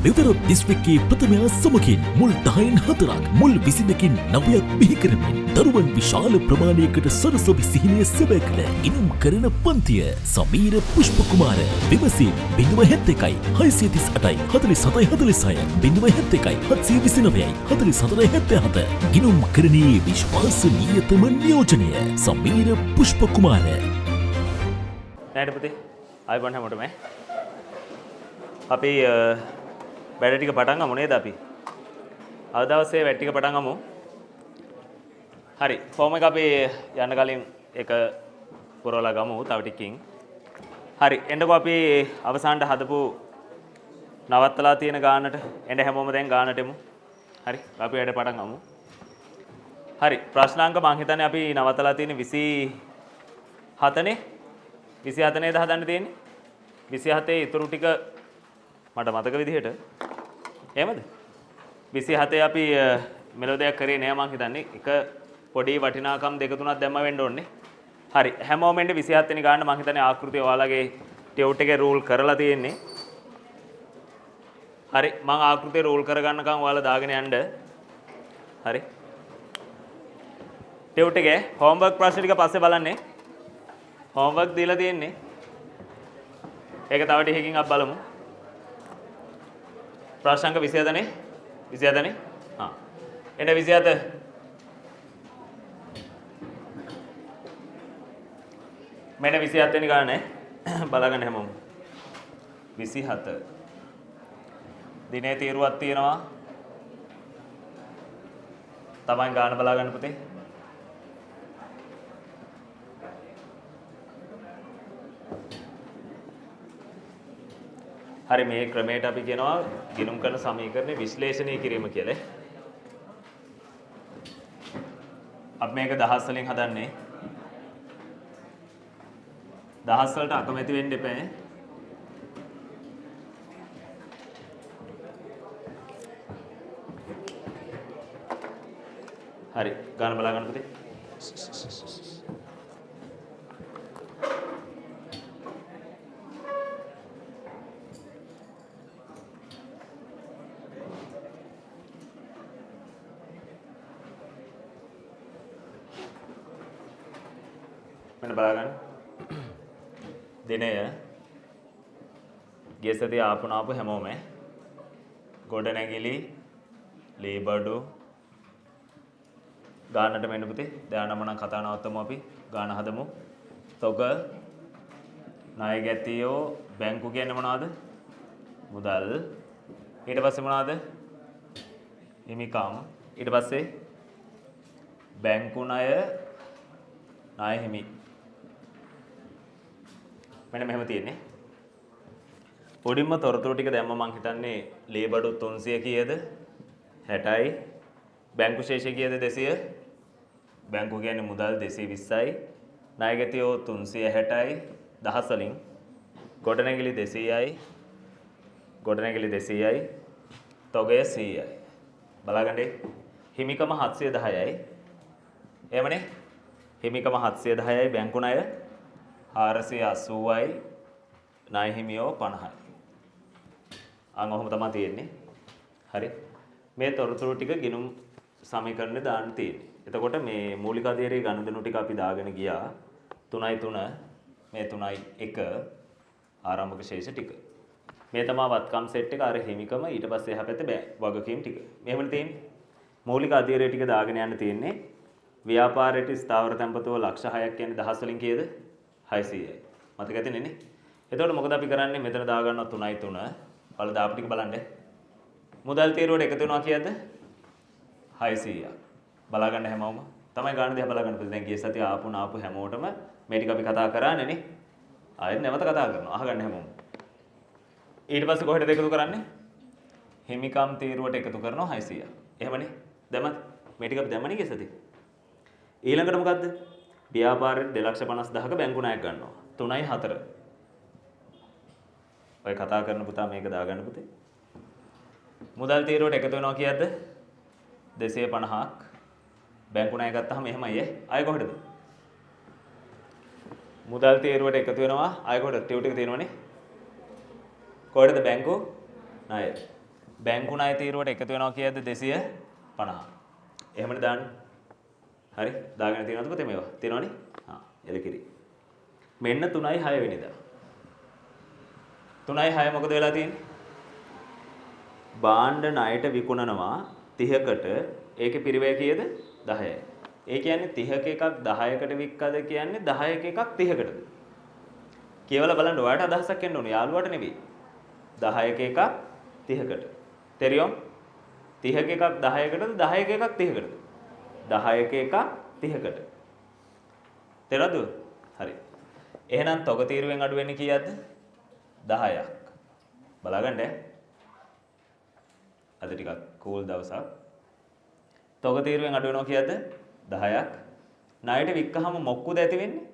මෙවර දිස්ත්‍රික්කයේ ප්‍රථමයා සමගින් මුල් 10න් 4ක් මුල් 22කින් 9ක් බිහි කරමින් දරුවන් විශාල ප්‍රමාණයකට සරසවි සිහිනය සැබෑ කළ ඉනම් කරන පන්තිය සමීර පුෂ්පකුමාර විමසී 071 638 47 46 071 729 44 77 ගිනුම් කරණයේ විශ්වාසනීයතම නියෝජනය සමීර පුෂ්පකුමාර. නෑට පුතේ ආයිබෝන් හැමෝටම අපි වැඩ ටික පටන් ගමු නේද අපි අද දවසේ වැඩ ටික පටන් ගමු. හරි ෆෝම් එක අපි යන්න කලින් එක පුරවලා ගමු තව ටිකකින්. හරි එන්නකෝ අපි අවසානට හදපු නවත්තලා තියෙන ගානට එන්න හැමෝම දැන් ගානට එමු. හරි අපි වැඩ පටන් ගමු. හරි ප්‍රශ්නාංක මං හිතන්නේ අපි නවත්තලා තියෙන 27 නේ 27 නේද හදන්න තියෙන්නේ 27 ඉතුරු ටික මට මතක විදිහට එහෙමද 27 අපි මෙලෝ දෙයක් කරේ නෑ මං හිතන්නේ එක පොඩි වටිනාකම් දෙක තුනක් දැම්ම වෙන්න ඕනේ. හරි හැමෝම එන්නේ 27 වෙනි ගානට මං හිතන්නේ ආකෘතිය ඔයාලගේ ටියුට් එකේ රූල් කරලා තියෙන්නේ. හරි මං ආකෘතිය රූල් කරගන්නකම් ඔයාලා දාගෙන යන්න. හරි ටියුට් එකේ හෝම්වර්ක් ප්‍රශ්න ටික පස්සේ බලන්නේ. හෝම්වර්ක් දීලා තියෙන්නේ. ඒක තව ටිකකින් අපි බලමු. ප්‍රශ්න අංක 27 නේ 27 නේ හා එන්න 27 මෙන්න 27 වෙනි ගාන බලාගන්න හැමෝම 27 දිනේ තීරුවක් තියෙනවා තමයි ගාන බලාගන්න පුතේ. හරි මේ ක්‍රමයට අපි කියනවා ගිණුම් කරන සමීකරණ විශ්ලේෂණය කිරීම කියලා. අපි මේක දහස් වලින් හදන්නේ. දහස් වලට අකමැති වෙන්න එපා. හරි ගාන බලා ගන්න පුතේ. බලාගන්න දිනය ගිය සතියේ ආපු හැමෝම ගොඩනැගිලි ලීබඩු ගානට මෙන්න පුතේ දැන් නම් කතා නවත්තමු අපි ගාන හදමු. තොග ණය ගැතියෝ බැංකු කියන්නේ මොනවද? මුදල්. ඊට පස්සේ මොනවද? හිමිකම්. ඊට පස්සේ බැංකු ණය ණය හිමි මෙන්න මෙහෙම තියෙන්නේ. පොඩින්ම තොරතුරු ටික දැම්ම මං හිතන්නේ ලේබඩු 300 කීයද? 60යි. බැංකු ශේෂය කීයද? 200. බැංකු කියන්නේ මුදල් 220යි. ණය ගැතියෝ 360යි. දහස් වලින් ගොඩනැගිලි 200යි. ගොඩනැගිලි 200යි. තොගය 100යි. බලාගන්න. හිමිකම 710යි. එහෙමනේ. හිමිකම 710යි බැංකු ණය 480යි ණය හිමියෝ 50යි. අන්න ඔහොම තමයි තියෙන්නේ. හරි. මේ තොරතුරු ටික ගිණුම් සමීකරණේ දාන්න තියෙන්නේ. එතකොට මේ මූලික අධීරයේ ගණදෙනු ටික අපි දාගෙන ගියා 3යි 3 මේ 3යි 1 ආරම්භක ශේෂ ටික. මේ තමයි වත්කම් සෙට් එක අර හිමිකම ඊට පස්සේ එහා පැත්තේ වගකීම් ටික. මෙහෙමනේ තියෙන්නේ. මූලික අධීරයේ ටික දාගෙන යන්න තියෙන්නේ. ව්‍යාපාරයට ස්ථාවර තැන්පතුව ලක්ෂ 6ක් කියන්නේ දහස් වලින් කීයද? 600යි. මතක ඇතිනේ නේ. එතකොට මොකද අපි කරන්නේ? මෙතන දා ගන්නවා 3යි 3. ඔයාලා දාපු ටික බලන්න. මුදල් තීරුවට එකතු වෙනවා කීයද? 600ක්. බලා ගන්න හැමෝම. තමයි ගන්න දිහා බලා ගන්න. දැන් ගිය සතිය ආපු හැමෝටම මේ ටික අපි කතා කරානේ නේ. ආයෙත් නැවත කතා කරනවා. අහගන්න හැමෝම. ඊට පස්සේ කොහෙටද එකතු කරන්නේ? හිමිකම් තීරුවට එකතු කරනවා 600ක්. එහෙමනේ. දැම්මද? මේ ටික අපි දැම්මනේ ගිය සතියේ. ඊළඟට මොකද්ද? ව්‍යාපාරයට 2,50,000ක බැංකු ණයක් ගන්නවා. 3යි 4. ඔය කතා කරන පුතා මේක දාගන්න පුතේ. මුදල් තීරුවට එකතු වෙනවා කීයද? 250ක්. බැංකු ණය ගත්තාම එහෙමයි ආයෙ කොහෙටද? මුදල් තීරුවට එකතු වෙනවා ආයෙ කොහෙටද? ටියුට් එක තියෙනවනේ. කොහෙටද බැංකු ණය? බැංකු ණය තීරුවට එකතු වෙනවා කියද්ද 250. එහෙමනේ දාන්න. හරි. දාගෙන තියෙනවද පුතේ මේවා? තියෙනවනේ? හා එලකිරි. මෙන්න 3යි 6 වෙනිදා. 3යි 6 මොකද වෙලා තියෙන්නේ? භාණ්ඩ ණයට විකුණනවා 30කට ඒකේ පිරිවැය කීයද? 10යි. ඒ කියන්නේ 30ක එකක් 10කට වික්කද කියන්නේ 10ක එකක් 30කටද? කියවලා බලන්න ඔයාලට අදහසක් එන්න ඕනේ යාළුවාට නෙවෙයි. 10ක එකක් 30කට. තේරියෝ? 30ක එකක් 10කටද 10ක එකක් 30කටද? 10ක එකක් 30කට. තේරෙනවද? හරි. එහෙනම් තොග තීරුවෙන් අඩු වෙන්නේ කීයක්ද? 10ක්. බලාගන්න ඈ. අද ටිකක් කූල් දවසක්. තොග තීරුවෙන් අඩු වෙනවා කීයක්ද? 10ක්. ණයට වික්කහම මොක්කුද ඇති වෙන්නේ?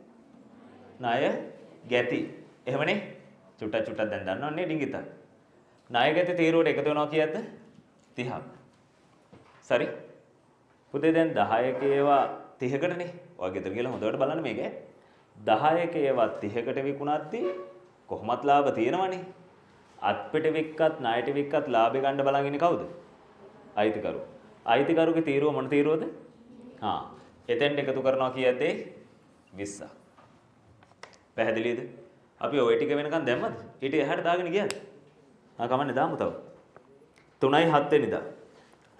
ණය ගැති. එහෙමනේ? චුට්ටක් දැන් දන්නවන්නේ ඩිංගිත. ණය ගැති තීරුවට එකතු වෙනවා කීයක්ද? 30ක්. සරි. පුතේ දැන් 10ක ඒවා 30කටනේ. ඔයා ගෙදර ගිහලා හොඳට බලන්න මේක. 10ක ඒවා 30කට විකුණද්දී කොහොමත් ලාභ තියෙනවනේ. අත්පිට වික්කත් ණයට වික්කත් ලාභය ගන්න බලන් ඉන්නේ කවුද? අයිතිකරු. අයිතිකරුගේ තීරුව මොන තීරුවද? හා. එතෙන්ට එකතු කරනවා කීයද? 20ක්. පැහැදිලිද? අපි ওই ටික වෙනකන් දැම්මද? ඊට එහාට දාගෙන ගියාද? කමන්නේ දාමු තව. 3යි 7 වෙනිදා.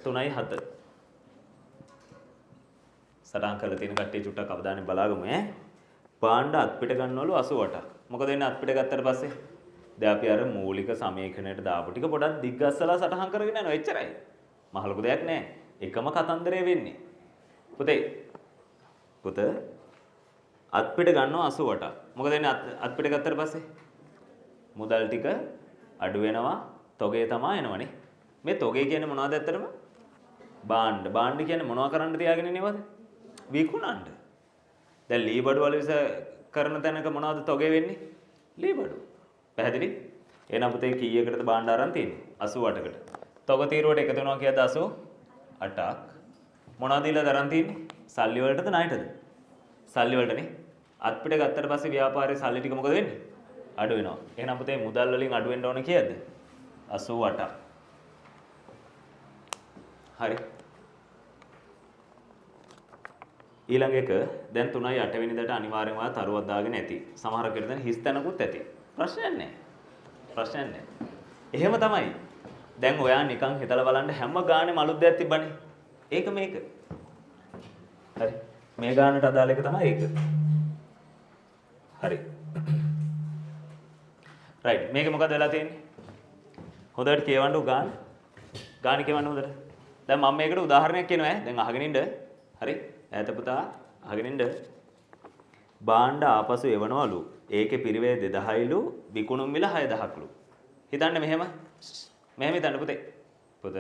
3යි 7. සටහන් කරලා තියෙන කට්ටිය චුට්ටක් අවධානයෙන් බලාගමු ඈ. භාණ්ඩ අත්පිට ගන්නවලු 88ක්. මොකද වෙන්නේ අත්පිට ගත්තට පස්සේ? දැන් අපි අර මූලික සමීකරණයට දාපු ටික පොඩක් දිග්ගස්සලා සටහන් කරගෙන යනවා එච්චරයි. මහ ලොකු දෙයක් නෑ. එකම කතන්දරේ වෙන්නේ. පුත අත්පිට ගන්නවා 88ක්. මොකද වෙන්නේ අත්පිට ගත්තට පස්සේ? මුදල් ටික අඩු වෙනවා, තොගේ තමයි එනවනේ. මේ තොගේ කියන්නේ මොනවද ඇත්තටම? භාණ්ඩ. භාණ්ඩ කියන්නේ මොනවා කරන්න තියාගෙන ඉන්නවද? විකුණන්න. දැන් ලී බඩු වල විස කරන තැනක මොනවද තොගේ වෙන්නේ? ලී බඩු. පැහැදිලි? එහෙනම් පුතේ කීයකටද භාණ්ඩ අරන් තියෙන්නේ? 88කට. තොග තීරුවට එකතු වෙනවා කියද්ද 88ක්. මොනවද ඊළඟ අරන් තියෙන්නේ? සල්ලි වලටද ණයටද? සල්ලි වලටනේ. අත්පිට ගත්තට පස්සේ ව්‍යාපාරයේ සල්ලි ටික මොකද වෙන්නේ? අඩු වෙනවා. එහෙනම් පුතේ මුදල් වලින් අඩු වෙන්න ඕන කීයද? 88ක්. හරි. ඊළඟ එක දැන් 3යි 8 වෙනිදාට අනිවාර්යයෙන්ම තරුවක් දාගෙන ඇති. සමහර කෙනෙක් දැන් හිස් තැනකුත් ඇති. ප්‍රශ්නයක් නැහැ. ප්‍රශ්නයක් නැහැ. එහෙම තමයි. දැන් ඔයා නිකන් හිතලා බලන්න හැම ගානෙම අලුත් දෙයක් තිබ්බනේ. ඒක මේක. හරි. මේ ගානට අදාළ එක තමයි ඒක. හරි. රයිට්. මේක මොකද වෙලා තියෙන්නේ? හොඳට කියවන්න ගාන. ගාන කියවන්න හොඳට. දැන් මම මේකට උදාහරණයක් කියනවා ඈ. දැන් අහගෙන ඉන්න. හරි. ඈත පුතා අහගෙන ඉන්න. භාණ්ඩ ආපසු එවනවලු. ඒකේ පිරිවැය 2000යිලු, විකුණුම් මිල 6000ක්ලු. හිතන්න මෙහෙම. මෙහෙම හිතන්න පුතේ. පුත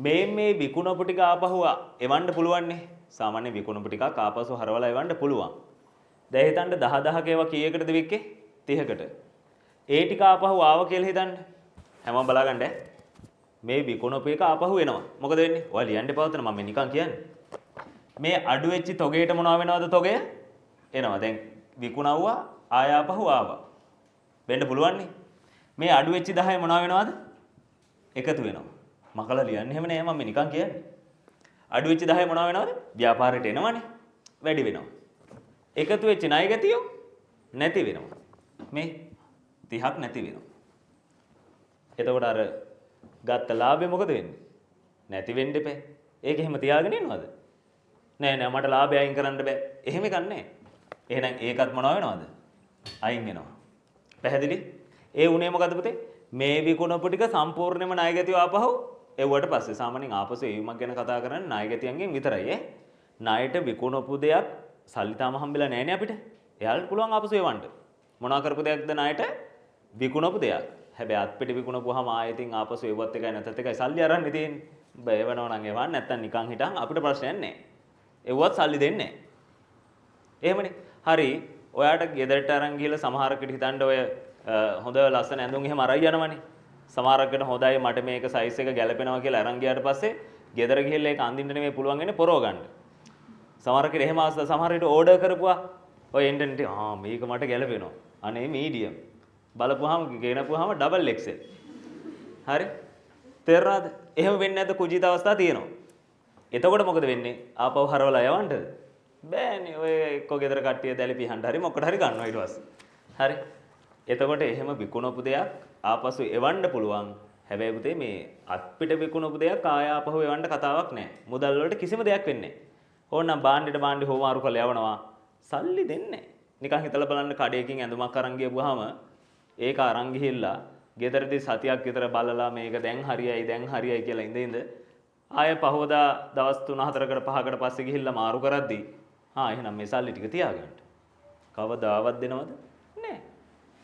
මේ විකුණපු ටික ආපහු එවන්න පුළුවන්නේ. සාමාන්‍ය විකුණපු ටිකක් ආපසු හරවලා එවන්න පුළුවන්. දැන් හිතන්න 10000ක ඒවා කීයකටද වික්කේ? 30කට. ඒ ටික ආපහු ආව කියලා හිතන්න. හැමෝම බලාගන්න ඈ. මේ විකුණපු එක ආපහු එනවා. මොකද වෙන්නේ? ඔයා ලියන්න එපා මම නිකන් කියන්නේ. මේ අඩු වෙච්ච තොගේට මොනව වෙනවද තොගය? එනවා. දැන් විකුණවුවා ආය ආපහු ආවා. වෙන්න පුළුවන්නේ. මේ අඩු වෙච්ච 10 මොනව වෙනවද? එකතු වෙනවා. මකලා ලියන්නේ එහෙම නෑ මම නිකන් කියන්නේ. අඩු වෙච්ච 10 මොනව වෙනවද? ව්‍යාපාරයට එනවනේ. වැඩි වෙනවා. එකතු වෙච්ච ණය ගැතියෝ නැති වෙනවා. මේ 30ක් නැති වෙනවා. එතකොට අර ගත්ත ලාභය මොකද වෙන්නේ? නැති වෙන්න එපා. ඒක එහෙම තියාගෙන ඉන්නවද? නෑ මට ලාභය අයින් කරන්න බෑ. එහෙම එකක් නෑ. එහෙනම් ඒකත් මොනව වෙනවද? අයින් වෙනවා. පැහැදිලි? ඒ උනේ මොකද පුතේ? මේ විකුණපු ටික සම්පූර්ණයෙන්ම ණය ගැතිව ආපහු එව්වට පස්සේ සාමාන්‍යයෙන් ආපසු එවීමක් ගැන කතා කරන්නේ ණය ගැතියන්ගෙන් විතරයි ඈ. ණයට විකුණපු දෙයක් සල්ලි තාම හම්බෙලා නැහැනේ අපිට. එයාලට පුළුවන් ආපසු එවන්න. මොනවා කරපු දෙයක්ද ණයට? විකුණපු දෙයක්. හැබැයි අත්පිට විකුණපුවාම ආයෙතින් ආපසු එව්වත් එකයි නැත්ත් එකයි සල්ලි අරන් තියෙන්නේ. බය වෙනව නම් එවන්න නැත්තම් නිකන් හිටන් අපිට ප්‍රශ්නයක් නැහැ. එව්වත් සල්ලි දෙන්නේ නැහැ. එහෙමනේ. හරි. ඔයාට ගෙදරට අරන් ගිහලා සමහරකට හිතන්න ඔය හොඳ ලස්සන ඇඳුම් එහෙම අරයි යනවනේ. සමහරකට හොඳයි මට මේක සයිස් එක ගැලපෙනවා කියලා අරන් ගියාට පස්සේ ගෙදර ගිහලා ඒක අඳින්න නෙමෙයි පුළුවන් වෙන්නේ පොරව ගන්න. සමහරකට එහෙම සමහරකට ඕඩර් කරපුවා ඔය ඉන්ටර්නෙට් මේක මට ගැලපෙනවා. අනේ මීඩියම්. බලපුවාම ගෙනපුවාම ඩබල් XL. හරි? තේරුණාද? එහෙම වෙන්නේ නැද්ද කුජිත අවස්ථා තියෙනවා. එතකොට මොකද වෙන්නේ? ආපහු හරවලා යවන්නද? බෑනේ. ඔය එක්ක ගෙදර කට්ටිය දැලි පිහන්න හරි මොකකට හරි ගන්නවා ඊට පස්සේ. හරි? එතකොට එහෙම විකුණපු දෙයක් ආපසු එවන්න පුළුවන්. හැබැයි පුතේ මේ අත්පිට විකුණපු දෙයක් ආය ආපහු එවන්න කතාවක් නැහැ. මුදල් වලට කිසිම දෙයක් වෙන්නේ නැහැ. ඕනනම් බාණ්ඩෙට බාණ්ඩේ හොමාරු කරලා යවනවා. සල්ලි දෙන්නේ නැහැ. නිකන් හිතලා බලන්න කඩේකින් ඇඳුමක් අරන් ගියපුවාම ඒක අරන් ගිහිල්ලා ගෙදරදී සතියක් විතර බලලා මේක දැන් හරියයි කියලා ඉඳ ආය පහවදා දවස් 3-4කට 5කට පස්සේ ගිහිල්ලා මාරු කරද්දී එහෙනම් මේ සල්ලි ටික තියාගන්න. කවදාවත් දෙනවද? නැහැ.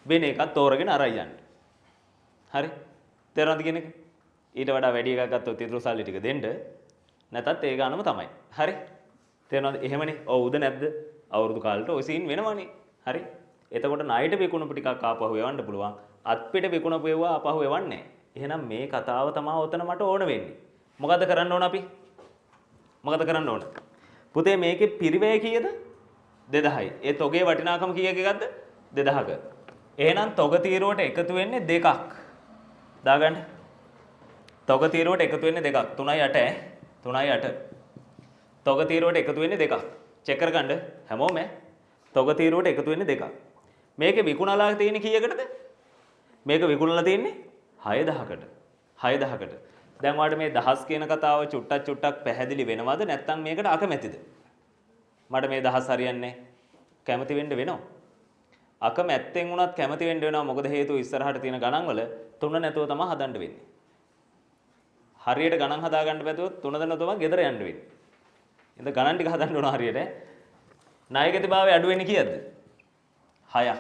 වෙන එකක් තෝරගෙන අරයි යන්න. හරි? තේරෙනවද කියන එක? ඊට වඩා වැඩි එකක් ගත්තොත් ඊටු සල්ලි ටික දෙන්න. නැතත් ඒ ගානම තමයි. හරි? තේරෙනවද? එහෙමනේ. ඔව්ද නැද්ද? අවුරුදු කාලෙට ඔය සීන් වෙනවනේ. හරි? එතකොට ණයට විකුණපු ටිකක් ආපහු එවන්න පුළුවන්. අත්පිට විකුණපු ඒවා ආපහු එවන්නේ නැහැ. එහෙනම් මේ කතාව තමයි ඔතන මට ඕන වෙන්නේ. මොකද්ද කරන්න ඕන අපි? මොකද කරන්න ඕන? පුතේ මේකේ පිරිවැය කීයද? 2000යි. ඒ තොගේ වටිනාකම කීයක එකක්ද? 2000ක. එහෙනම් තොග තීරුවට එකතු වෙන්නේ දෙකක්. දාගන්න. තොග තීරුවට එකතු වෙන්නේ දෙකක්. 3.8 3.8. තොග තීරුවට එකතු වෙන්නේ දෙකක්. චෙක් කරගන්න හැමෝම තොග තීරුවට එකතු වෙන්නේ දෙකක්. මේකේ විකුණලා තියෙන්නේ කීයකටද? මේක විකුණලා තියෙන්නේ 6000කට. 6000කට. දැන් ඔයාලට මේ දහස් කියන කතාව චුට්ටක් පැහැදිලි වෙනවද නැත්නම් මේකට අකමැතිද? මට මේ දහස් හරියන්නේ කැමති වෙන්න වෙනවා. අකමැත්තෙන් වුණත් කැමති වෙන්න වෙනවා. මොකද හේතුව ඉස්සරහට තියෙන ගණන් වල 3 නැතුව තමයි හදන්න වෙන්නේ. හරියට ගණන් හදා ගන්න බැතුවොත් 3 දෙන තමයි ගෙදර යන්න වෙන්නේ. ඉතින් ගණන් ටික හදන්න ඕන හරියට. ණයගතිභාවය අඩු වෙන්නේ කීයද? 6ක්.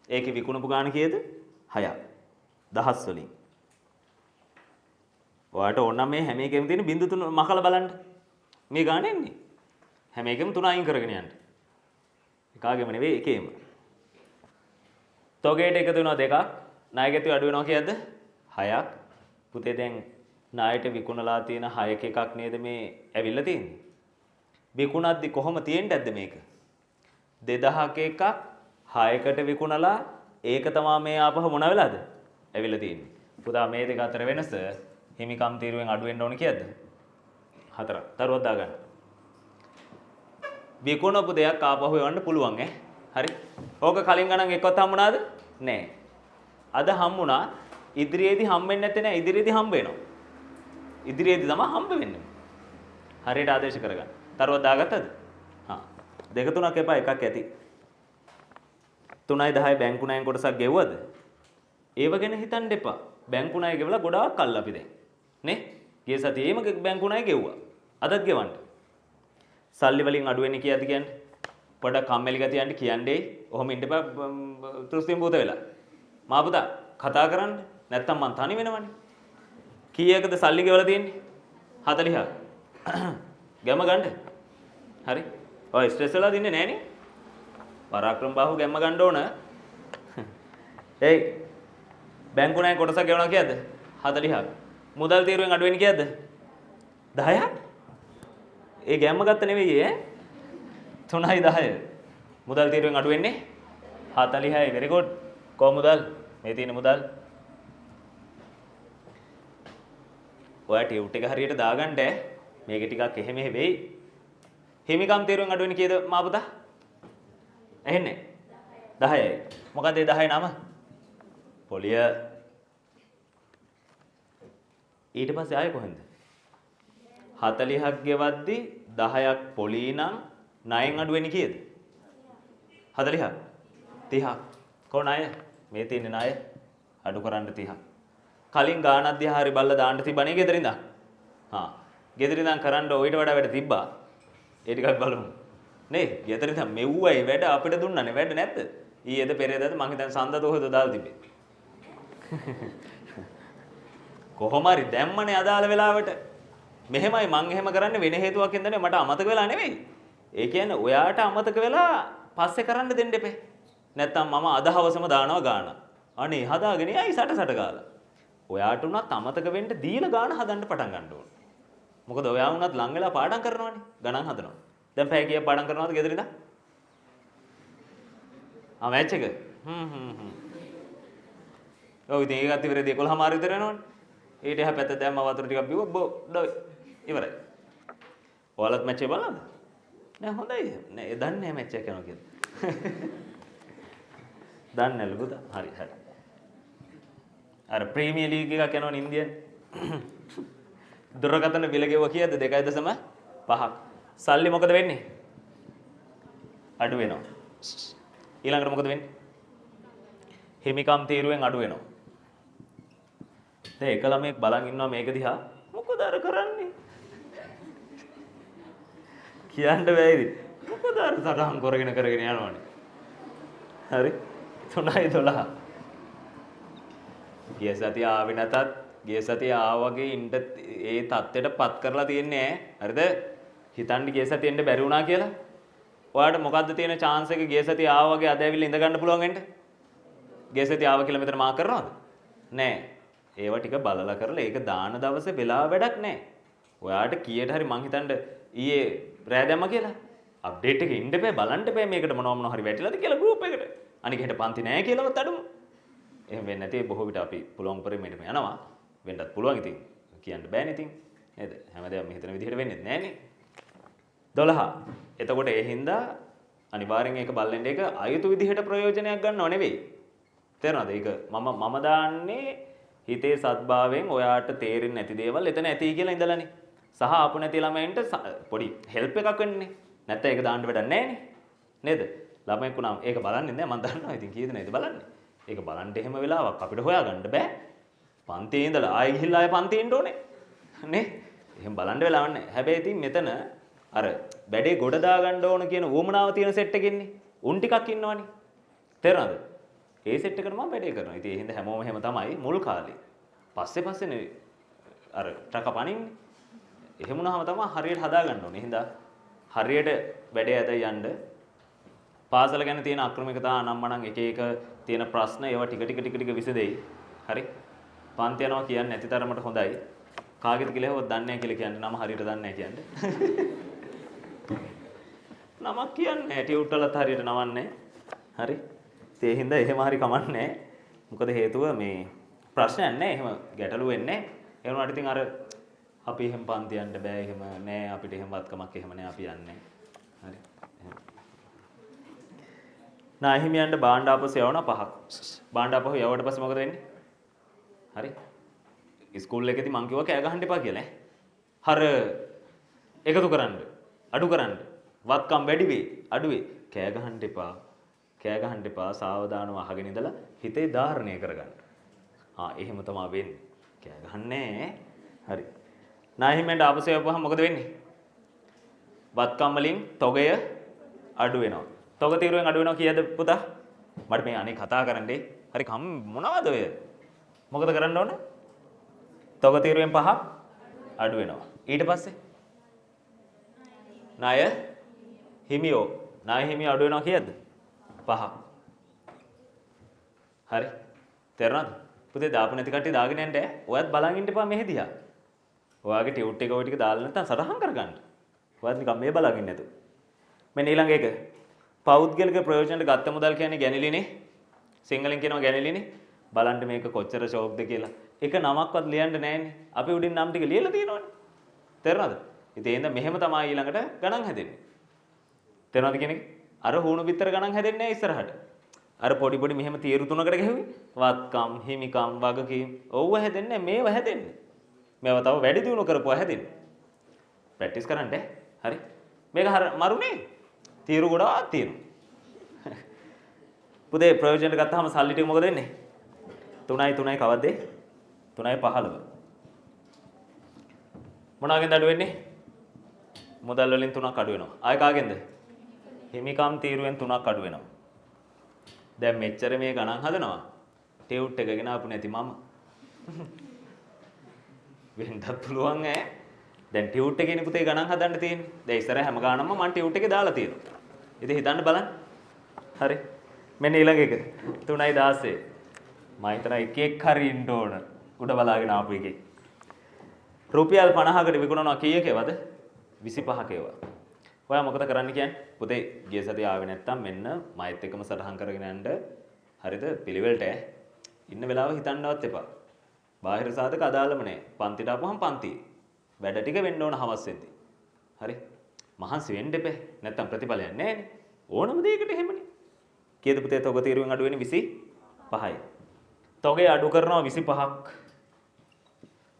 ඒකේ විකුණපු ගාණ කීයද? 6ක්. දහස් වලින්. ඔයාලට ඕන නම් මේ හැම එකෙම තියෙන බිංදු 3 මකලා බලන්න. මේ ගාණ එන්නේ. හැම එකෙම 3 අයින් කරගෙන යන්න. එකාගෙම නෙවෙයි එකේම. තොගේට එකතු වෙනවා දෙකක්. ණයගතිය අඩු වෙනවා කීයද? 6ක්. පුතේ දැන් ණයට විකුණලා තියෙන 6ක එකක් නේද මේ ඇවිල්ලා තියෙන්නේ. විකුණද්දි කොහොම තියෙන්නේ නැද්ද මේක? 2000ක එකක් 6කට විකුණලා ඒක තමයි මේ ආපහු මොන වෙලාද? ඇවිල්ලා තියෙන්නේ. පුතා මේ දෙක අතර වෙනස හිමිකම් තීරුවෙන් අඩු වෙන්න ඕන කීයද? 4ක්. දරුවක් දාගන්න. විකුණපු දෙයක් ආපහු එවන්න පුළුවන් ඈ. හරි. ඕක කලින් ගණන් එක්කවත් හම්බුණාද? නෑ. අද හම්බුණා. ඉදිරියේදී හම්බෙන්නේ නැත්තේ නෑ. ඉදිරියේදී හම්බ වෙනවා. ඉදිරියේදී තමයි හම්බ වෙන්නේ. හරියට ආදේශ කරගන්න. දරුවක් දාගත්තද? දෙක තුනක් එපා එකක් ඇති. 3යි 10යි බැංකු ණයෙන් කොටසක් ගෙවුවද? ඒව ගැන හිතන්න එපා. බැංකු ණය ගෙවලා ගොඩාක් කල් අපි දැන්. නේ? ගිය සතියේම බැංකු ණය ගෙවුවා. අදත් ගෙවන්න. සල්ලි වලින් අඩු වෙන්නේ කීයද කියන්නේ? පොඩක් කම්මැලි ගතියන්ට කියන්නේ. ඔහොම ඉන්න එපා තෘෂ්ටිම් භූත වෙලා. මා පුතා කතා කරන්න. නැත්තම් මං තනි වෙනවනේ. කීයකද සල්ලි ගෙවලා තියෙන්නේ? 40ක්. ගැම ගන්න. හරි. ඔය ස්ට්‍රෙස් වෙලා දින්නේ නෑනේ. පරාක්‍රම බාහුව ගැම්ම ගන්න ඕන. ඒයි බැංකු ණය කොටසක් ගෙවනවා කීයද? 40ක්. මුදල් තීරුවෙන් අඩු වෙන්නේ කීයද? 10ක්. ඒ ගැම්ම ගත්ත නෙවෙයි ඈ. 3යි 10. මුදල් තීරුවෙන් අඩු වෙන්නේ 40යි. very good. කො මුදල්? මේ තියෙන මුදල්. ඔයා ටියුට් එක හරියට දාගන්න මේක ටිකක් එහෙම වෙයි. හිමිකම් තීරුවෙන් අඩු වෙන්නේ කීයද මා පුතා? ඇහෙන්නේ? 10යි. මොකද ඒ 10 නම? පොලිය. ඊට පස්සේ ආයේ කොහෙන්ද? 40ක් ගෙවද්දි 10ක් පොලී නම් 9න් අඩු වෙන්නේ කීයද? 40ක්. 30ක්. කො ණය? මේ තියෙන ණය අඩු කරන්න 30ක්. කලින් ගානක් දිහා හරි බල්ලා දාන්න තිබ්බනේ ගෙදර ඉඳන්. ගෙදර ඉඳන් කරන්න ඔයිට වඩා වැඩ තිබ්බා. ඒ ටිකක් බලමු. නේ? ගෙදර ඉඳන් මෙව්වයි වැඩ අපිට දුන්නානේ වැඩ නැද්ද? ඊයේද පෙරේදද මං හිතන්නේ සඳද ඔහෙද දාලා තිබ්බේ. කොහොම හරි දැම්මනේ අදාළ වෙලාවට. මෙහෙමයි මං එහෙම කරන්නේ වෙන හේතුවක් හින්දානේ මට අමතක වෙලා නෙවෙයි. ඒ කියන්නේ ඔයාට අමතක වෙලා පස්සේ කරන්න දෙන්න එපේ. නැත්තම් මම අද හවසම දානවා ගාන. අනේ හදාගෙන යයි සට ගාලා. ඔයාට උනත් අමතක වෙන්න දීලා ගාන හදන්න පටන් ගන්න ඕන. මොකද ඔයා උනත් ලං වෙලා පාඩම් කරනවානේ. ගණන් හදනවා. දැන් පැය කීයක් පාඩම් කරනවද ගෙදර ඉඳන්? මැච් එක. ඔව් ඉතින් ඒකත් ඉවරදී 11 මාර විතර වෙනවනේ. ඊට එහා පැත්ත දැම්ම වතුර ටිකක් බිව්ව බොඩ ඉවරයි. ඔයාලත් මැච් එක බලනවද? නෑ හොඳයි. නෑ දන්නේ නෑ මැච් එක යනවා කියලා. දන්නේ නැලු පුතා. හරි හරි. අර ප්‍රීමියර් ලීග් එකක් යනවනේ ඉන්දියාවේ. දුරකථන බිල ගෙවුවා කීයද 2.5ක්. සල්ලි මොකද වෙන්නේ? අඩු වෙනවා. ඊළඟට මොකද වෙන්නේ? හිමිකම් තීරුවෙන් අඩු වෙනවා. දැන් එක ළමයෙක් බලන් ඉන්නවා මේක දිහා. මොකද අර කරන්නේ? කියන්න බෑයිද? මොකද අර සටහන් කරගෙන යනවනේ. හරි. 3:12. ගිය සතිය ආවේ නැතත් ගිය සතිය ආවගේ ඉන්න ඒ தත්ත්වයට පත් කරලා තියන්නේ ඈ. හරිද? හිතන්න ගිය සතිය එන්න බැරි වුණා කියලා. ඔයාලට මොකද්ද තියෙන chance එක ගිය සතිය ආවා වගේ අද ඇවිල්ලා ඉඳ ගන්න පුළුවන් වෙන්න? ගිය සතිය ආවා කියලා මෙතන මාක් කරනවද? නෑ. ඒව ටික බලලා කරලා ඒක දාන දවසේ වෙලා වැඩක් නෑ. ඔයාට කීයට හරි මං හිතන්න ඊයේ රෑ දැම්ම කියලා. අප්ඩේට් එකේ ඉන්න බෑ බලන්න බෑ මේකට මොනවා හරි වැටිලාද කියලා ගෲප් එකට. අනික හෙට පන්ති නෑ කියලාවත් අඩුම. එහෙම වෙන්නේ නැති බොහෝ විට අපි පුළුවන් පරිමේටම යනවා. වෙන්නත් පුළුවන් ඉතින්. කියන්න බෑනේ ඉතින්. නේද? හැමදාම මේ හිතන විදිහට වෙන්නේ නෑනේ. 12. එතකොට ඒ හින්දා අනිවාර්යෙන් ඒක බලෙන් එක අයුතු විදිහට ප්‍රයෝජනයක් ගන්නව නෙවෙයි. තේරෙනවද? ඒක මම දාන්නේ හිතේ සත්භාවයෙන් ඔයාට තේරෙන්නේ නැති දේවල් එතන ඇති කියලා ඉඳලානේ. සහ ආපු නැති ළමයින්ට පොඩි හෙල්ප් එකක් වෙන්නේ. නැත්නම් ඒක දාන්න වැඩක් නැහැනේ. නේද? ළමයෙක් වුණාම ඒක බලන්නේ නැහැ මම දන්නවා. ඉතින් කී දෙනෙක්ද බලන්නේ? ඒක බලන්න එහෙම වෙලාවක් අපිට හොයාගන්න බෑ. පන්තියේ ඉඳලා ආයෙ ගිහිල්ලා ආයෙ පන්තියේ ඉන්න ඕනේ. නේ? එහෙම බලන්න වෙලාවක් නැහැ. හැබැයි ඉතින් මෙතන අර බැඩේ ගොඩ දාගන්න ඕන කියන වොමනාව තියෙන සෙට් එකකින්නේ. උන් ටිකක් ඉන්නවනේ. තේරෙනවද? ඒ සෙට් එකට මම වැඩේ කරනවා. ඉතින් ඒ හින්දා හැමෝම එහෙම තමයි මුල් කාලේ. පස්සේනේ අර ටක පනින්නේ. එහෙම වුණාම තමයි හරියට හදා ගන්න ඕනේ. හින්දා හරියට වැඩේ ඇද යන්න පාසල ගැන තියෙන අක්‍රමිකතා අනම්මනම් එක එක තියෙන ප්‍රශ්න ඒවා ටික විසඳෙයි. හරි? පන්ති යනවා කියන්නේ නැති තරමට හොඳයි. කාගෙද කියලා හෙවොත් දන්නේ නැහැ කියලා කියන්නේ නම හරියට දන්නේ නැහැ කියන්නේ. නමක් කියන්නේ ටියුට්ටලත් හරියට නවන්නේ. හරි? ඒ හින්දා එහෙම හරි කමන්නේ. මොකද හේතුව මේ ප්‍රශ්නයක් නැහැ. එහෙම ගැටලු වෙන්නේ නැහැ. ඒ වුණාට ඉතින් අර අපි එහෙම පන්ති යන්න බෑ එහෙම නෑ අපිට එහෙම වත්කමක් එහෙම නෑ අපි යන්නේ. හරි. නාහිමියන්ට බාණ්ඩ ආපසු යවන 5ක්. බාණ්ඩ ආපහු යවුවට පස්සේ මොකද වෙන්නේ? හරි. ඉස්කෝල් එකේදී මං කිව්වා කෑ ගහන්න එපා කියලා. හර එකතු කරන්න, අඩු කරන්න. වත්කම් වැඩි වෙයි, අඩු වෙයි. කෑ ගහන්න එපා. කෑ ගහන්න එපා. සාවධානව අහගෙන ඉඳලා හිතේ ධාරණය කරගන්න. එහෙම තමයි වෙන්නේ. කෑ ගහන්නේ. හරි. නාහිමියන්ට ආපසු යවපුවහම මොකද වෙන්නේ? වත්කම් වලින් තොගය අඩු වෙනවා. තොග තීරුවෙන් අඩු වෙනවා කීයද පුතා? මට මේ අනේ කතා කරන්නේ. හරි මොනවද ඔය? මොකද කරන්න ඕන? තොග තීරුවෙන් 5ක් අඩු වෙනවා. ඊට පස්සේ ණය හිමියෝ ණය හිමියෝ අඩු වෙනවා කීයද? 5ක්. හරි. තේරුණාද? පුතේ දාපු නැති කට්ටිය දාගෙන යන්න ඈ. ඔයත් බලන් ඉන්න එපා මෙහෙ දිහා. ඔයාගේ ටියුට් එක ඔය ටික දාලා නැත්නම් සටහන් කරගන්න. ඔයාත් නිකන් මේ බලාගෙන නැතු. මෙන්න ඊළඟ එක. පෞද්ගලික ප්‍රයෝජනට ගත්ත මුදල් කියන්නේ ගැනිලිනේ. සිංහලෙන් කියනවා ගැනිලිනේ. බලන්න මේක කොච්චර ෂෝක්ද කියලා. එක නමක්වත් ලියන්න නැහැනේ. අපි උඩින් නම් ටික ලියලා තියෙනවනේ. තේරුණාද? ඉතින් එහෙනම් මෙහෙම තමයි ඊළඟට ගණන් හැදෙන්නේ. තේරුණාද කියන්නේ? අර හුණු පිටර ගණන් හැදෙන්නේ නැහැ ඉස්සරහට. අර පොඩි මෙහෙම තීරු තුනකට ගැහුවේ. වත්කම්, හිමිකම්, වගකීම්. ඔව්ව හැදෙන්නේ මේව හැදෙන්නේ. මේවා තව වැඩි දියුණු කරපුවා හැදෙන්නේ. ප්‍රැක්ටිස් කරන්න හරි. මේක මරුනේ. තීරු ගොඩාක් තියෙනවා. පුතේ ප්‍රයෝජනට ගත්තාම සල්ලි ටික මොකද වෙන්නේ? 3යි කවද්ද? 3.15. මොනවාගෙන්ද අඩු වෙන්නේ? මුදල් වලින් 3ක් අඩු වෙනවා. ආය කාගෙන්ද? හිමිකම් තීරුවෙන් 3ක් අඩු වෙනවා. දැන් මෙච්චර මේ ගණන් හදනවා. ටියුට් එකගෙන ආපු නැති මම. වෙන්නත් පුළුවන් ඈ. දැන් ටියුට් එකේනේ පුතේ ගණන් හදන්න තියෙන්නේ. දැන් ඉස්සර හැම ගානක්ම මම ටියුට් එකේ දාලා තියෙනවා. ඉතින් හිතන්න බලන්න. හරි. මෙන්න ඊළඟ එක. 3.16. මම හිතනවා එකෙක් හරි ඉන්න ඕන. උඩ බලාගෙන ආපු එකේ. රුපියල් 50කට විකුණනවා කීයකේවද? 25ක ඒවා. ඔයා මොකද කරන්න කියන්නේ? පුතේ ගිය සතිය ආවේ නැත්තම් මෙන්න මයිත් එකම සටහන් කරගෙන යන්න. හරිද? පිළිවෙලට ඉන්න වෙලාව හිතන්නවත් එපා. බාහිර සාධක අදාළම නැහැ. පන්තිට ආපුවම පන්ති. වැඩ ටික වෙන්න ඕන හවස් වෙද්දී. හරි. මහන්සි වෙන්න එපා. නැත්තම් ප්‍රතිඵලයක් නැහැ නේ. ඕනම දෙයකට එහෙමනේ. කීයද පුතේ තොග තීරුවෙන් අඩු වෙන්නේ 25යි. තොගේ අඩු කරනවා 25ක්.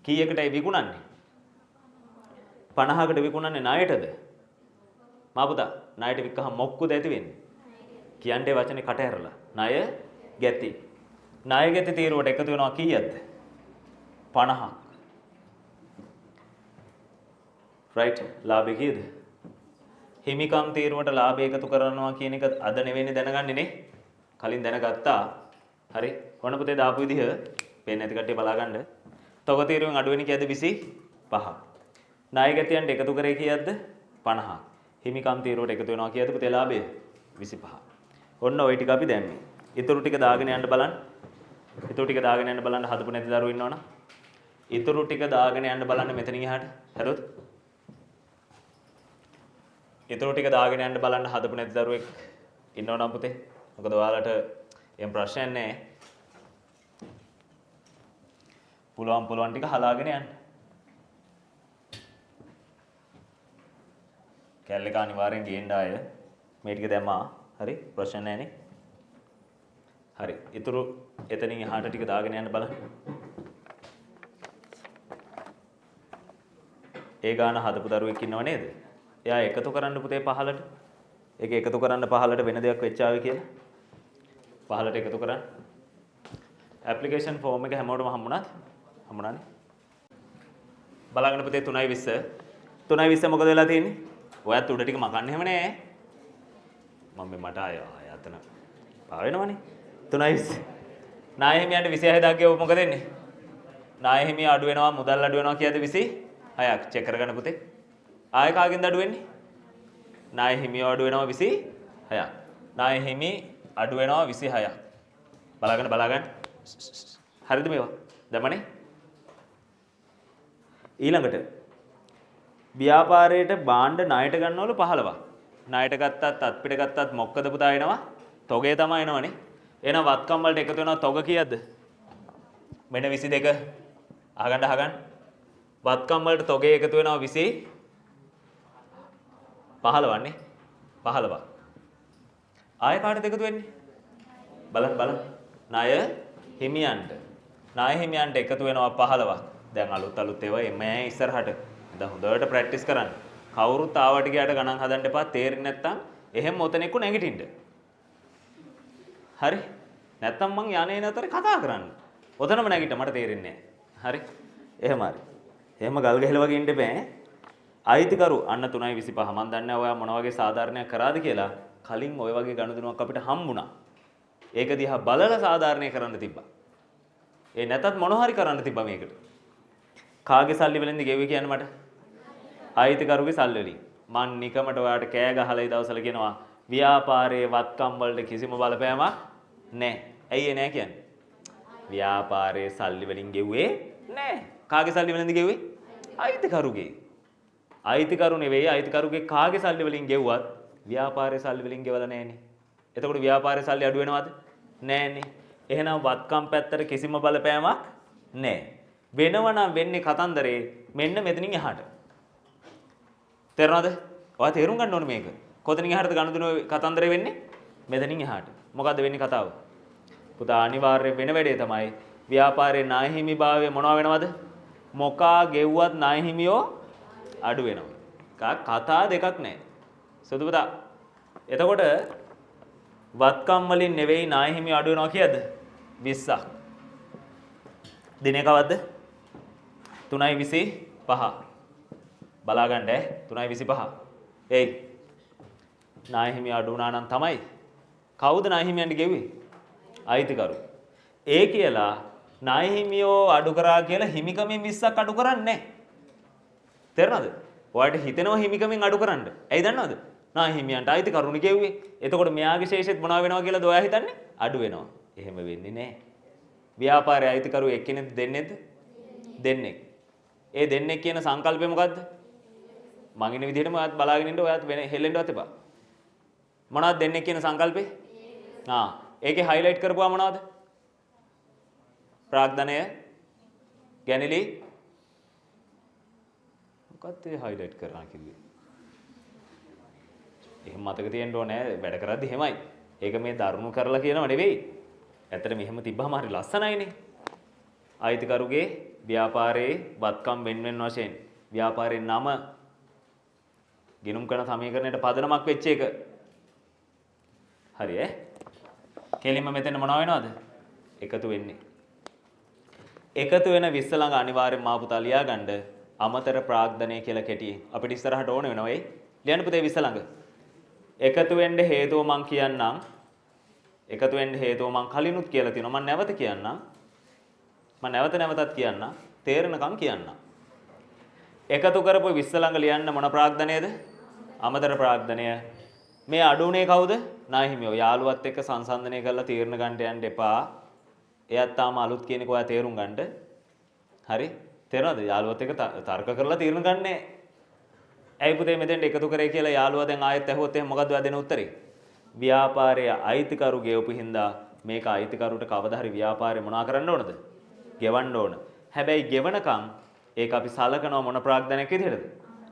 කීයකටයි විකුණන්නේ? 50කට විකුණන්නේ ණයටද? මා පුතා ණයට වික්කහම මොක්කුද ඇති වෙන්නේ? කියන්නේ වචනේ කට ඇරලා. ණය ගැති. ණය ගැති තීරුවට එකතු වෙනවා කීයක්ද? 50ක්. right ලාභය කීයද? හිමිකම් තීරුවට ලාභය එකතු කරනවා කියන එක අද නෙවෙයි දැනගන්නේ නේ. කලින් දැනගත්තා. හරි. කොහොන පුතේ දාපු විදිහ පේන්නේ නැති කට්ටිය බලාගන්න. තොග තීරුවෙන් අඩු වෙන්නේ කීයද? 25ක්. ණය ගැතියන්ට එකතු කරේ කීයක්ද? 50ක්. හිමිකම් තීරුවට එකතු වෙනවා කීයද පුතේ ලාභය? 25ක්. ඔන්න ওই ටික අපි දැම්මේ. ඊටු ටික දාගෙන යන්න බලන්න. ඊටු ටික දාගෙන යන්න බලන්න හදපු නැති දරුවෝ ඉන්නවනම්. ඊටු ටික දාගෙන යන්න බලන්න මෙතනින් එහාට. හරිද? ඊටු ටික දාගෙන යන්න බලන්න හදපු නැති දරුවෙක් ඉන්නවනම් පුතේ. මොකද ඔයාලට එම් ප්‍රශ්නයක් නැහැ. පුළුවන් ටික හලාගෙන යන්න. කැලේක අනිවාර්යෙන් ගේන්න ආය මේ ටික දැම්මා. හරි ප්‍රශ්න නැහැ නේ. හරි. ඊටු එතනින් එහාට ටික දාගෙන යන්න බලන්න. ඒ ගාන හදපු දරුවෙක් ඉන්නව නේද? එයා එකතු කරන්න පුතේ 15ට. ඒක එකතු කරන්න 15ට වෙන දෙයක් වෙච්ච ආවේ කියලා. 15ට එකතු කරන්න. ඇප්ලිකේෂන් ෆෝම් එක හැමෝටම හම්බුණාද? හම්බුණානේ. බලන්න පුතේ 3:20. 3:20 මොකද වෙලා තියෙන්නේ? ඔයත් උඩ ටික මකන්න එහෙම නෑ. මම මට ආය අතන පා වෙනවනේ. 3:20. ණය හිමියන්ට 26000ක් ගෙවුව මොකද වෙන්නේ? ණය හිමිය අඩු වෙනවා මුදල් අඩු වෙනවා කියද 26ක් චෙක් කරගන්න පුතේ. ආයෙ කාගෙන්ද අඩු වෙන්නේ? ණය හිමිය අඩු වෙනවා 26ක්. ණය හිමි අඩු වෙනවා 26ක්. බලාගන්න. හරිද මේවා? දැම්මනේ. ඊළඟට ව්‍යාපාරයට භාණ්ඩ ණයට ගන්නවලු 15ක්. ණයට ගත්තත් අත්පිට ගත්තත් මොකද පුතා එනවා? තොගේ තමයි එනවනේ. එහෙනම් වත්කම් වලට එකතු වෙනවා තොග කීයද? මෙන්න 22. අහගන්න. වත්කම් වලට තොගේ එකතු වෙනවා 15 නේ. 15. ආයෙ කාටද එකතු වෙන්නේ? බලන්න. ණය හිමියන්ට. ණය හිමියන්ට එකතු වෙනවා 15ක්. දැන් අලුත් ඒවා එමේ ඉස්සරහට. දැන් හොඳට ප්‍රැක්ටිස් කරන්න. කවුරුත් ආවට ගියාට ගණන් හදන්න එපා. තේරෙන්නේ නැත්තම් එහෙම ඔතනෙක නැගිටින්න. හරි? නැත්තම් මං යන්නේ නැතර කතා කරන්න. ඔතනම නැගිට මට තේරෙන්නේ නැහැ. හරි? එහෙම හරි. එහෙම ගල් ගහලා වගේ ඉන්න බෑ. අයිතිකරු අන්න 3:25 මන් දන්නේ නැහැ ඔයා මොන වගේ සාධාරණයක් කරාද කියලා. කලින් ওই වගේ ගණුදුනුවක් අපිට හම්බුණා. ඒක දිහා බලලා සාධාරණේ කරන්න තිබ්බා. ඒ නැතත් මොන හරි කරන්න තිබ්බා මේකට. කාගේ සල්ලි වලින්ද ගෙවුවේ කියන්නේ මට? අයිතිකරුගේ සල්ලි වලින්. මන් නිකමට ඔයාට කෑ ගහලා ඒ දවස්වල කියනවා ව්‍යාපාරයේ වත්කම් වලට කිසිම බලපෑමක් නැහැ. ඇයි ඒ නැහැ කියන්නේ? ව්‍යාපාරයේ සල්ලි වලින් ගෙවුවේ නැහැ. කාගේ සල්ලි වලින්ද ගෙවුවේ? අයිතිකරුගේ. අයිතිකරු නෙවෙයි අයිතිකරුගේ කාගේ සල්ලි වලින් ගෙවුවත් ව්‍යාපාරයේ සල්ලි වලින් ගෙවලා නැහැනේ. එතකොට ව්‍යාපාරයේ සල්ලි අඩු වෙනවද? නැහැනේ. එහෙනම් වත්කම් පැත්තට කිසිම බලපෑමක් නැහැ. වෙනවනම් වෙන්නේ කතන්දරේ මෙන්න මෙතනින් එහාට. තේරෙනවද? ඔයා තේරුම් ගන්න ඕනේ මේක. කොතනින් එහාටද ගනුදෙනු කතන්දරේ වෙන්නේ? මෙතනින් එහාට. මොකද්ද වෙන්නේ කතාව? පුතා අනිවාර්ය වෙන වැඩේ තමයි ව්‍යාපාරයේ ණය හිමිභාවය මොනවා වෙනවද? මොකා ගෙව්වත් ණය හිමියෝ අඩු වෙනවා. කතා දෙකක් නැහැ. සුදු පුතා. එතකොට වත්කම් වලින් නෙවෙයි ණය හිමිය අඩු වෙනවා කියද? 20ක්. දිනේ කවද්ද? 3:25. බලා ගන්න 3:25. ඒයි. ණය හිමිය අඩු වුණා නම් තමයි. කවුද ණය හිමියන්ට ගෙව්වේ? අයිතිකරු. ඒ කියලා ණය හිමියෝ අඩු කරා කියලා හිමිකමෙන් 20ක් අඩු කරන්නේ නැහැ. තේරෙනවද? ඔයාලට හිතෙනවා හිමිකමෙන් අඩු කරන්න. ඇයි දන්නවද? ණය හිමියන්ට අයිතිකරුණු ගෙව්වේ. එතකොට මෙයාගේ ශේෂෙත් මොනවා වෙනවා කියලාද ඔයා හිතන්නේ? අඩු වෙනවා. එහෙම වෙන්නේ නැහැ. ව්‍යාපාරයේ අයිතිකරු එක්කෙනෙක් දෙන්නෙක්ද? දෙන්නෙක්. ඒ දෙන්නෙක් කියන සංකල්පය මොකද්ද? මං ඉන්න විදිහටම ඔයාත් බලාගෙන ඉන්න ඔයාත් වෙන හෙල්ලෙන්නවත් එපා. මොනවද දෙන්නෙක් කියන සංකල්පේ? ඒකේ හයිලයිට් කරපුවා මොනවද? ප්‍රාග්ධනය ගැනිලි මොකක්ද හයිලයිට් කරනවා කිව්වේ? එහෙම මතක තියෙන්න ඕනේ වැඩ කරද්දි එහෙමයි. ඒක මේ දරුණු කරලා කියනව නෙවෙයි. ඇත්තට මෙහෙම තිබ්බහම හරි ලස්සනයිනේ. අයිතිකරුගේ ව්‍යාපාරයේ වත්කම් වෙන වශයෙන් ව්‍යාපාරයේ නම ගිණුම් කරන සමීකරණයට පදනමක් වෙච්ච එක. හරි ඈ. කෙලින්ම මෙතන මොනව වෙනවද? එකතු වෙන්නේ. එකතු වෙන විස්ස ළඟ අනිවාර්යෙන් මා පුතා ලියා ගන්න අමතර ප්‍රාග්ධනය කියලා කෙටියෙන් අපිට ඉස්සරහට ඕන වෙනවා ඒ. ලියන්න පුතේ විස්ස ළඟ. එකතු වෙන්න හේතුව මං කියන්නම්. එකතු වෙන්න හේතුව මං කලිනුත් කියලා තියෙනවා. මං නැවත කියන්නම්. මං නැවතත් කියන්නම්. තේරෙනකම් කියන්නම්. එකතු කරපු විස්ස ළඟ ලියන්න මොන ප්‍රාග්ධනයද? අමතර ප්‍රාග්ධනය. මේ අඩුනේ කවුද? නාහිමියෝ. යාළුවත් එක්ක සංසන්දනය කරලා තීරණ ගන්න යන්න එපා. එයාත් තාම අලුත් කියන එක ඔයා තේරුම් ගන්න. හරි? තේරෙනවද? යාළුවත් එක්ක තර්ක කරලා තීරණ ගන්නෑ. ඇයි පුතේ මෙතෙන්ට එකතු කරේ කියලා යාළුවා දැන් ආයෙත් ඇහුවොත් එහෙනම් මොකද්ද ඔයා දෙන උත්තරේ? ව්‍යාපාරයේ අයිතිකරු ගෙවපු හින්දා මේක අයිතිකරුට කවදා හරි ව්‍යාපාරේ මොනවා කරන්න ඕනද? ගෙවන්න ඕන. හැබැයි ගෙවනකම් ඒක අපි සලකනවා මොන ප්‍රාග්ධනයක් විදිහටද?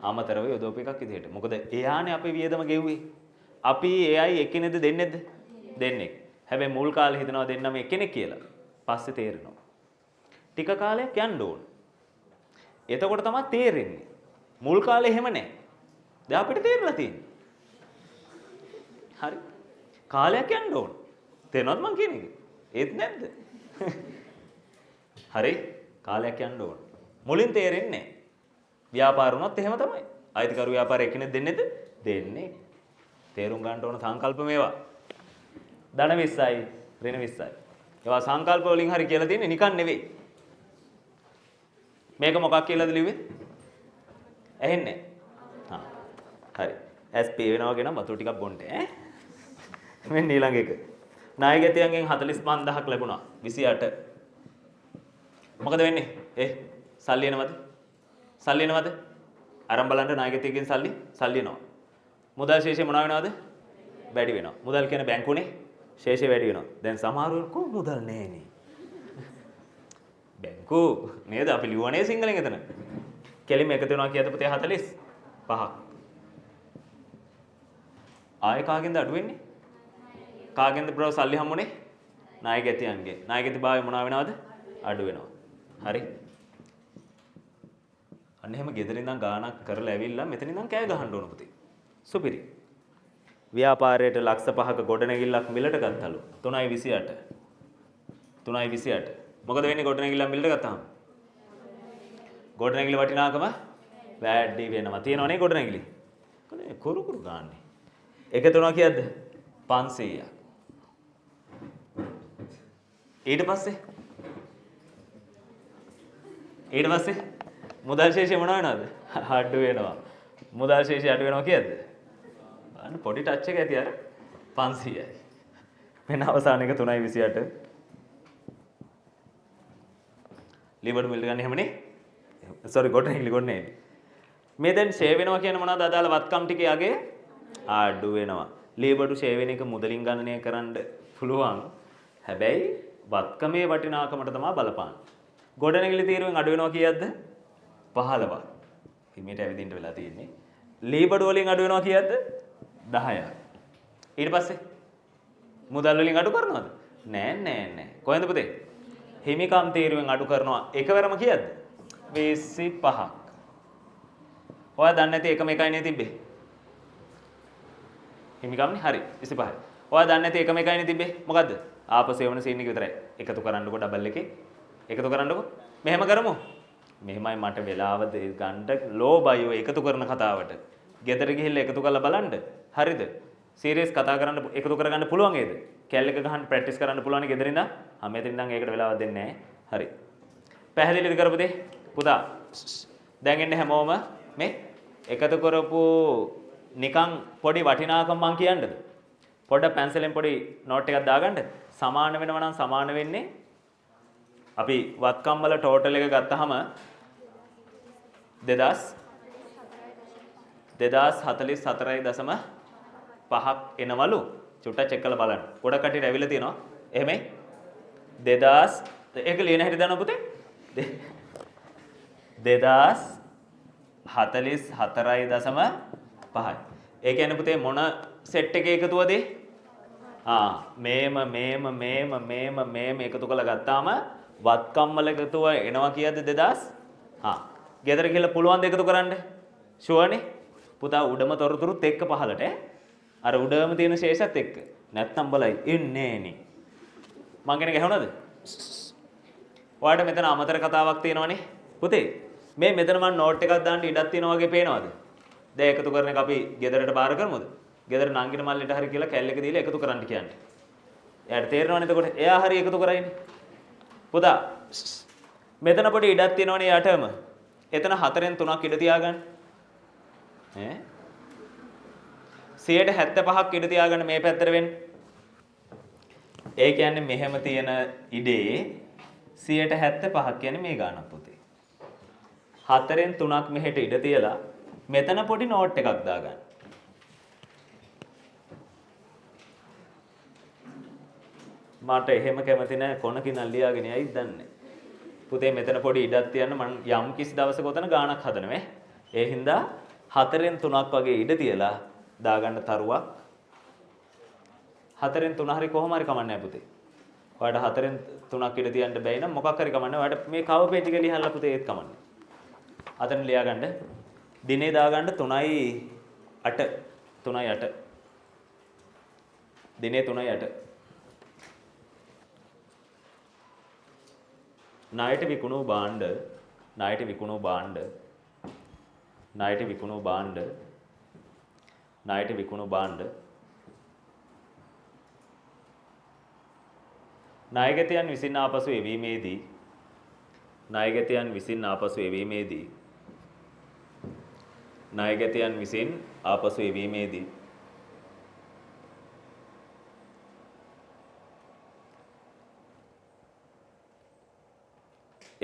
අමතරව යොදවපු එකක් විදිහට. මොකද එයානේ අපේ වියදම ගෙව්වේ. අපි එයයි එක්කෙනෙක්ද දෙන්නේද? දෙන්නෙක්. හැබැයි මුල් කාලේ හිතනවා දෙන්නම එක්කෙනෙක් කියලා. පස්සේ තේරෙනවා. ටික කාලයක් යන්න ඕන. එතකොට තමයි තේරෙන්නේ. මුල් කාලේ එහෙම නැහැ. දැන් අපිට තේරලා තියෙන්නේ. හරි. කාලයක් යන්න ඕන. තේරෙනවද මං කියන එක? ඒත් නැද්ද? හරි. කාලයක් යන්න ඕන. මුලින් තේරෙන්නේ නැහැ. ව්‍යාපාර වුණත් එහෙම තමයි. අයිතිකරු ව්‍යාපාරය එක්කෙනෙක් දෙන්නේද? දෙන්නේ. තේරුම් ගන්න ඕන සංකල්ප මේවා. ධන 20යි, ඍණ 20යි. ඒවා සංකල්ප වලින් හරි කියලා තියෙන්නේ නිකන් නෙවෙයි. මේක මොකක් කියලාද ලිව්වේ? ඇහෙන්නේ? හා. හරි. SP වෙනවා කියන වතුර ටිකක් බොන්න ඈ. මෙන්න ඊළඟ එක. ණයගැතියන්ගෙන් 45000ක් ලැබුණා 28. මොකද වෙන්නේ? සල්ලි එනවද? සල්ලි එනවද? අරන් බලන්න ණයගැතියන්ගෙන් සල්ලි එනවා. මුදල් ශේෂය මොනවා වෙනවද? වැඩි වෙනවා. මුදල් කියන බැංකුනේ ශේෂය වැඩි වෙනවා. දැන් සමහරවල් කො මුදල් නැහැනේ. බැංකු නේද අපි ලියුවනේ සිංහලෙන් එතන. කෙලිම එකතු වෙනවා කියද පුතේ 45ක්. ආයෙ කාගෙන්ද අඩු වෙන්නේ? කාගෙන්ද බ්‍රෝ සල්ලි හම්බුනේ? ණයගැතියන්ගේ. ණයගැති භාවය මොනවා වෙනවද? අඩු වෙනවා. හරි. අන්න එහෙම ගෙදර ඉඳන් ගාණක් කරලා ඇවිල්ලා මෙතන ඉඳන් කෑ ගහන්න ඕන පුතේ. සුපිරි. ව්‍යාපාරයට ලක්ෂ 5ක ගොඩනැගිල්ලක් මිලට ගත්තලු 3.28. 3.28. මොකද වෙන්නේ ගොඩනැගිල්ලක් මිලට ගත්තාම? ගොඩනැගිලි වටිනාකම වැඩි වෙනවා. තියෙනවනේ ගොඩනැගිලි. කොනේ කුරු ගාන්නේ. එකතු වෙනවා කියද්ද? 500ක්. ඊට පස්සේ මුදල් ශේෂය මොනවා වෙනවද? අඩු වෙනවා. මුදල් ශේෂය අඩු වෙනවා කියද්ද? අන්න පොඩි ටච් එක ඇති අර 500යි. මෙන්න අවසාන එක 3.28. ලිවර් මිල් ගන්න එහෙමනේ. සෝරි ගොඩනැගිලි. මේ දැන් ෂේ වෙනවා කියන මොනවද අදාළ වත්කම් ටිකේ යගේ අඩු වෙනවා. ලේබර් ෂේ වෙන එක මුදලින් ගණනය කරන්න පුළුවන්. හැබැයි වත්කමේ වටිනාකමට තමයි බලපාන්නේ. ගොඩනැගිලි තීරුවෙන් අඩු වෙනවා කීයක්ද? 15ක්. හිමීට ඇවිදින්න වෙලා තියෙන්නේ. ලේබර් වලින් අඩු වෙනවා කීයක්ද? 10ක්. ඊට පස්සේ මුදල් වලින් අඩු කරනවද? නෑ. කොහෙන්ද පුතේ? හිමිකම් තීරුවෙන් අඩු කරනවා එකවරම කීයක්ද? 25ක්. ඔයා දන්නේ නැති එකම එකයි නේ තිබ්බේ. හිමිකම්නේ හරි 25යි. ඔයා දන්නේ නැති එකම එකයි නේ තිබ්බේ. මොකද්ද? ආපසු එවන සීන් එක විතරයි. එකතු කරන්නකො ඩබල් එකේ. එකතු කරන්නකො. මෙහෙම කරමු. මෙහෙමයි මට වෙලාව ගන්න ලෝබයෝ එකතු කරන කතාවට. ගෙදර ගිහිල්ලා එකතු කරලා බලන්න. හරිද? සීරියස් කතා කරන්න එකතු කරගන්න පුළුවන් නේද? කැල් එක ගහන්න ප්‍රැක්ටිස් කරන්න පුළුවන් නේ ගෙදර ඉඳන්. මෙතන ඉඳන් ඒකට වෙලාවක් දෙන්නේ නැහැ. හරි. පැහැදිලිද කරපුදේ? පුතා. දැන් එන්නේ හැමෝම මේ එකතු කරපු නිකන් පොඩි වටිනාකම් මං කියන්නද? පොඩ්ඩක් පැන්සලෙන් පොඩි නෝට් එකක් දාගන්න. සමාන වෙනවා නම් සමාන වෙන්නේ අපි වත්කම් වල ටෝටල් එක ගත්තාම 2044.5ක් එනවලු. චුට්ටක් චෙක් කරලා බලන්න. ගොඩක් කටියට ඇවිල්ලා තියෙනවා. එහෙමයි. 2000 ඒක ලියන හැටි දන්නව පුතේ? 2044.5යි. ඒ කියන්නේ පුතේ මොන සෙට් එකේ එකතුවද? මේම එකතු කරලා ගත්තාම වත්කම් වල එකතුව එනවා කියද්ද 2000? ගෙදර ගිහලා පුළුවන් ද එකතු කරන්න? ෂුවර්නේ? පුතා උඩම තොරතුරුත් එක්ක පහලට අර උඩම තියෙන ශේෂත් එක්ක. නැත්තම් බලයි ඉන්නේ නේ. මං කෙනෙක් ඇහුණාද? ඔයාලට මෙතන අමතර කතාවක් තියෙනවනේ. පුතේ මේ මෙතන මම නෝට් එකක් දාන්න ඉඩක් තියෙනවා වගේ පේනවද? දැන් එකතු කරන එක අපි ගෙදරට බාර කරමුද? ගෙදර නංගින මල්ලෙට හරි කියලා කැල් එක දීලා එකතු කරන්න කියන්නේ. එයාට තේරෙනවනේ එතකොට එයා හරි එකතු කරයිනේ. පුතා මෙතන පොඩි ඉඩක් තියෙනවනේ යටම. එතන 4න් 3ක් ඉඩ තියාගන්න. 75ක් ඉඩ තියාගන්න මේ පැත්තට වෙන්න. ඒ කියන්නේ මෙහෙම තියෙන ඉඩේ 75ක් කියන්නේ මේ ගානක් පුතේ. 4න් 3ක් මෙහෙට ඉඩ තියලා මෙතන පොඩි නෝට් එකක් දාගන්න. මට එහෙම කැමති නැහැ කොනකින් ලියාගෙන යයිද දන්නේ. පුතේ මෙතන පොඩි ඉඩක් තියන්න මම යම් කිසි දවසක උතන ගානක් හදනවා. ඒ හින්දා 4න් 3ක් වගේ ඉඩ තියලා දාගන්න තරුවක්. 4න් 3 හරි කොහොම හරි කමන්නේ නැහැ පුතේ. ඔයාලට 4න් 3ක් ඉඩ තියන්න බැයි නම් මොකක් හරි කමන්නේ. ඔයාලට මේ කව පේජ් එක ලියහලා පුතේ ඒත් කමන්නේ. අතන ලියාගන්න. දිනේ දාගන්න 3.8 3.8. දිනේ 3.8. ණයට විකුණු භාණ්ඩ ණයට විකුණු භාණ්ඩ ණයට විකුණු භාණ්ඩ ණයට විකුණු භාණ්ඩ ණයගැතියන් විසින් ආපසු එවීමේදී ණයගැතියන් විසින් ආපසු එවීමේදී ණයගැතියන් විසින් ආපසු එවීමේදී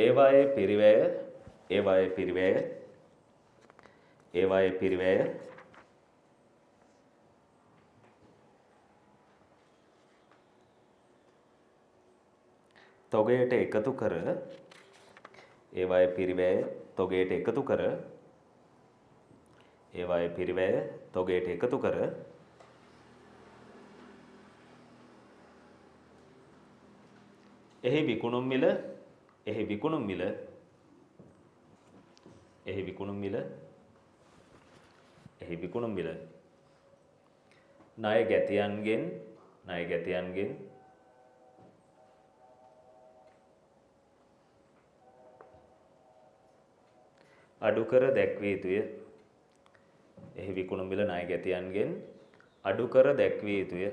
ඒවායේ පිරිවැය තොගයට එකතු කර ඒවායේ පිරිවැය තොගයට එකතු කර ඒවායේ පිරිවැය තොගයට එකතු කර එහි විකුණුම් මිල ණය ගැතියන්ගෙන් අඩු කර දැක්විය යුතුය. එහි විකුණුම් මිල ණය ගැතියන්ගෙන් අඩු කර දැක්විය යුතුය.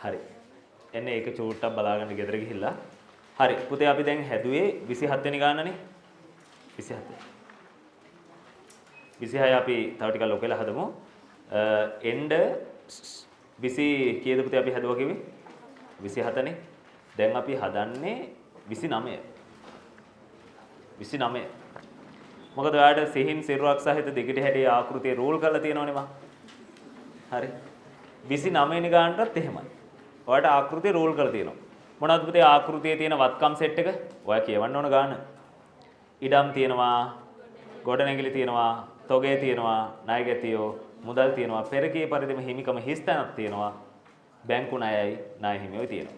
හරි. එන්නේ ඒක චූට්ටක් බලාගන්න ගෙදර ගිහිල්ලා. හරි. පුතේ අපි දැන් හැදුවේ 27 වෙනි ගානනේ. 27. 26 අපි තව ටිකක් ලොකෙලා හදමු. එන්ඩ් 20 කීයද පුතේ අපි හදුවා කිව්වේ? 27 නේ. දැන් අපි හදන්නේ 29. 29. මොකද ඔයාලට සිහින් සිරුරක් සහිත දිගට හැටි ආකෘතිය රූල් කරලා තියෙනවනේ මම. හරි. 29 වෙනි ගානටත් එහෙමයි. ඔයාලට ආකෘතිය රූල් කරලා තියෙනවා. මොනවද පුතේ ආකෘතියේ තියෙන වත්කම් සෙට් එක? ඔයා කියවන්න ඕන ගාන. ඉඩම් තියෙනවා, ගොඩනැගිලි තියෙනවා, තොගේ තියෙනවා, ණයගැතියෝ, මුදල් තියෙනවා, පෙරකී පරිදිම හිමිකම හිස්තැනක් තියෙනවා, බැංකු ණයයි ණය හිමියෝයි තියෙනවා.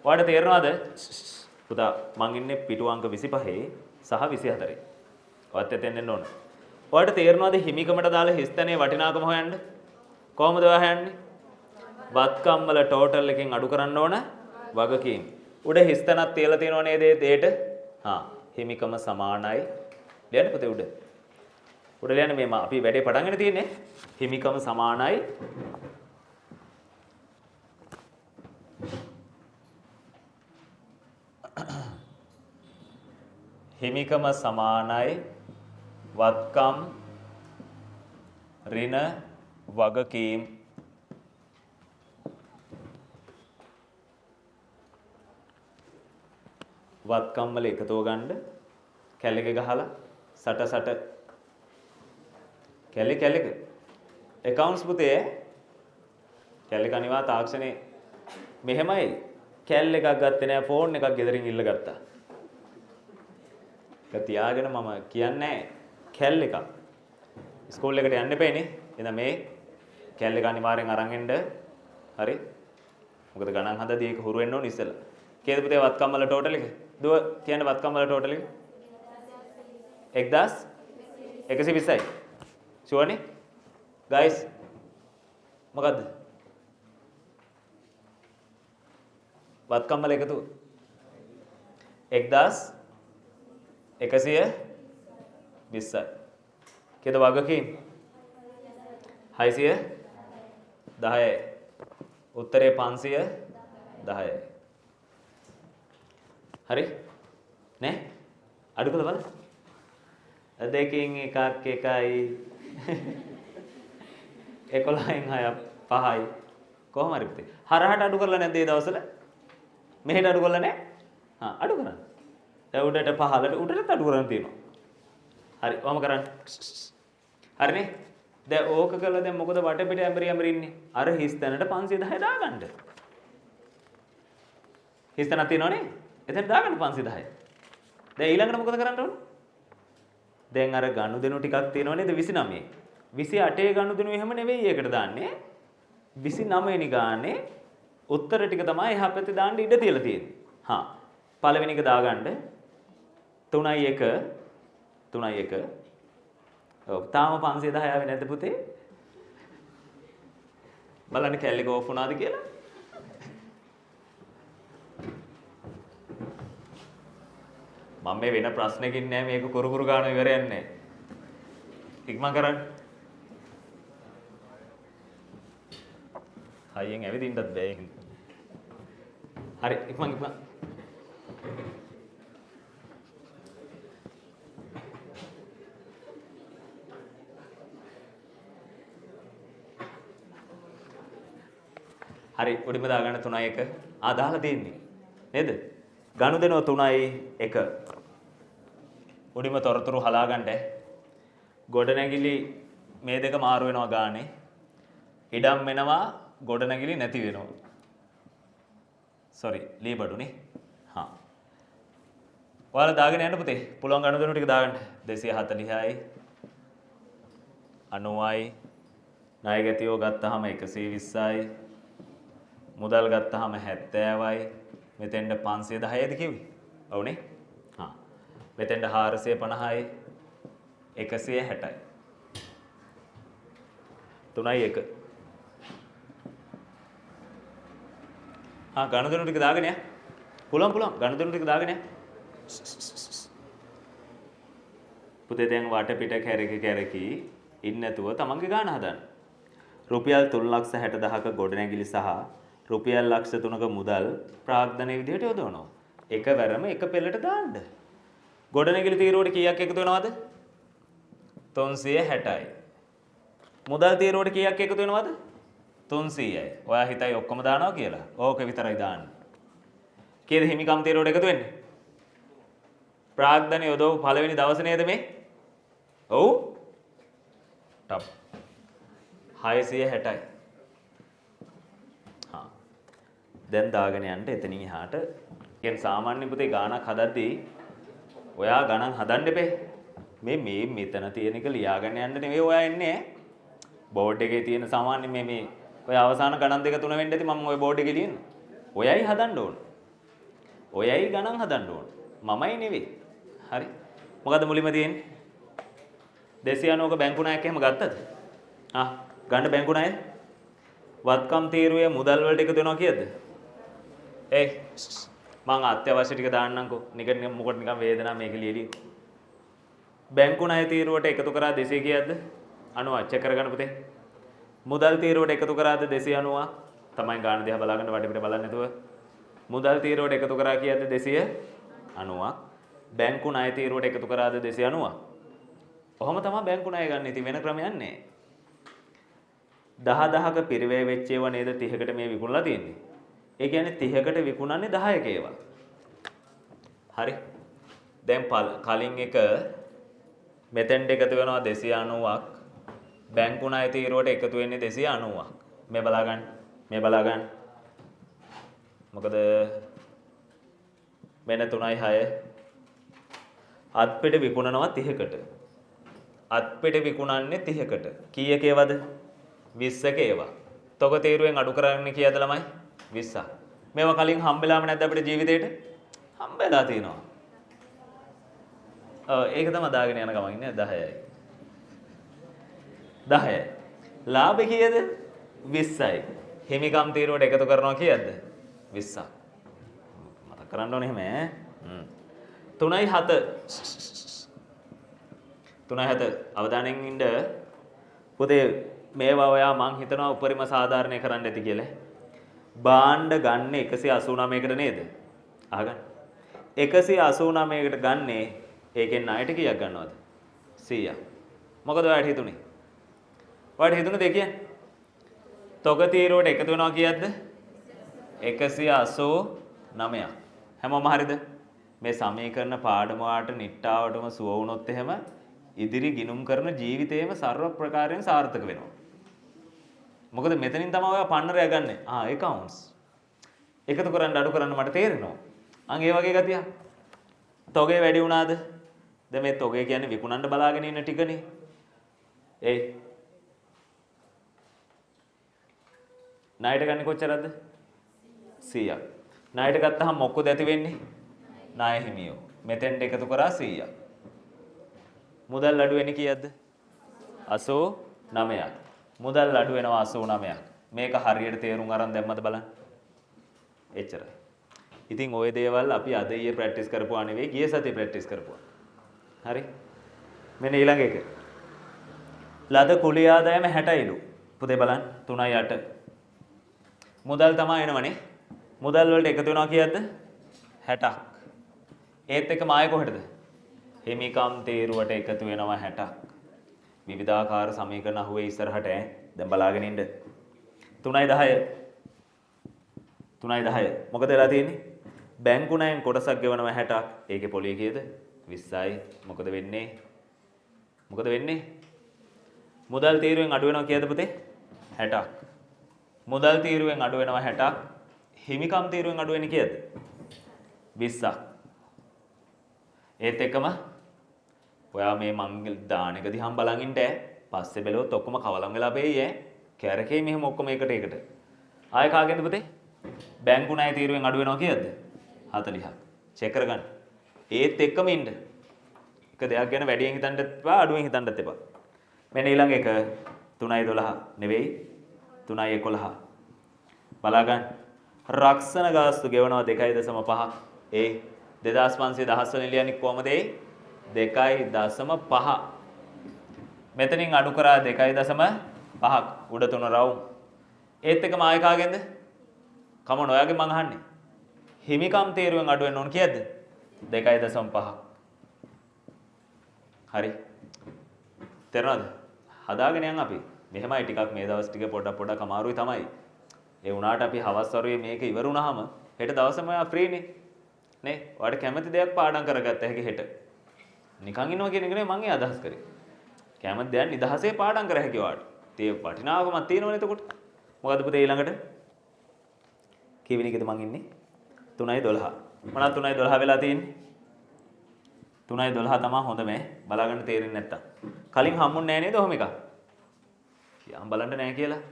ඔයාලට තේරෙනවද? පුතා මං ඉන්නේ පිටු අංක 25 සහ 24. ඔයත් එතෙන් එන්න ඕන. ඔයාලට තේරෙනවද හිමිකමට දාලා හිස්තැනේ වටිනාකම හොයන්න? කොහොමද ඔයා හොයන්නේ? වත්කම් වල ටෝටල් එකෙන් අඩු කරන්න ඕන වගකීම්. උඩ හිස්තැනක් තියලා තියෙනව නේද දෙයට? හිමිකම සමානයි. ලියන්න පුතේ උඩ. උඩ ලියන්න මේ අපි වැඩේ පටන් ගන්න තියෙන්නේ. හිමිකම සමානයි හිමිකම සමානයි වත්කම් ඍණ වගකීම් වත්කම් වල එකතුව ගන්න කැල් එක ගහලා සට කැලේ accounts පුතේ කැලේ කනිවා තාක්ෂණේ මෙහෙමයි කැල් එකක් ගත්තේ නෑ ෆෝන් එකක් ගෙදරින් ඉල්ල ගත්තා. ඒක තියාගෙන මම කියන්නේ කැල් එකක්. ස්කූල් එකට යන්න එපෑනේ. එහෙනම් මේ කැල් එක අනිවාර්යෙන් අරන් එන්න. හරි. මොකද ගණන් හදදී ඒක හුරු වෙන්න ඕනේ ඉස්සෙල්ලා. කීයද පුතේ වත්කම් වල ටෝටල් එක? දුව කියන්න වත්කම් වල ටෝටල් එක. 1120යි. ෂුවර්නේ? guys මොකද්ද? වත්කම් වල එකතු 1120යි. කීයද වගකීම්? 610යි. උත්තරේ 510යි. හරි? නේ? අඩු කළා බලන්න. දෙකකින් එකක් 1යි 11න් 6ක් 5යි කොහොම හරි පුතේ හරහට අඩු කරලා නැද්ද මේ දවස්වල මෙහෙට අඩු කරලා නැහැ අඩු කරන්න දැන් උඩට පහළට උඩට අඩු කරන් තියෙනවා හරි වම කරන්න හරිනේ දැන් ඕක කළා දැන් මොකද වටපිට ඇඹරි ඉන්නේ අර හිස් තැනට 510 දාගන්න හිස් තැනක් තියෙනවනේ එතන දාගන්න 510 දැන් ඊළඟට මොකද කරන්න ඕනේ දැන් අර ගනුදෙනු ටිකක් තියෙනව නේද 29 28 ගනුදෙනු එහෙම නෙවෙයි ඒකට දාන්නේ 29 වෙනි ගානේ උත්තර ටික තමයි එහා පැත්තේ දාන්න ඉඩ තියලා තියෙන්නේ පළවෙනි එක දාගන්න 3.1 ඔව් තාම 510 ආවේ නැද්ද පුතේ බලන්න කැල් එක ඕෆ් වුණාද කියලා මම මේ වෙන ප්‍රශ්නකින් නෑ මේක කුරු ගන්න ඉවරයක් නෑ. ඉක්මන් කරන්න. හයියෙන් ඇවිදින්නත් බෑ ඒක. හරි ඉක්මන්. හරි උඩින්ම දාගන්න 3.1 දාලා දෙන්නේ. නේද? ගනුදෙනුව 3.1 උඩින්ම තොරතුරු හලා ගන්න ගොඩනැගිලි මේ දෙක මාරු වෙනවා ගානේ ඉඩම් වෙනවා ගොඩනැගිලි නැති වෙනවා ලීබඩුනේ ඔයාලා දාගෙන යන්න පුතේ පුළුවන් ගනුදෙනු ටික දාගන්න 240යි 90යි ණය ගැතියෝ ගත්තාම 120යි මුදල් ගත්තාම 70යි මෙතෙන්ට 510යිද කිව්වේ ඔව්නේ මෙතෙන්ට 450යි 160යි 3.1 ගනුදෙනු ටික දාගෙන යා පුළුවන් ගනුදෙනු ටික දාගෙන යා පුතේ දැන් වටපිට කැරකි ඉන්න නැතුව තමන්ගේ ගාන හදන්න රුපියල් 3,60,000ක ගොඩනැගිලි සහ රුපියල් ලක්ෂ 3ක මුදල් ප්‍රාග්ධනයේ විදිහට යොදවනවා එකවරම එක පෙළට දාන්න ගොඩනැගිලි තීරුවට කීයක් එකතු වෙනවද 360යි මුදල් තීරුවට කීයක් එකතු වෙනවද 300යි ඔයා හිතයි ඔක්කොම දානවා කියලා ඕක විතරයි දාන්න කීයද හිමිකම් තීරුවට එකතු වෙන්නේ ප්‍රාග්ධන යොදව පළවෙනි දවසේ නේද මේ ඔව් ටප් 660යි දැන් දාගෙන යන්න එතනින් එහාට කියන්නේ සාමාන්‍ය පුතේ ගාණක් හදද්දී ඔයා ගණන් හදන්න එපේ මේ මෙතන තියෙන එක ලියාගෙන යන්න නෙවෙයි ඔයා එන්නේ බෝඩ් එකේ තියෙන සාමාන්‍ය මේ ඔය අවසාන ගණන් දෙක තුන වෙන්න ඇති මම ඔය බෝඩ් එකේ ලියන්නේ ඔයයි හදන්න ඕන ඔයයි ගණන් හදන්න ඕන මමයි නෙවෙයි හරි මොකද්ද මුලින්ම තියෙන්නේ 290ක බැංකු ණයක් එහෙම ගත්තද ගන්න බැංකු ණය වත්කම් තීරුවේ මුදල් වලට එකතු වෙනවා කීයද මං අත්‍යවශ්‍ය ටික දාන්නම්කෝ නිකන් මොකට නිකන් වේදනාව මේක ලියලිය බැංකු ණය තීරුවට එකතු කරා 200 කීයක්ද 90 චෙක් කරගන්න පුතේ මුදල් තීරුවට එකතු කරාද 290 තමයි ගාන දිහා බලාගන්න වටපිට බලන්න නැතුව මුදල් තීරුවට එකතු කරා කීයක්ද 290ක් බැංකු ණය තීරුවට එකතු කරාද 290 ඔහොම තමයි බැංකු ණය ගන්න ඉතින් වෙන ක්‍රමයක් නැහැ 10,000ක පිරිවැය වෙච්ච ඒවා නේද 30කට මේ විකුණලා තියෙන්නේ ඒ කියන්නේ 30කට විකුණන්නේ 10ක ඒවා. හරි. දැන් කලින් එක මෙතෙන්ට එකතු වෙනවා 290ක් බැංකු ණය තීරුවට එකතු වෙන්නේ 290ක්. මේ බලා ගන්න. මේ බලා ගන්න. මොකද මෙන්න 3.6 අත්පෙට විකුණනවා 30කට. අත්පෙට විකුණන්නේ 30කට. කීයක ඒවද? 20ක ඒවා. තොග තීරුවෙන් අඩු කරන්නේ කීයද ළමයි? 20ක්. මේවා කලින් හම්බෙලාම නැද්ද අපිට ජීවිතේට? හම්බෙලා තියෙනවා. ඒක තමයි දාගෙන යන ගමන් ඉන්නේ 10යි. 10යි. ලාභේ කීයද? 20යි. හිමිකම් තීරුවට එකතු කරනවා කීයද? 20ක්. මතක කරන්න ඕනේ එහෙම ඈ. 3.7 3.7 අවධානයෙන් ඉන්න පුතේ මේවා ඔයා මං හිතනවා උපරිම සාධාරණය කරන්න ඇති කියලා. භාණ්ඩ ගන්න 189කට නේද? අහගන්න. 189කට ගන්නේ ඒකෙන් ණයට කීයක් ගන්නවද? 100ක්. මොකද ඔයාලට හිතුනේ? ඔයාලට හිතුනේ දෙක කියන්නේ. තොග තීරුවට එකතු වෙනවා කීයක්ද? 189ක්. හැමෝම හරිද? මේ සමීකරණ පාඩම වාට නිට්ටාවටම සුව වුණොත් එහෙම ඉදිරි ගිනුම් කරන ජීවිතේම සර්ව ප්‍රකාරයෙන් සාර්ථක වෙනවා. මොකද මෙතනින් තමයි ඔයා පන්නරය ගන්නෙ. accounts. එකතු කරන්න අඩු කරන්න මට තේරෙනවා. ඒ වගේ ගතිය. තොගේ වැඩි වුණාද? දැන් මේ තොගේ කියන්නේ විකුණන්න බලාගෙන ඉන්න ටිකනේ. ණයට ගන්න කොච්චරද? 100ක්. ණයට ගත්තාම මොකද ඇති වෙන්නේ? ණය හිමියෝ. මෙතෙන්ට එකතු කරා 100ක්. මුදල් අඩු වෙන්නේ කීයක්ද? 89ක්. මුදල් අඩු වෙනවා 89ක්. මේක හරියට තේරුම් අරන් දැම්මද බලන්න. එච්චරයි. ඉතින් ওই දේවල් අපි අද ඊයේ ප්‍රැක්ටිස් කරපුවා නෙවෙයි ගිය සතියේ ප්‍රැක්ටිස් කරපුවා. හරි? මෙන්න ඊළඟ එක. ලද කුලී ආදායම 60යිලු. පුතේ බලන්න 3.8. මුදල් තමයි එනවනේ. මුදල් වලට එකතු වෙනවා කීයක්ද? 60ක්. ඒත් එක මාය කොහෙටද? හිමිකම් තීරුවට එකතු වෙනවා 60ක්. විවිධාකාර සමීකරණ අහුවේ ඉස්සරහට ඈ. දැන් බලාගෙන ඉන්න. 3.10. 3.10. මොකද වෙලා තියෙන්නේ? බැංකු ණයෙන් කොටසක් ගෙවනවා 60ක්. ඒකේ පොලිය කීයද? 20යි. මොකද වෙන්නේ? මොකද වෙන්නේ? මුදල් තීරුවෙන් අඩු වෙනවා කීයද පුතේ? 60ක්. මුදල් තීරුවෙන් අඩු වෙනවා 60ක්. හිමිකම් තීරුවෙන් අඩු වෙන්නේ කීයද? 20ක්. ඒත් එකම ඔයා මේ මංගල දාන එක දිහාම බලන් ඉන්න ඈ. පස්සේ බැලුවොත් ඔක්කොම කවලම් වෙලා පෙයි ඈ. කැරකේ මෙහෙම ඔක්කොම එකට එකට. ආයෙ කාගෙන්ද පුතේ? බැංකු ණය තීරුවෙන් අඩු වෙනවා කීයද? 40ක්. චෙක් කරගන්න. ඒත් එක්කම ඉන්න. එක දෙයක් ගැන වැඩියෙන් හිතන්නත් එපා අඩුවෙන් හිතන්නත් එපා. මෙන්න ඊළඟ එක 3.12 නෙවෙයි 3.11. බලා ගන්න. රක්ෂණ ගාස්තු ගෙවනවා 2.5. 2500 දහස්වල ලියන්නේ කොහමද? 2.5. මෙතනින් අඩු කරා 2.5ක් උඩ 3 රවුම්. ඒත් එක මාය කාගෙන්ද? කමන ඔයාගෙන් මං අහන්නේ. හිමිකම් තීරුවෙන් අඩු වෙන්න ඕන කීයද? 2.5. හරි. තේරෙනවද? හදාගෙන යන් අපි. මෙහෙමයි ටිකක් මේ දවස් ටික පොඩක් අමාරුයි තමයි. ඒ වුණාට අපි හවස් වරුවේ මේක ඉවර වුණාම හෙට දවසම ඔයා ෆ්‍රී නේ. නේ? ඔයාලට කැමති දෙයක් පාඩම් කරගත්ත හැකි හෙට. නිකන් ඉන්නවා කියන එක නෙමෙයි මම අදහස් කරේ. කැමති දෙයක් නිදහසේ පාඩම් කර හැකි ඔයාලට. ඒ වටිනාකමක් තියෙනවනේ එතකොට. මොකද පුතේ ඊළඟට? කීවෙනි එකද මං ඉන්නේ? 3.12. මොනවද 3.12 වෙලා තියෙන්නේ? 3.12 තමයි හොඳ මේ. බලාගන්න තේරෙන්නේ නැත්තම්. කලින් හම්බුන්නේ නැහැ නේද ඔහොම එකක්? කියම් බලන්න නැහැ කියලා.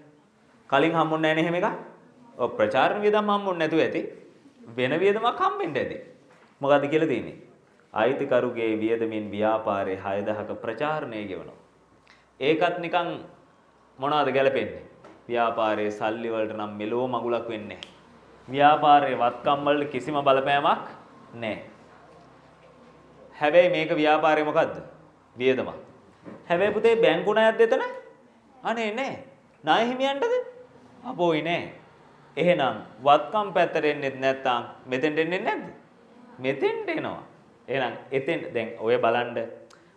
කලින් හම්බුන්නේ නැහැ නේ එහෙම එකක්. ඔව් ප්‍රචාරණ වියදම් හම්බුන්නේ නැතුව ඇති. වෙන වියදමක් හම්බෙන්න ඇති. මොකද්ද කියලා තියෙන්නේ? අයිතිකරුගේ වියදමින් ව්‍යාපාරයේ 6000ක ප්‍රචාරණය ගෙවනවා. ඒකත් නිකන් මොනවද ගැලපෙන්නේ? ව්‍යාපාරයේ සල්ලි වලට නම් මෙලෝ මගුලක් වෙන්නේ නැහැ. ව්‍යාපාරයේ වත්කම් වලට කිසිම බලපෑමක් නැහැ. හැබැයි මේක ව්‍යාපාරේ මොකද්ද? වියදමක්. හැබැයි පුතේ බැංකු ණයක් දෙතන? අනේ නෑ. ණය හිමියන්ටද? අපෝයි නෑ. එහෙනම් වත්කම් පැත්තට එන්නේ නැත්නම් මෙතෙන්ට එන්නේ නැද්ද? මෙතෙන්ට එනවා. එහෙනම් එතෙන් දැන් ඔය බලන්න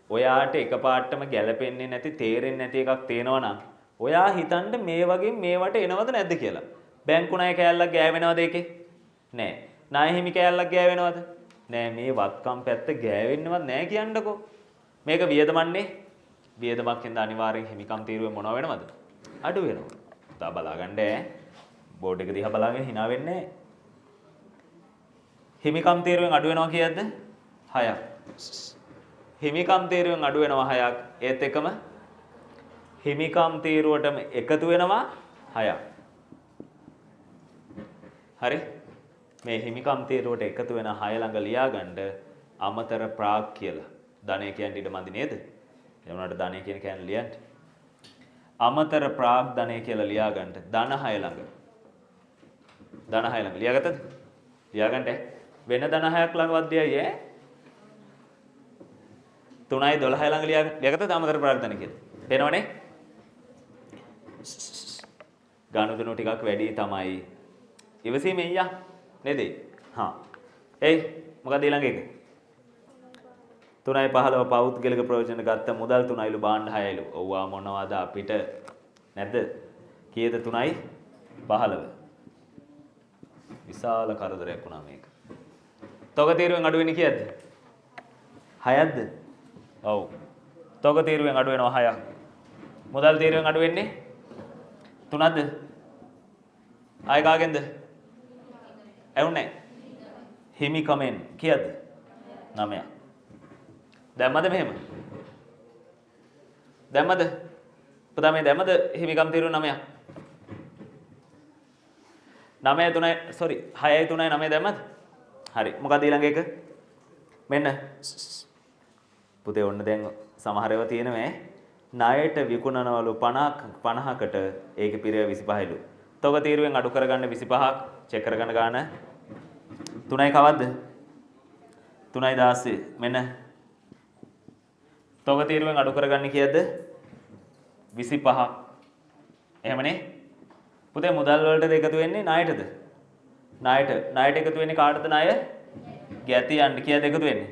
ඔයාට එකපාරටම ගැලපෙන්නේ නැති තේරෙන්නේ නැති එකක් තේනවා නම් ඔයා හිතන්න මේ වගේ මේවට එනවද නැද්ද කියලා. බැංකු ණය කෑල්ලක් ගෑවෙනවද ඒකේ? නෑ. ණය හිමි කෑල්ලක් ගෑවෙනවද? නෑ. මේ වත්කම් පැත්ත ගෑවෙන්නවත් නෑ කියන්නකෝ. මේක වියදමන්නේ වියදමක් හින්දා අනිවාර්යෙන් හිමිකම් තීරුවේ මොනව වෙනවද? අඩු වෙනවා. තා බලාගන්න බෝඩ් එක දිහා බලාගෙන hina වෙන්නේ. හිමිකම් තීරුවෙන් අඩු වෙනවා කියද්ද? 6ක්. හිමිකම් තීරුවෙන් අඩු වෙනවා 6ක්. ඒත් එකම හිමිකම් තීරුවටම එකතු වෙනවා 6ක්. හරි? මේ හිමිකම් තීරුවට එකතු වෙන 6 ළඟ ලියාගන්න අමතර ප්‍රාග් කියලා. ධනය කියන්නේ ඊට මදි නේද? ඒ වුණාට ධනය කියන කියන්නේ ලියන්න. අමතර ප්‍රාග් ධනය කියලා ලියාගන්න ධන 6 ළඟ. ධන 6 ළඟ ලියාගත්තද? ලියාගන්න වෙන ධන 6ක් ළඟවත් දෙයයි ඈ. 3යි 12 ළඟ ලියාගත්තද අමතර ප්‍රාග් ධනය කියලා. පේනවනේ? ගනුදෙනු ටිකක් වැඩි තමයි. ඉවසීමෙන් යා නේද? හා. එයි මොකද ඊළඟ එක? 3යි 15 පෞද්ගලික ප්‍රයෝජන ගත්ත මුදල් 3යිලු බාණ්ඩ 6යිලු. ඔව්වා මොනවද අපිට නැද්ද? කීයද 3යි 15? විශාල කරදරයක් වුණා මේක. තොග තීරුවෙන් අඩු වෙන්නේ කීයද? 6ක්ද? ඔව්. තොග තීරුවෙන් අඩු වෙනවා 6ක්. මුදල් තීරුවෙන් අඩු වෙන්නේ 3ක්ද? ආය කාගෙන්ද? ඇහුන්නේ? හිමිකමෙන් කීයද? 9ක්. දැම්මද මෙහෙම? දැම්මද? පුතා මේ දැම්මද හිමිකම් තීරුව 9ක්? 9 3 sorry 6යි 3යි 9 දැම්මද? හරි. මොකද ඊළඟ එක? මෙන්න. පුතේ ඔන්න දැන් සමහර ඒවා තියෙනවා ණයට විකුණනවලු 50කට ඒකේ පිරෙව 25යිලු. තොග තීරුවෙන් අඩු කරගන්න 25ක් චෙක් කරගන්න ගන්න. 3යි කවද්ද? 3යි 16 මෙන්න. තොග තීරුවෙන් අඩු කරගන්න කීයද? 25ක්. එහෙමනේ. පුතේ මුදල් වලටද එකතු වෙන්නේ ණයටද? ණයට එකතු වෙන්නේ කාටද ණය? ගැතියන්න කීයද එකතු වෙන්නේ?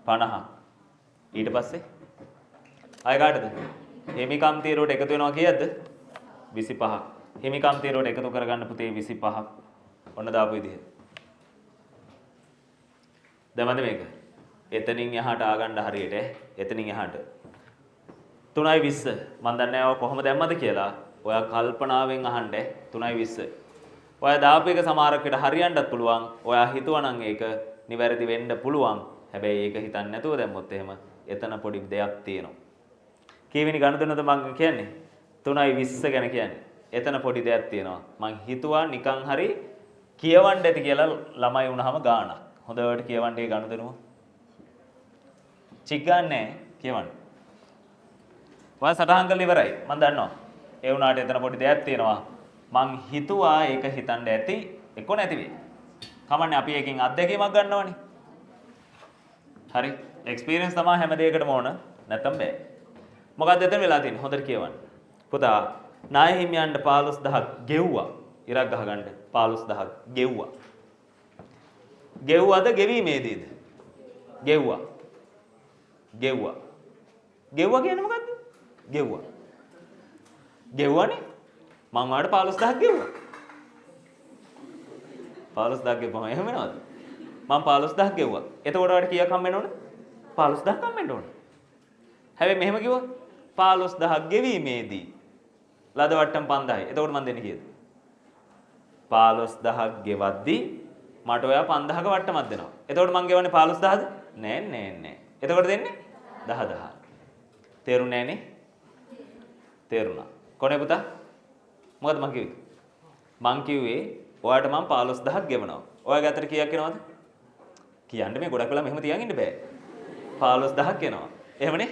50ක්. ඊට පස්සේ ආය කාටද? හිමිකම් තීරුවට එකතු වෙනවා කීයද? 25ක්. හිමිකම් තීරුවට එකතු කරගන්න පුතේ 25ක්. ඔන්න දාපු විදිහ. දැමද මේක? එතනින් එහාට ආගන්න හරියට එතනින් එහාට 3යි 20 මම දන්නේ නැහැ ඔය කොහොම දැම්මද කියලා. ඔයා කල්පනාවෙන් අහන්න 3යි 20. ඔයා දාපු එක සමහරක් විට හරියන්නත් පුළුවන්. ඔයා හිතුවනම් ඒක නිවැරදි වෙන්න පුළුවන්. හැබැයි ඒක හිතන්නේ නැතුව දැම්මොත් එහෙම එතන පොඩි දෙයක් තියෙනවා. කීවෙනි ගණිතනද මම කියන්නේ? 3යි 20 ගැන කියන්නේ. එතන පොඩි දෙයක් තියෙනවා. මං හිතුවා නිකන් හරි කියවන්න ඇති කියලා ළමයි වුණාම ගානක්. හොඳට කියවන්න ඒ ගණිතනුව. චික් ගන්නෑ කියවන්න. ඔයා සටහන් කරලා ඉවරයි. මම දන්නවා. ඒ වුණාට එතන පොඩි දෙයක් තියෙනවා. මං හිතුවා ඒක හිතන්න ඇති එක්ක නැති වෙයි. කමන්නේ අපි එකකින් අත්දැකීමක් ගන්නවනේ. හරි. එක්ස්පීරියන්ස් තමයි හැම දෙයකටම ඕන. නැත්තම් බෑ. මොකක්ද එතන වෙලා තියෙන්නේ? හොඳට කියවන්න. පුතා ණය හිමියන්ට 15000ක් ගෙව්වා. ඉරක් ගහගන්න 15000ක් ගෙව්වා. ගෙව්වද ගෙවීමේදීද? ගෙව්වා. ගෙව්වා. ගෙව්වා කියන්නේ මොකද්ද? ගෙව්වා. ගෙව්වනේ. මම ඔයාලට 15000ක් ගෙව්වා. 15000ක් ගෙවුවම එහෙම වෙනවද? මම 15000ක් ගෙව්වා. එතකොට ඔයාලට කීයක් හම්බෙන්න ඕන? 15000ක් හම්බෙන්න ඕන. හැබැයි මෙහෙම කිව්වොත් 15000ක් ගෙවීමේදී ලද වට්ටම් 5000යි. එතකොට මම දෙන්නේ කීයද? 15000ක් ගෙවද්දී මට ඔයා 5000ක වට්ටමක් දෙනවා. එතකොට මං ගෙවන්නේ 15000ද? නෑ. එතකොට දෙන්නේ 10000. තේරුණේ නෑනේ? තේරුණා. කොනේ පුතා? මොකද මං කිව්වේ? මං කිව්වේ ඔයාට මං 15000ක් ගෙවනවා. ඔයාගේ අතට කීයක් එනවද? කියන්න මේ ගොඩක් වෙලා මෙහෙම තියන් ඉන්න බෑ. 15000ක් එනවා. එහෙමනේ?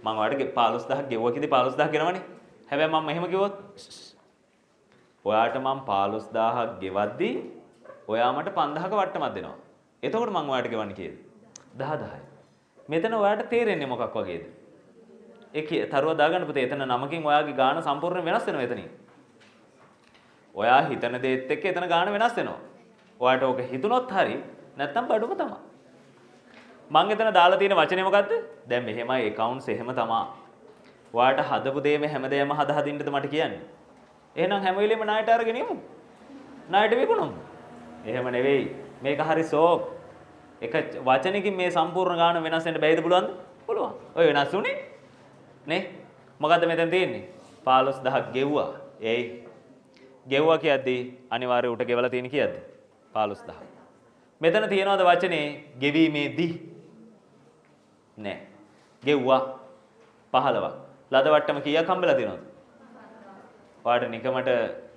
මං ඔයාට 15000ක් ගෙවුවා කිව්වේ 15000ක් ගෙනවනේ. හැබැයි මම මෙහෙම කිව්වොත් ඔයාට මං 15000ක් ගෙවද්දී ඔයා මට 5000ක වට්ටමක් දෙනවා. එතකොට මං ඔයාට ගෙවන්නේ කීයද? 10000යි. මෙතන ඔයාට තේරෙන්නේ මොකක් වගේද? ඒකේ තරුව දාගන්න පුතේ එතන නමකින් ඔයාගේ ගාන සම්පූර්ණ වෙනස් වෙනවා එතනින්. ඔයා හිතන දේත් එක්ක එතන ගාන වෙනස් වෙනවා. ඔයාට ඕක හිතුනොත් හරි නැත්තම් බඩුම තමයි. මං එතන දාලා තියෙන වචනේ මොකද්ද? දැන් මෙහෙමයි accounts එහෙම තමයි. ඔයාට හදපු දේ මේ හැමදේම හදින්නද මට කියන්නේ. එහෙනම් හැම වෙලෙම ණයට අරගෙන ඉමු. ණයට විකුණමු. එහෙම නෙවෙයි. මේක හරි ෂෝක්. එක වචනකින් මේ සම්පූර්ණ ගාන වෙනස් වෙන්න බැයිද පුළුවන්ද? පුළුවන්. ඔය වෙනස් උනේ නේ මොකද්ද මෙතන තියෙන්නේ 15000ක් ගෙව්වා ඒයි ගෙව්වා කියද්දී අනිවාර්යයෙන් උට ගෙවලා තියෙන කීයද 15000 මෙතන තියෙනවද වචනේ ගෙවීමේදී නෑ ගෙව්වා 15ක් ලද වට්ටම කීයක් හම්බෙලා තියෙනවද ඔයාලට නිකමට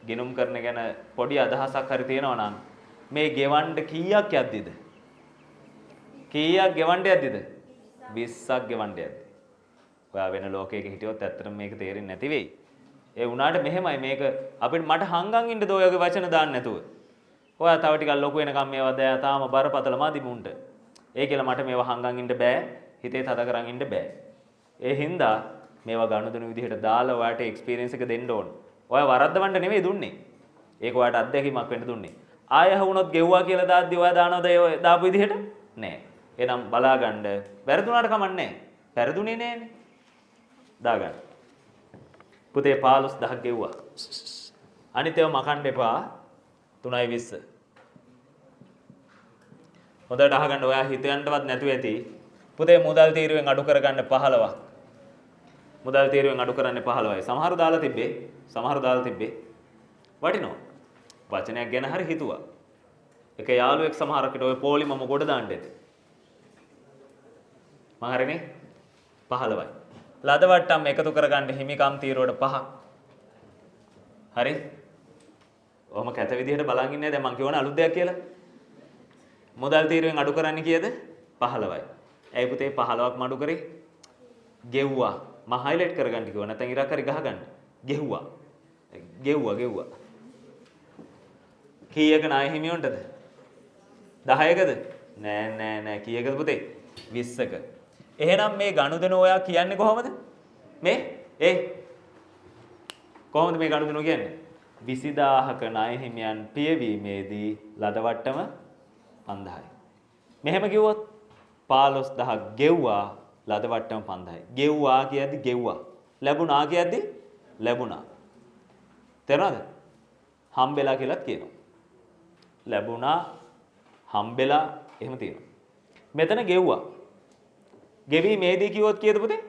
ගිනුම් කරන ගැන පොඩි අදහසක් හරි තියෙනවා නම් මේ ගෙවන්න කීයක් යද්දිද කීයක් ගෙවන්න යද්දිද 20ක් ගෙවන්න යද්දි ඔයා වෙන ලෝකයක හිටියොත් ඇත්තටම මේක තේරෙන්නේ නැති වෙයි ඒ වුණාට මෙහෙමයි මේක අපිට මට හංගන් ඉන්න දෝ ඔයගේ වචන දාන්න නැතුව ඔයා තව ටිකක් ලොකු වෙනකම් මේවා දැය තාම බරපතල මදි මුන්ට ඒ කියලා මට මේවා හංගන් ඉන්න බෑ හිතේ තද කරන් ඉන්න බෑ ඒ හින්දා මේවා ගනුදෙනු විදිහට දාලා ඔයාට එක්ස්පීරියන්ස් එක දෙන්න ඕන ඔයා වරද්දවන්න නෙමෙයි දුන්නේ ඒක ඔයාට අත්දැකීමක් වෙන්න දුන්නේ ආය හවුනොත් ගෙව්වා කියලා දාද්දි ඔයා දානවද ඒ දාපු විදිහට නෑ එහෙනම් බලාගන්න වැරදුනාට කමක් නෑ වැරදුනේ නෑනේ දාගන්න පුතේ 15000ක් ගෙව්වා අනිත් ඒවා මකන්න එපා 3:20 හොඳට අහගන්න ඔයා හිතයන්ටවත් නැතුව ඇති පුතේ මුදල් තීරුවෙන් අඩු කරගන්න 15ක් මුදල් තීරුවෙන් අඩු කරන්නේ 15යි සමහරු දාලා තිබ්බේ වටිනවා වචනයක් ගැන හරි හිතුවා එක යාළුවෙක් සමහරකට ඔය පොලිමම ගොඩ දාන්න ඇති මම හරිනේ 15යි ලද වට්ටම් එකතු කරගන්න හිමිකම් තීරුවට 5ක් හරි ඔහම කැත විදිහට බලන් ඉන්නේ දැන් මං කියවන අලුත් දෙයක් කියලා මුදල් තීරුවෙන් අඩු කරන්නේ කීයද 15යි ඇයි පුතේ 15ක් අඩු කරේ ගෙව්වා මම හයිලයිට් කරගන්න කිව්වා නැත්නම් ඉරක් හරි ගහගන්න ගෙව්වා කීයක ණය හිමියොන්ටද 10කද නෑ කීයකද පුතේ 20ක එහෙනම් මේ ගනුදෙනු ඔයා කියන්නේ කොහොමද මේ කොහොමද මේ ගනුදෙනු කියන්නේ 20000ක ණය හිමියන් පියවීමේදී ලද වට්ටම 5000යි මෙහෙම කිව්වොත් 15000ක් ගෙව්වා ලද වට්ටම 5000යි ගෙව්වා කියද්දි ගෙව්වා ලැබුණා කියද්දි ලැබුණා තේරෙනවද හම්බෙලා කියලාත් කියනවා ලැබුණා හම්බෙලා එහෙම තියෙනවා මෙතන ගෙව්වා ගෙවීමේදී කිව්වොත් කීයද පුතේ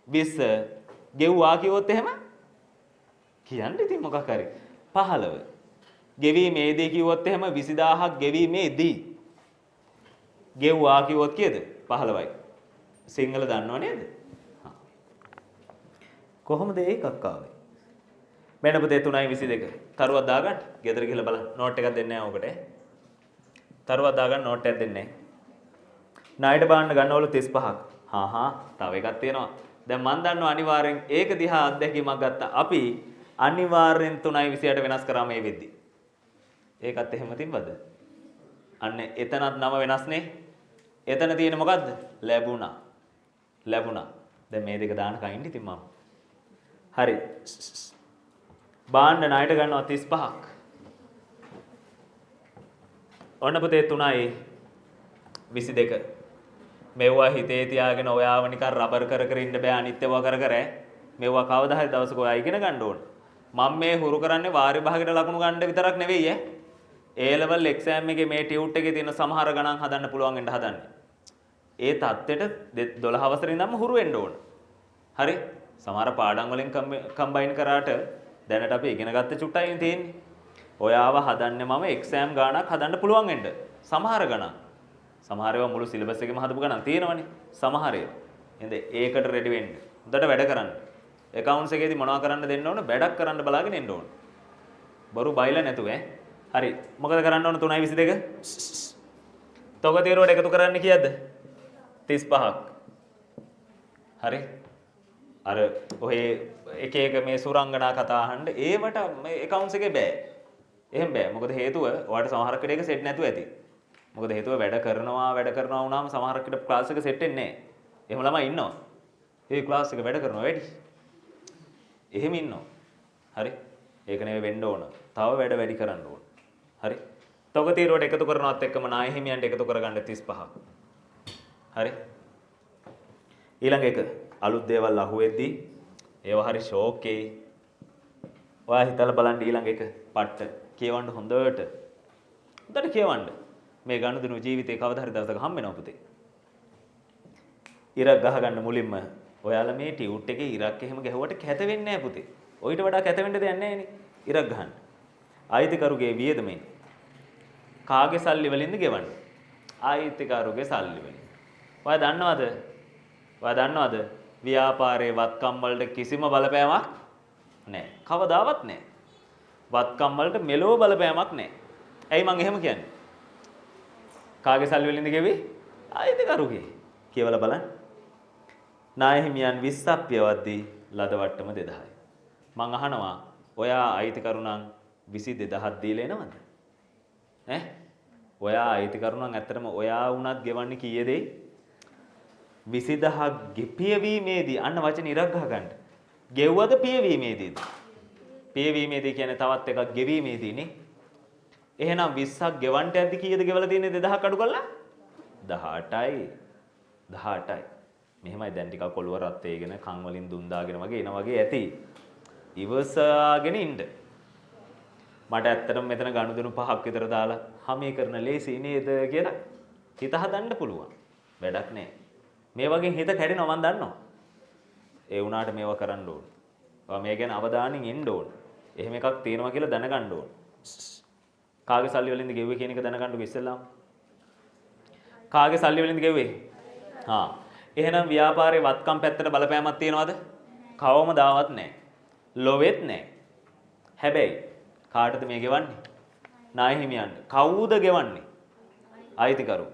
20 ගෙව්වා කිව්වොත් එහෙම කියන්න ඉතින් මොකක් හරි 15 ගෙවීමේදී කිව්වොත් එහෙම 20000ක් ගෙවීමේදී ගෙව්වා කිව්වොත් කීයද 15යි සිංහල දන්නව නේද කොහොමද ඒකක් ආවේ මෙන්න පුතේ 3:22 තරුවක් දාගන්න ගෙදර ගිහලා බලන්න නෝට් එකක් දෙන්නේ නැහැ ඔකට තරුවක් දාගන්න නෝට් එකක් දෙන්නේ නැහැ ණයට බාන්න ගන්නවලු 35ක් තව එකක් තියෙනවා දැන් මම දන්නවා අනිවාර්යෙන් ඒක දිහා අත්දැකීමක් ගත්තා අපි අනිවාර්යෙන් 3:28ට වෙනස් කරා මේ වෙද්දි ඒකත් එහෙම තිබ්බද අන්න එතනත් නම වෙනස්නේ එතන තියෙන්නේ මොකද්ද ලැබුණා දැන් මේ දෙක දාන්න කයින්ද ඉතින් මම හරි බාන්න ණයට ගන්නවා 35ක් ඔන්න පුතේ 3:22 මෙවුවා හිතේ තියාගෙන ඔයාව නිකන් රබර් කර ඉන්න බෑ අනිත් ඒවා කර මෙවුවා කවදා හරි දවසක ඔයා ඉගෙන ගන්න ඕන මම මේ හුරු කරන්නේ වාර්ය භාගයට ලකුණු ගන්න විතරක් නෙවෙයි A level exam එකේ මේ ටියුට් එකේ තියෙන සමහර ගණන් හදන්න පුළුවන් වෙන්න හදන්නේ ඒ தත්ත්වෙට 12 වසරේ ඉඳන්ම හුරු වෙන්න ඕන හරි සමහර පාඩම් වලින් කම්බයින් කරාට දැනට අපි ඉගෙන ගත්ත චුට්ටයි තියෙන්නේ ඔයාව හදන්නේ මම එක්සෑම් ගාණක් හදන්න පුළුවන් වෙන්න සමහර ගණන් සමහර ඒවා මුළු සිලබස් එකේම හදපු ගණන් තියෙනවනේ සමහර ඒවා එහෙනම් ඒකට රෙඩි වෙන්න හොඳට වැඩ කරන්න accounts එකේදී මොනවද කරන්න දෙන්න ඕන වැඩක් කරන්න බලාගෙන ඉන්න ඕන බරු බයිලා නැතුව හරි මොකද කරන්න ඕන 3:22 තොග තීරුවට එකතු කරන්න කීයද 35ක් හරි අර ඔහේ එක එක මේ සුරංගනා කතා අහන්න ඒවට මේ accounts එකේ බෑ එහෙම බෑ මොකද හේතුව ඔයාලට සමහරක් විට ඒක සෙට් නැතුව ඇති මොකද හේතුව වැඩ කරනවා වුණාම සමහරක් විට ක්ලාස් එක සෙට් වෙන්නේ නැහැ එහෙම ළමයි ඉන්නවා ඒ ක්ලාස් එක වැඩ කරනවා වැඩි එහෙම ඉන්නවා හරි ඒක නෙවෙයි වෙන්න ඕන තව වැඩ වැඩි කරන්න ඕන හරි තොග තීරුවට එකතු කරනවත් එක්කම ණය හිමියන්ට එකතු කරගන්න 35ක් හරි ඊළඟ එක අලුත් දේවල් අහුවෙද්දී ඒවා හරි ෂෝක්ේ ඔයා හිතලා බලන්න ඊළඟ එක පට්ට කියවන්න හොඳට කියවන්න මේ ගනුදෙනු ජීවිතේ කවදා හරි දවසක හම්බ වෙනවා පුතේ ඉරක් ගහ ගන්න මුලින්ම ඔයාලා මේ ටියුට් එකේ ඉරක් එහෙම ගැහුවට කැත වෙන්නේ නැහැ පුතේ. ඔయిత වඩා කැත වෙන්න දෙයක් නැහැ නේ. ඉරක් ගහන්න. අයිතිකරුගේ වියදමෙන් කාගේ සල්ලි වලින්ද ගෙවන්නේ? අයිතිකරුගේ සල්ලි වලින්. ඔයා දන්නවද? ව්‍යාපාරයේ වත්කම් වලට කිසිම බලපෑමක් නැහැ. කවදාවත් නැහැ. වත්කම් වලට මෙලෝ බලපෑමක් නැහැ. ඇයි මං එහෙම කියන්නේ? කාගේ සල්ලි වලින්ද ගෙවි? අයිතිකරුගේ. කියවලා බලන්න. නාය හිමියන් 20ක් පියවද්දී ලද වට්ටම 2000යි. මං අහනවා ඔයා අයිතිකරු නම් 22000ක් දීලා එනවද? ඈ? ඔයා අයිතිකරු නම් ඇත්තටම ඔයා වුණත් ගෙවන්නේ කීයද? 20000ක් පියවීමේදී අන්න වචන ඉරක් ගහ ගන්න. ගෙව්වද පියවීමේදීද? පියවීමේදී කියන්නේ තවත් එකක් ගෙවීමේදීනේ. එහෙනම් 20ක් ගෙවන්න යද්දි කීයද ගෙවලා තියෙන්නේ 2000ක් අඩු කරලා? 18යි. 18යි. මෙහෙමයි දැන් ටිකක් ඔළුව රත් වෙගෙන කන් වලින් දුම් දාගෙන වගේ එන වගේ ඇති. ඉවසාගෙන ඉන්න. මට ඇත්තටම මෙතන ගනුදෙනු 5ක් විතර දාලා හැමේ කරන ලේසි නේද කියලා හිත හදන්න පුළුවන්. වැඩක් නැහැ. මේ වගේ හිත කැඩෙනවා මම දන්නවා. ඒ වුණාට මේවා කරන්න ඕන. ඔයා මේ ගැන අවධානයෙන් ඉන්න ඕන. එහෙම එකක් තියෙනවා කියලා දැනගන්න ඕන. කාගේ සල්ලි වලින්ද ගෙව්වේ කියන එක දැනගන්නකො ඉස්සෙල්ලාම. කාගේ සල්ලි වලින්ද ගෙව්වේ? එහෙනම් ව්‍යාපාරයේ වත්කම් පැත්තට බලපෑමක් තියනවද? කවමදාවත් නැහැ. ලොවෙත් නැහැ. හැබැයි කාටද මේ ගෙවන්නේ? නාය හිමියන්ට. කවුද ගෙවන්නේ? අයිතිකරු.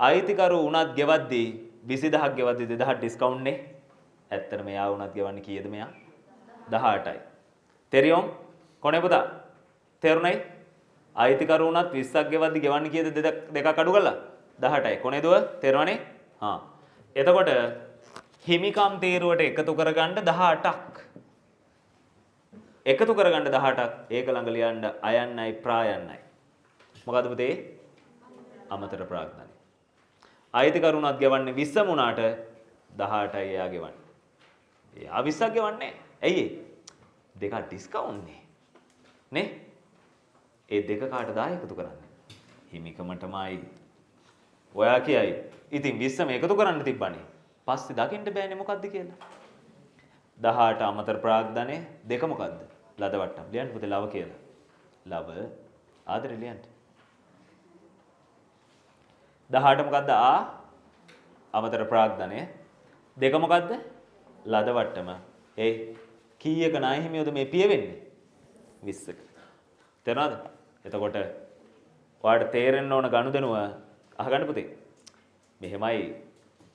අයිතිකරු උනත් ගෙවද්දී 20000ක් ගෙවද්දී 2000 ඩිස්කවුන්ට් නේ. ඇත්තට මෙයා උනත් ගෙවන්නේ කීයද මෙයා? 18යි. තෙරියොම් කොනේ පුතා? තේරුණයි? අයිතිකරු උනත් 20ක් ගෙවද්දී ගෙවන්නේ කීයද? දෙකක් අඩු කරලා 18යි. කොනේ දුව? තේරුණානේ? එතකොට හිමිකම් තීරුවට එකතු කරගන්න 18ක්. එකතු කරගන්න 18ක්. ඒක ළඟ ලියන්න අයන්නයි ප්‍රායන්නයි. මොකද්ද පුතේ? අමතර ප්‍රාග්ධනයි. අයිතිකරුණත් ගෙවන්නේ 20 වුණාට 18යි එයා ගෙවන්නේ. එයා 20ක් ගෙවන්නේ. ඇයි ඒ? දෙකක් ඩිස්කවුන්ට් නේ. ඒ දෙක කාටද එකතු කරන්නේ? හිමිකමටමයි. ඔයා කියයි ඉතින් 20 මේකතු කරන්න තිබ්බනේ. පස්සේ දකින්න බෑනේ මොකද්ද කියලා. 18 අමතර ප්‍රාග්ධනය දෙක මොකද්ද? ලද වට්ටම්. ලියන්න පුතේ ලව කියලා. ලව ආදරේ ලියන්න. 18 මොකද්ද? අමතර ප්‍රාග්ධනය. දෙක මොකද්ද? ලද වට්ටම. කීයක ණය හිමියෝද මේ පිය වෙන්නේ? 20ක. තේරෙනවද? එතකොට ඔයාලට තේරෙන්න ඕන ගනුදෙනුව අහගන්න පුතේ. මෙහෙමයි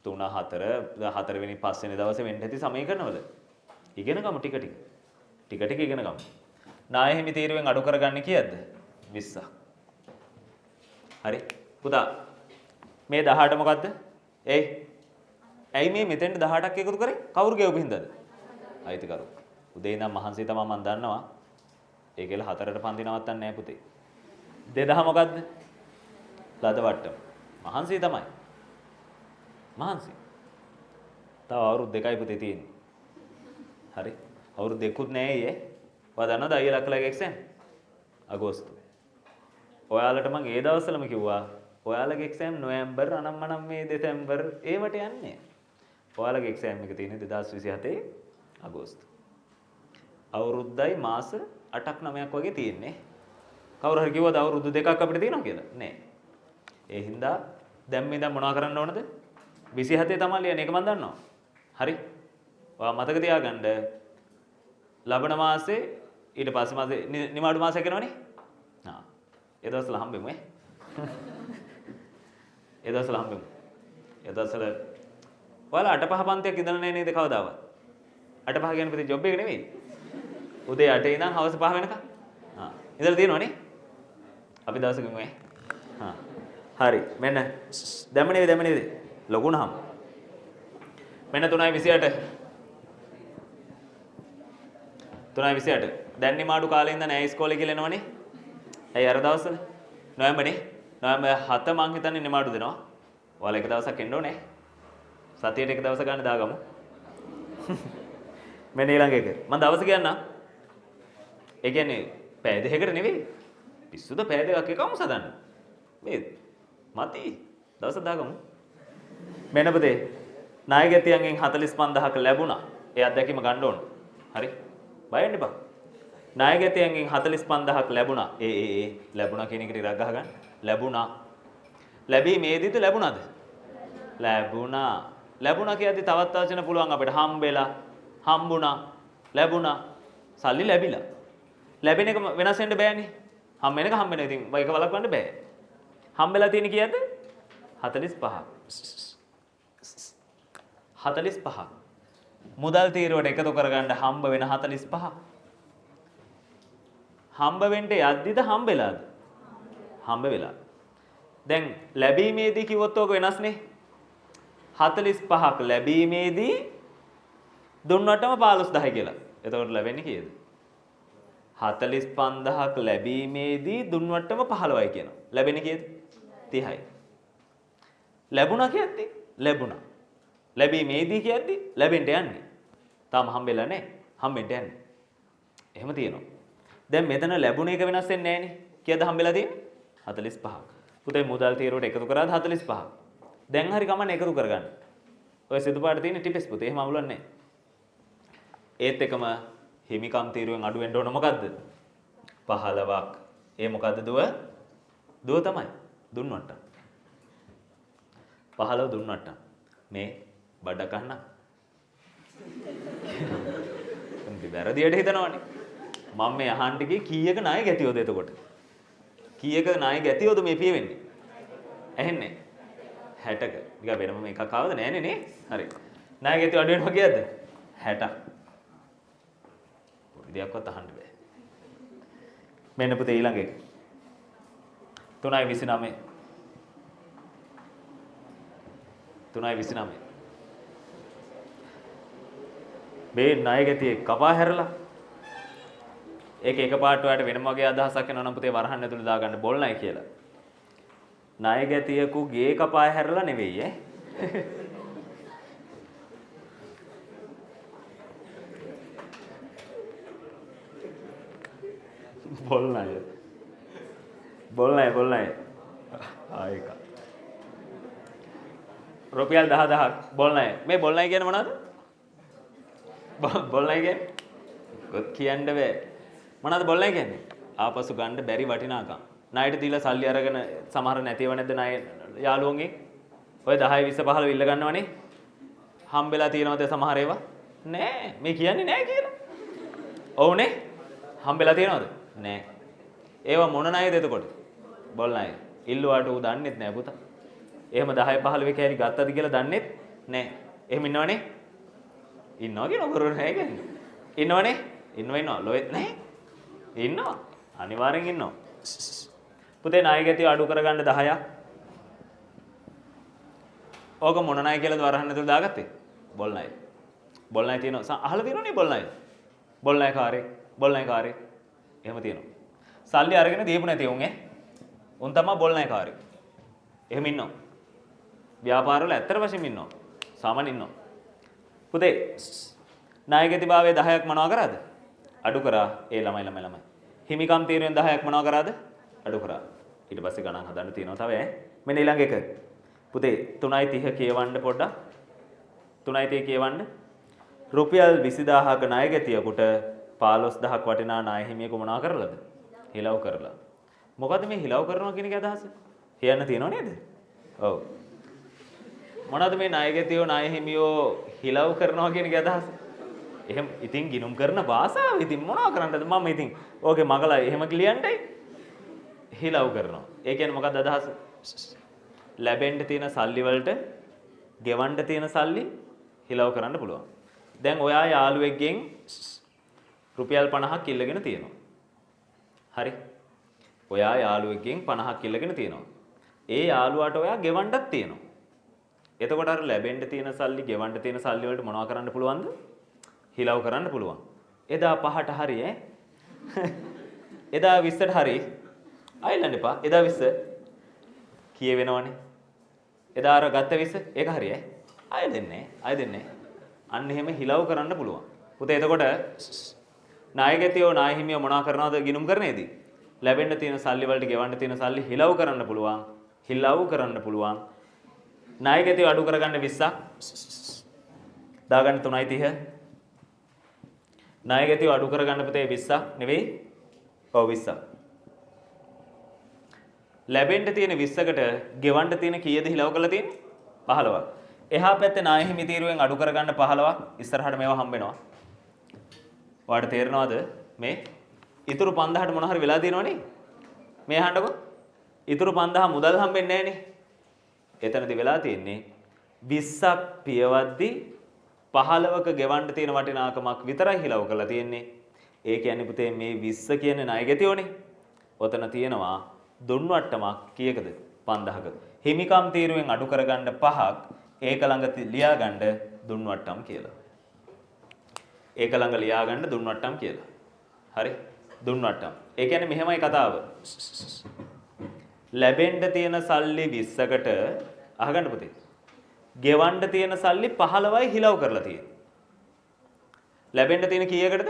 3 4 වෙනි 5 වෙනි දවසේ වෙන්න ඇති සමීකරණවල. ඉගෙන ගමු ටික ටික. ටික ටික ඉගෙන ගමු. ණය හිමි තීරුවෙන් අඩු කරගන්නේ කීයද? 20ක්. හරි. පුතා මේ 18 මොකද්ද? ඇයි මේ මෙතෙන්ට 18ක් එකතු කරේ? කවුරු ගෙවපු හින්දාද? අයිතිකරු. උදේ ඉඳන් මහන්සි තමයි මම දන්නවා. ඒකෙල 4ට පන්ති නවත්තන්නේ නැහැ පුතේ. 2000 මොකද්ද? ලද වට්ටම. මහන්සි තමයි. මහන්සි. තව අවුරුදු 2යි පුතේ තියෙන්නේ. හරි. අවුරුදු 2කුත් නැහැ ඊයේ. ඔයා දන්නවද අයියලා අක්කලාගේ එක්සෑම්? අගෝස්තු. ඔයාලට මම ඒ දවස්වලම කිව්වා ඔයාලගේ එක්සෑම් නොවැම්බර් අනම්මනම් මේ දෙසැම්බර් ඒවට යන්නේ. ඔයාලගේ එක්සෑම් එක තියෙන්නේ 2027 අගෝස්තු. අවුරුද්දයි මාස 8ක් 9ක් වගේ තියෙන්නේ. කවුරු හරි කිව්වද අවුරුදු 2ක් අපිට තියෙනවා කියලා? නෑ. ඒ හින්දා දැන් මේ දැන් මොනවා කරන්න ඕනද? 27 තමයි ලියන්නේ. ඒක මම දන්නවා. හරි. ඔයා මතක තියාගන්න. ලබන මාසේ ඊට පස්සේ මාසේ නිමාඩු මාසයක් වෙනවනේ. ඒ දවස්වල හම්බෙමු ඈ. ඒ දවස්වල හම්බෙමු. ඒ දවස්වල ඔයාලා 8 5 පන්තියක් ඉඳලා නැහැ නේද කවදාවත්? 8 5 කියන්නේ ප්‍රති ජොබ් එක නෙමෙයි. උදේ 8 ඉඳන් හවස 5 වෙනකම්. ඉඳලා තියෙනවනේ. අපි දවසක ඉමු ඈ. හරි. මෙන්න දැම්ම නේද? ලොකුණහම. මෙන්න 3:28. 3:28. දැන් නිමාඩු කාලේ ඉඳන් ඇයි ඉස්කෝලේ කියලා එනවනේ? ඇයි අර දවස්වල? නොවැම්බර්නේ. නොවැම්බර් 7 මං හිතන්නේ නිමාඩු දෙනවා. ඔයාලා එක දවසක් එන්න ඕනේ. සතියේට එක දවස ගන්න දාගමු. මෙන්න ඊළඟ එක. මම දවස කියන්නම්. ඒ කියන්නේ පැය දෙකකට නෙවෙයි. පිස්සුද පැය දෙකක් එකම සදන්න. මේ මති. දවස දාගමු. මෙන්න පුතේ. ණය ගැතියන්ගෙන් 45000ක් ලැබුණා. ඒ අත්දැකීම ගන්න ඕන. හරි? බය වෙන්න එපා. ණය ගැතියන්ගෙන් 45000ක් ලැබුණා. ලැබුණා කියන එකට ඉරක් ගහගන්න. ලැබුණා. ලැබීමේදීද ලැබුණාද? ලැබුණා. ලැබුණා කියද්දි තවත් වචන පුළුවන් අපිට හම්බෙලා, හම්බුණා, ලැබුණා, සල්ලි ලැබිලා. ලැබෙන එක වෙනස් වෙන්න බෑනේ. හම්බ වෙන එක හම්බ වෙන. ඉතින් ඒක වළක්වන්න බෑ. හම්බෙලා තියෙන කීයද? 45ක්. 45ක්. මුදල් තීරුවට එකතු කරගන්න හම්බ වෙන 45ක්. හම්බ වෙන්න යද්දිද හම්බෙලාද? හම්බ වෙලා. දැන් ලැබීමේදී කිව්වොත් ඕක වෙනස්නේ. 45ක් ලැබීමේදී දුන්නටම 15000 කියලා. එතකොට ලැබෙන්නේ කීයද? 45000ක් ලැබීමේදී දුන්නටම 15යි කියනවා. ලැබෙන්නේ කීයද? 30යි. ලැබුණා කියන්නේ ලැබුණා. ලැබීමේදී කියන්නේ ලැබෙන්න යන්නේ. තාම හම්බෙලා නැහැ. හම්බෙන්න යන්නේ. එහෙම තියෙනවා. දැන් මෙතන ලැබුණ එක වෙනස් වෙන්නේ නැහනේ. කීයද හම්බෙලා තියෙන්නේ? 45ක්. පුතේ මුදල් තීරුවට එකතු කරාද 45ක්. දැන් හරි කමන්නේ එකතු කරගන්න. ඔය සිදු පාට තියෙන ටිපස් පුතේ එහෙම අවුලක් නැහැ. ඒත් එකම හිමිකම් තීරුවෙන් අඩු වෙන්න ඕන මොකද්ද? 15ක්. ඒ මොකද්ද දුව? දුව තමයි. දුන්නට. 15 දුන්නට. මේ බඩ කන්න. උන්දි වැරදියට හිතනවනේ. මම මේ අහන්න ගියේ කීයක ණය ගැතියෝද එතකොට? කීයක ණය ගැතියෝද මේ පියෙන්නේ? ඇහෙන්නේ? 60ක. ටික වෙනම මේකක් ආවද නෑනේ නේ? හරි. ණය ගැතියෝ අඩු වෙනවා කියද්ද? 60ක්. පොඩි දෙයක්වත් අහන්න බෑ. මෙන්න පුතේ ඊළඟ එක. 3.29. 3.29. මේ ණය ගැතියේ කපා හැරලා ඒක එකපාරට ඔයාලට වෙනම වගේ අදහසක් එනවා නම් පුතේ වරහන් ඇතුළේ දාගන්න බොල්නයි කියලා. ණය ගැතියකු ගේ කපා හැරලා නෙවෙයි ඈ. බොල්නයි. බොල්නයි. ආයක. රුපියල් 10000ක් බොල්නයි. මේ බොල්නයි කියන්නේ මොනවද? බොල්නයි කියන්නේ කියන්න බෑ. මොනවද බොල්නයි කියන්නේ? ආපසු ගන්න බැරි වටිනාකම්. ණයට දීලා සල්ලි අරගෙන සමහර නැතිව නැද්ද ණය යාළුවන්ගේ? ඔය 10 20 15 ඉල්ල ගන්නවනේ. හම්බෙලා තියෙනවද සමහර ඒවා? නෑ. මේ කියන්නේ නෑ කියලා. ඔව්නේ. හම්බෙලා තියෙනවද? නෑ. ඒවා මොන ණයද එතකොට? බොල් ණය. ඉල්ලුවාට ඌ දන්නෙත් නෑ පුතා. එහෙම 10 15 කෑලි ගත්තද කියලා දන්නෙත් නෑ. එහෙම ඉන්නවනේ. ඉන්නවා කියන කරුණ නෑ කියන්නේ. ඉන්නවනේ. ඉන්නවා ලොයෙත් නෑ. ඉන්නවා. අනිවාර්යෙන් ඉන්නවා. පුතේ ණය ගැතිය අඩු කරගන්න 10ක්. ඕක මොන ණය කියලාද වරහන් ඇතුළේ දාගත්තේ? බොල් ණය. බොල් ණය තියෙනවා. අහලා තියෙනවනේ බොල් ණය. බොල් ණය කාර්යය. බොල් ණය කාර්යය. එහෙම තියෙනවා. සල්ලි අරගෙන දීපු නැති උන් උන් තමයි බොල් ණය කාර්යය. එහෙම ඉන්නවා. ව්‍යාපාරවල ඇත්තට වශයෙන්ම ඉන්නවා. සාමාන්‍ය ඉන්නවා. පුතේ ණය ගැතිභාවයේ 10ක් මොනවා කරාද? අඩු කරා. ඒ ළමයි. හිමිකම් තීරුවෙන් 10ක් මොනවා කරාද? අඩු කරා. ඊට පස්සේ ගණන් හදන්න තියෙනවා තව ඈ. මෙන්න ඊළඟ එක. පුතේ 3.30 කියවන්න පොඩ්ඩක්. 3.30 කියවන්න. රුපියල් 20000ක ණය ගැතියෙකුට 15000ක් වටිනා ණය හිමියෙකු මොනවා කරලාද? හිලව් කරලා. මොකද්ද මේ හිලව් කරනවා කියන එක අදහස? කියන්න තියෙනව නේද? ඔව්. මොනවද මේ ණය ගැතියෝ ණය හිමියෝ හිලව් කරනවා කියන එක අදහස? එහෙම ඉතින් ගිනුම් කරන භාෂාව ඉතින් මොනවා කරන්නද මම ඉතින් ඕකේ මගලා එහෙම කියලියන්ටයි හිලව් කරනවා. ඒ කියන්නේ මොකක්ද අදහස? ලැබෙන්න තියෙන සල්ලි වලට ගෙවන්න තියෙන සල්ලි හිලව් කරන්න පුළුවන්. දැන් ඔයා යාළුවෙක්ගෙන් රුපියල් 50ක් ඉල්ලගෙන තියෙනවා. හරි. ඔයා යාළුවෙක්ගෙන් 50ක් ඉල්ලගෙන තියෙනවා. ඒ යාළුවාට ඔයා ගෙවන්නත් තියෙනවා. එතකොට අර ලැබෙන්න තියෙන සල්ලි ගෙවන්න තියෙන සල්ලි වලට මොනව කරන්න පුළුවන්ද? හිලව් කරන්න පුළුවන්. එදා 5ට හරි ඈ. එදා 20ට හරි. අයලන්න එපා. එදා 20 කියවෙනවනේ. එදා අර ගත්ත 20 ඒක හරි ඈ. අය දෙන්නේ. අන්න එහෙම හිලව් කරන්න පුළුවන්. පුතේ එතකොට ණය ගැතියෝ ණය හිමියෝ මොනවා කරනවද ගිනුම් කරන්නේදී? ලැබෙන්න තියෙන සල්ලි වලට ගෙවන්න තියෙන සල්ලි හිලව් කරන්න පුළුවන්. ණය ගැතිය අඩු කරගන්න 20ක්. දාගන්න 3.30. ණය ගැතිය අඩු කරගන්න පුතේ 20ක් නෙවෙයි. ඔව් 20ක්. ලැබෙන්න තියෙන 20කට ගෙවන්න තියෙන කීයද හිලව කරලා තියෙන්නේ? 15ක්. එහා පැත්තේ ණය හිමි තීරුවෙන් අඩු කරගන්න 15ක්. ඉස්සරහට මේවා හම්බ වෙනවා. ඔයාලට තේරෙනවද මේ? ඉතුරු 5000ට මොන හරි වෙලා තියෙනවනේ. මේ අහන්නකෝ. ඉතුරු 5000 මුදල් හම්බෙන්නේ නැහනේ. එතනදී වෙලා තියෙන්නේ 20ක් පියවද්දි 15ක ගෙවන්න තියෙන වටිනාකමක් විතරයි හිලව කරලා තියෙන්නේ. ඒ කියන්නේ පුතේ මේ 20 කියන්නේ ණය ගැතියෝනේ. ඔතන තියෙනවා දුන් වට්ටමක් කීයකද? 5000ක. හිමිකම් තීරුවෙන් අඩු කරගන්න 5ක් ඒක ළඟ ලියා ගන්න දුන් වට්ටම් කියලා. ඒක ළඟ ලියා ගන්න දුන් වට්ටම් කියලා. හරි? දුන් වට්ටම්. ඒ කියන්නේ මෙහෙමයි කතාව. ලැබෙන්න තියෙන සල්ලි 20කට අහගන්න පුතේ. ගෙවන්න තියෙන සල්ලි 15යි හිලව කරලා තියෙන්නේ. ලැබෙන්න තියෙන කීයකටද?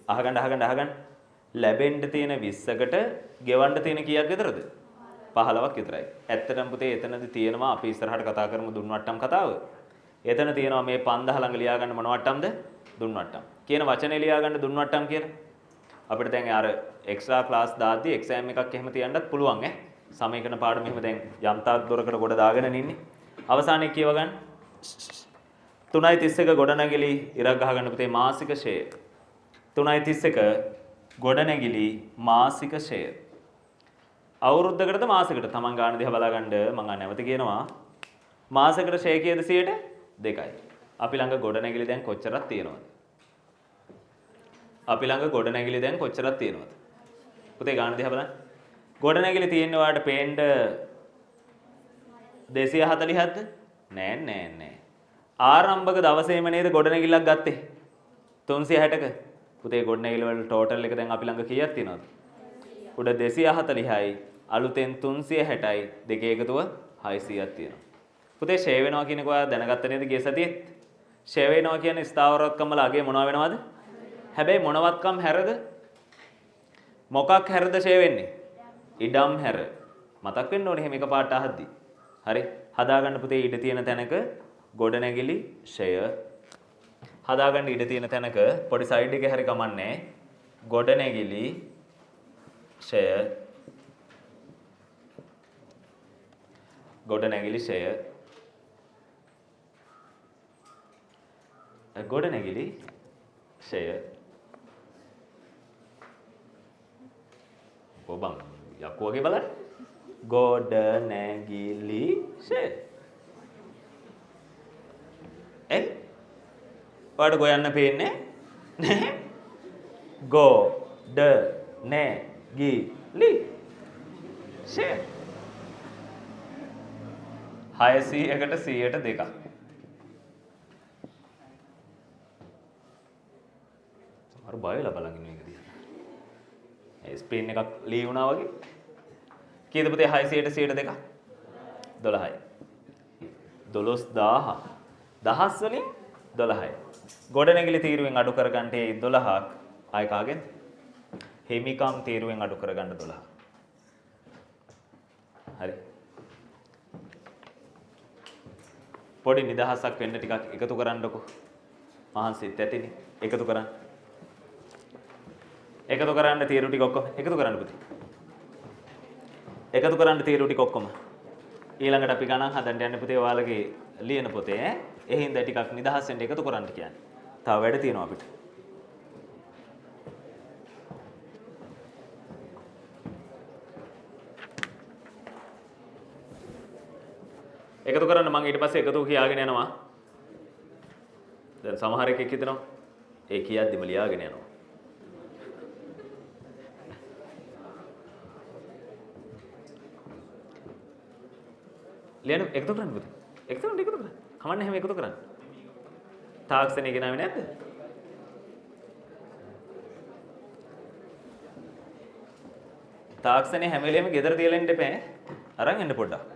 අහගන්න. ලැබෙන්න තියෙන 20කට ගෙවන්න තියෙන කීයක් විතරද? 15ක් විතරයි. ඇත්තටම පුතේ එතනදී තියෙනවා අපි ඉස්සරහට කතා කරමු දුන් වට්ටම් කතාව. එතන තියෙනවා මේ 5000 ළඟ ලියා ගන්න මොන වට්ටම්ද? දුන් වට්ටම්. කියන වචනේ ලියා ගන්න දුන් වට්ටම් කියලා. අපිට දැන් අර එක්ස්ට්‍රා ක්ලාස් දාද්දි එක්සෑම් එකක් එහෙම තියන්නත් පුළුවන් ඈ. සමීකරණ පාඩම එහෙම දැන් යම්තාක් දොරකට ගොඩ දාගෙන ඉන්නේ. අවසානයේ කියව ගන්න. 3.31 ගොඩනැගිලි ඉරක් ගහ ගන්න පුතේ මාසික ෂෙයර්. 3.31 ගොඩනැගිලි මාසික ෂෙයර්. අවුරුද්දකටද මාසෙකට තමන් ගන්න දිහා බලා ගන්න මම නැවත කියනවා. මාසෙකට ෂෙයර් කීයද 2යි. අපි ළඟ ගොඩනැගිලි දැන් කොච්චරක් තියෙනවද? අපි ළඟ ගොඩනැගිලි දැන් කොච්චරක් තියෙනවද? පුතේ ගන්න දිහා බලන්න. ගොඩනැගිලි තියෙන්නේ ඔයාලට පේන්න 240ක්ද? නෑ. ආරම්භක දවසේම නේද ගොඩනැගිල්ලක් ගත්තේ? 360ක. පුතේ ගොඩනැගිලි වල ටෝටල් එක දැන් අපි ළඟ කීයක් තියෙනවද? උඩ 240යි අලුතෙන් 360යි දෙකේ එකතුව 600ක් තියෙනවා. පුතේ ෂේ වෙනවා කියන එක ඔයා දැනගත්ත නේද ගිය සතියේත්? ෂේ වෙනවා කියන්නේ ස්ථාවරවත්කම් වල අගේ මොනවා වෙනවද? හැබැයි මොනවත්කම් හැරද? මොකක් හැරද ෂේ වෙන්නේ? ඉඩම් හැර. මතක් වෙන්න ඕනේ එහෙම එකපාරට අහද්දි. හරි? හදාගන්න පුතේ ඉඩ තියෙන තැනක ගොඩනැගිලි ෂය. හදාගන්න ඉඩ තියෙන තැනක පොඩි සයිඩ් එකේ හරි කමන්නේ ගොඩනැගිලි ෂය. ගොඩනැගිලි ෂය. ගොඩනැගිලි ෂය. ඔබන් යක්කු වගේ බලන්න. ගොඩනැගිලි ෂය. ඔයාලට ගොයන්න පේන්නේ නැහැ. ගොඩනැගිලි ෂය. 600කට 100ට දෙකක්. සමහර බය වෙලා බලන් ඉන්න එක දිහා. ස්පේන් එකක් ලී වුණා වගේ. කීයද පුතේ 600ට 100ට දෙකක්? 12යි. 12000. දහස් වලින් 12යි. ගොඩනැගිලි තීරුවෙන් අඩු කරගන්න 12ක් ආය කාගෙන්ද? හිමිකම් තීරුවෙන් අඩු කරගන්න 12. හරි. පොඩි නිදහසක් වෙන්න ටිකක් එකතු කරන්නකො. මහන්සිත් ඇතිනේ. එකතු කරන්න. එකතු කරන්න තීරු ටික ඔක්කොම එකතු කරන්න පුතේ. එකතු කරන්න තීරු ටික ඔක්කොම. ඊළඟට අපි ගණන් හදන්න යන්නේ පුතේ ඔයාලගේ ලියන පොතේ. ඒ හින්දා ටිකක් නිදහසෙන් එකතු කරන්න කියන්නේ. තව වැඩ තියෙනවා අපිට. එකතු කරන්න මම ඊට පස්සේ එකතු කියාගෙන යනවා. දැන් සමහර එකෙක් හිතනවා ඒ කියද්දිම ලියාගෙන යනවා. ලියන්න එකතු කරන්න පුතේ. එකතු කරන්න. කමන්නේ හැම එකතු කරන්න. තාක්ෂණය ගෙනාවේ නැද්ද? තාක්ෂණය හැම වෙලෙම ගෙදර තියලා ඉන්න එපා. අරන් එන්න පොඩ්ඩක්.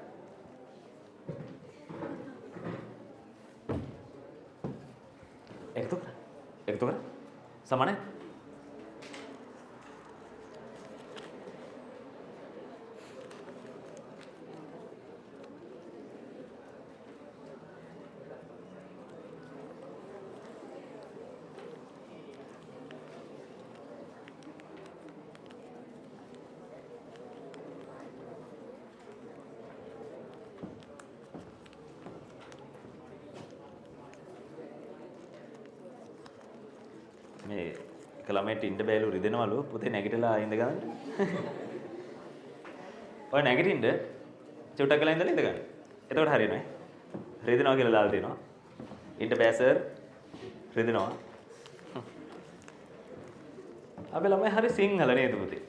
එකතු කරන්න. සමානයි. මේ එක ළමයට ඉන්න බෑලු රිදෙනවලු පුතේ නැගිටලා ඉඳ ගන්න. ඔය නැගිටින්න චුට්ටක් වෙලා ඉඳලා ඉඳ ගන්න. එතකොට හරියනවා. රිදෙනවා කියලා දාලා දෙනවා. ඉන්න බෑ සර්. රිදෙනවා. අපේ ළමයි හරි සිංහල නේද පුතේ?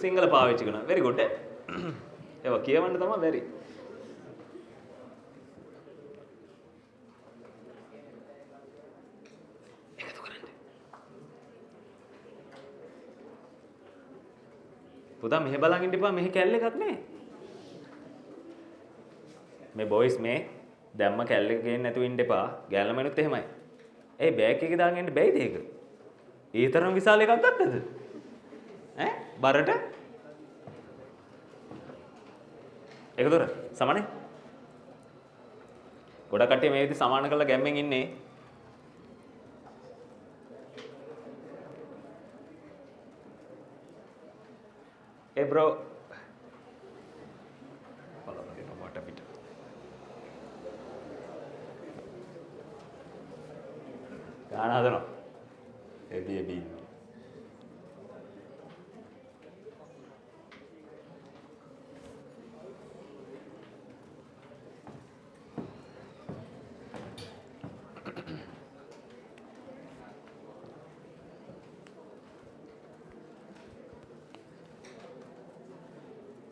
සිංහල පාවිච්චි කරනවා. very good. ඒවා කියවන්න තමයි බැරි. පුතා මෙහෙ බලන් ඉන්න එපා මෙහෙ කැල්ල එකක් නෑ මේ බොයිස් මේ දැම්ම කැල්ල එක ගේන්න නැතුව ඉන්න එපා ගෑල්ල මනුත් එහෙමයි ඒ බෑග් එකේ දාගෙන ඉන්න බැයිද ඒක ඒ තරම් විශාල එකක් ගත්තද ඈ බරට ඒක දොර සමානේ ගොඩක් කට්ටිය මේ විදිහ සමාන කරලා ගැම්මෙන් ඉන්නේ Hey bro. Follow me no water bit. ගාන හදනවා. එබි.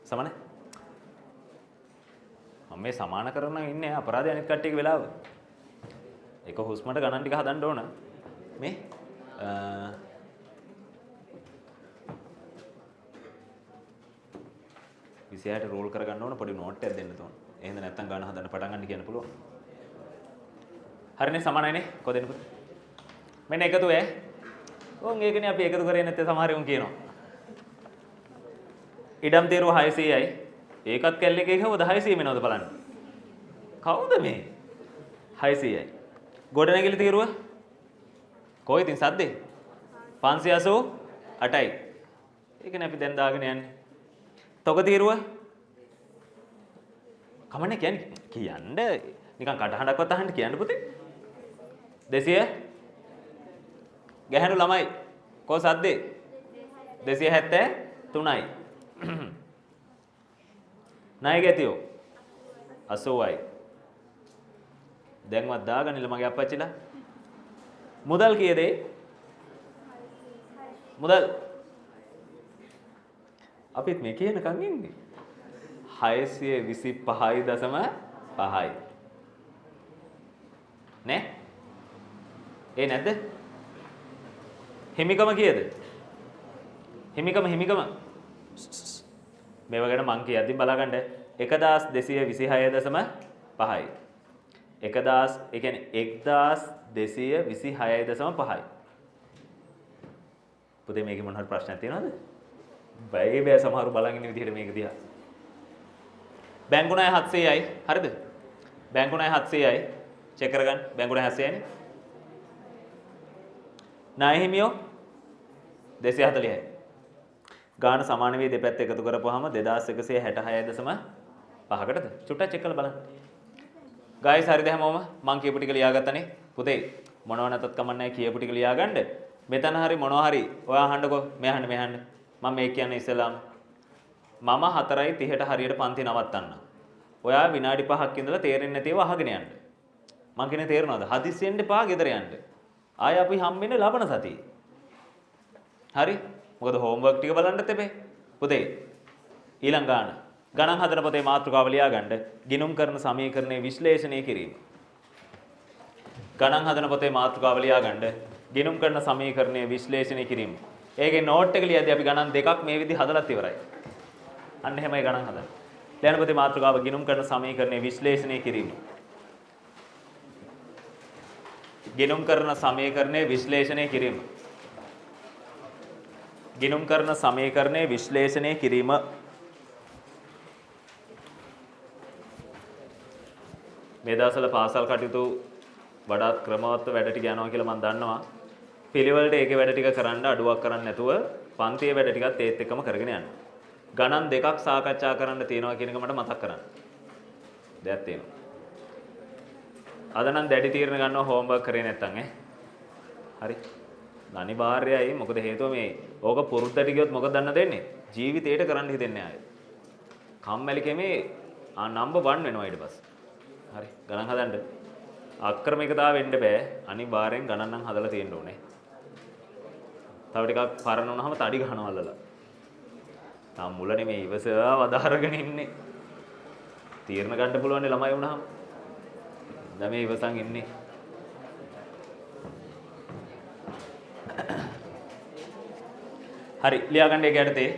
සමානේ මම මේ සමාන කරන ඉන්නේ අපරාධය අනිත් කට්ටියක වෙලාව එක හුස්මට ගණන් ටික හදන්න ඕන මේ 26ට රෝල් කරගන්න ඕන පොඩි නෝට් එකක් දෙන්න ඕන එහෙනම් නැත්තම් ගණන් හදන්න පටන් ගන්න කියන්න පුළුවන් හරිනේ සමානයිනේ කොහෙද දෙන්න මෙන්න එකතු ඈ ඕන් ඒකනේ අපි එකතු කරේ නැත්තේ සමහර උන් කියනවා ඉඩම් තීරුව 600යි. ඒකත් කැල්ල එකේ කවුද 600 වෙනවද බලන්න. කවුද මේ? 600යි. ගොඩනැගිලි තීරුව කොයි ඉතින් සද්දේ? 588යි. ඒකනේ අපි දැන් දාගෙන යන්නේ. තොග තීරුව කමන්නේ කියන්න නිකන් කටහඬක්වත් අහන්න කියන්න පුතේ. 200 ගැහැණු ළමයි කො සද්දේ? 273යි. ණය ගැතියෝ 80යි. දැන්වත් දාගනින්න මගේ අප්පච්චිලා. මුදල් කීයද? මුදල් අපිත් මේ කියනකන් ඉන්නේ. 625.5යි. නේ? ඒ නැද්ද? හිමිකම කීයද? හිමිකම මේව ගැන මං කියද්දි බලගන්න 1226.5යි. 1000 ඒ කියන්නේ 1226.5යි. පුතේ මේකේ මොන හරි ප්‍රශ්නයක් තියෙනවද? බෑ සමහරව බලන් ඉන්න විදිහට මේක දිහා. බැංකු ණය 700යි. හරිද? බැංකු ණය 700යි. චෙක් කරගන්න. බැංකු ණය 700යිනේ. ණය හිමියෝ 240යි. ගාන සමාන වේ දෙපැත්ත එකතු කරපුවාම 2166.5කටද? චුට්ටක් චෙක් කරලා බලන්න. ගායිස් හරිද හැමෝම? මං කියපු ටික ලියාගත්තනේ. පුතේ මොනව නැතත් කමන්නේ කියපු ටික ලියාගන්න. මෙතන හරි මොනවා හරි ඔයා අහන්නකෝ. මෙහන්න. මම මේ කියන්නේ ඉස්සෙල්ලාම මම 4:30ට හරියට පන්ති නවත්තන්න. ඔයා විනාඩි 5ක් ඉඳලා තේරෙන්නේ නැතිව අහගෙන යන්න. මං කියන්නේ තේරෙනවද? හදිස්සියෙන් එපා ගෙදර යන්න. ආය අපි හම්බෙන්නේ ලබන සතියේ. හරි? මොකද හෝම්වර්ක් ටික බලන්නත් එපේ. පුතේ ඊළඟ ගණන් හදන පොතේ මාතෘකාව ලියාගන්න. ගිණුම් කරන සමීකරණයේ විශ්ලේෂණය කිරීම. ගණන් හදන පොතේ මාතෘකාව ලියාගන්න. ගිණුම් කරන සමීකරණයේ විශ්ලේෂණය කිරීම. ඒකේ නෝට් එක ලියද්දී අපි ගණන් දෙකක් මේ විදිහ හදලත් ඉවරයි. අන්න එහෙමයි ගණන් හදන්න. ලියන පොතේ මාතෘකාව ගිණුම් කරන සමීකරණයේ විශ්ලේෂණය කිරීම. ගිණුම් කරන සමීකරණයේ විශ්ලේෂණය කිරීම. ගිණුම් කරන සමීකරණයේ විශ්ලේෂණය කිරීම. මේ දවස්වල පාසල් කටයුතු වඩාත් ක්‍රමවත්ව වැඩ ටික යනවා කියලා මම දන්නවා. පිළිවෙලට ඒකේ වැඩ ටික කරන්න අඩුවක් කරන්න නැතුව පන්තියේ වැඩ ටිකත් ඒත් එක්කම කරගෙන යන්න. ගණන් දෙකක් සාකච්ඡා කරන්න තියෙනවා කියන එක මට මතක් කරන්න. දෙයක් තියෙනවා. අද නම් දැඩි තීරණ ගන්නවා හෝම්වර්ක් කරේ නැත්තම් ඈ. හරි. අනිවාර්යයි. මොකද හේතුව මේ ඕක පුරුද්දට ගියොත් මොකද දන්න දෙන්නේ? ජීවිතේට කරන්න හිතෙන්නේ ආයේ. කම්මැලි කෙමේ නම්බර් 1 වෙනවා ඊට පස්සේ. හරි. ගණන් හදන්න. අක්‍රමිකතාව වෙන්න බෑ. අනිවාර්යෙන් ගණන් නම් හදලා තියෙන්න ඕනේ. තව ටිකක් පරණ වුණාම තඩි ගහනවා අල්ලලා. තාම මුල නෙමෙයි ඉවසලා වදාරගෙන ඉන්නේ. තීරණ ගන්න පුළුවන් නේ ළමයි වුණාම. දැන් මේ ඉවසන් ඉන්නේ. හරි ලියාගන්න එක යටතේ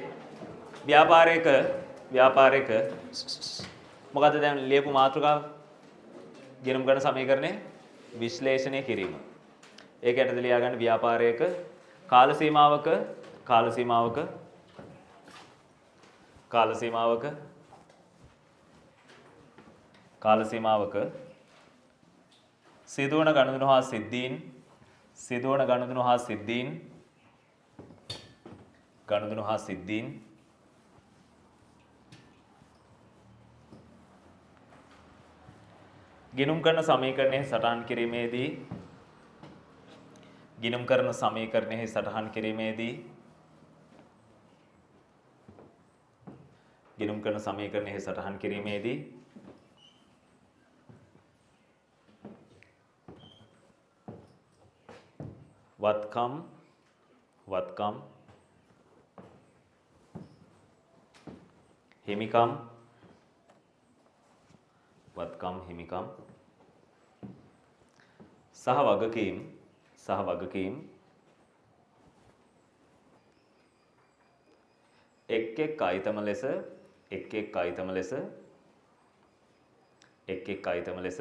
ව්‍යාපාරයක මොකද්ද දැන් ලියපු මාතෘකාව? ගිණුම් කරන සමීකරණය විශ්ලේෂණය කිරීම. ඒක යටතේ ලියාගන්න ව්‍යාපාරයක කාල සීමාවක සිදුවන ගනුදෙනු හා සිද්ධීන් ගිණුම් කරන සමීකරණයේ සටහන් කිරීමේදී වත්කම් හිමිකම් සහ වගකීම් එක් එක් අයිතම ලෙස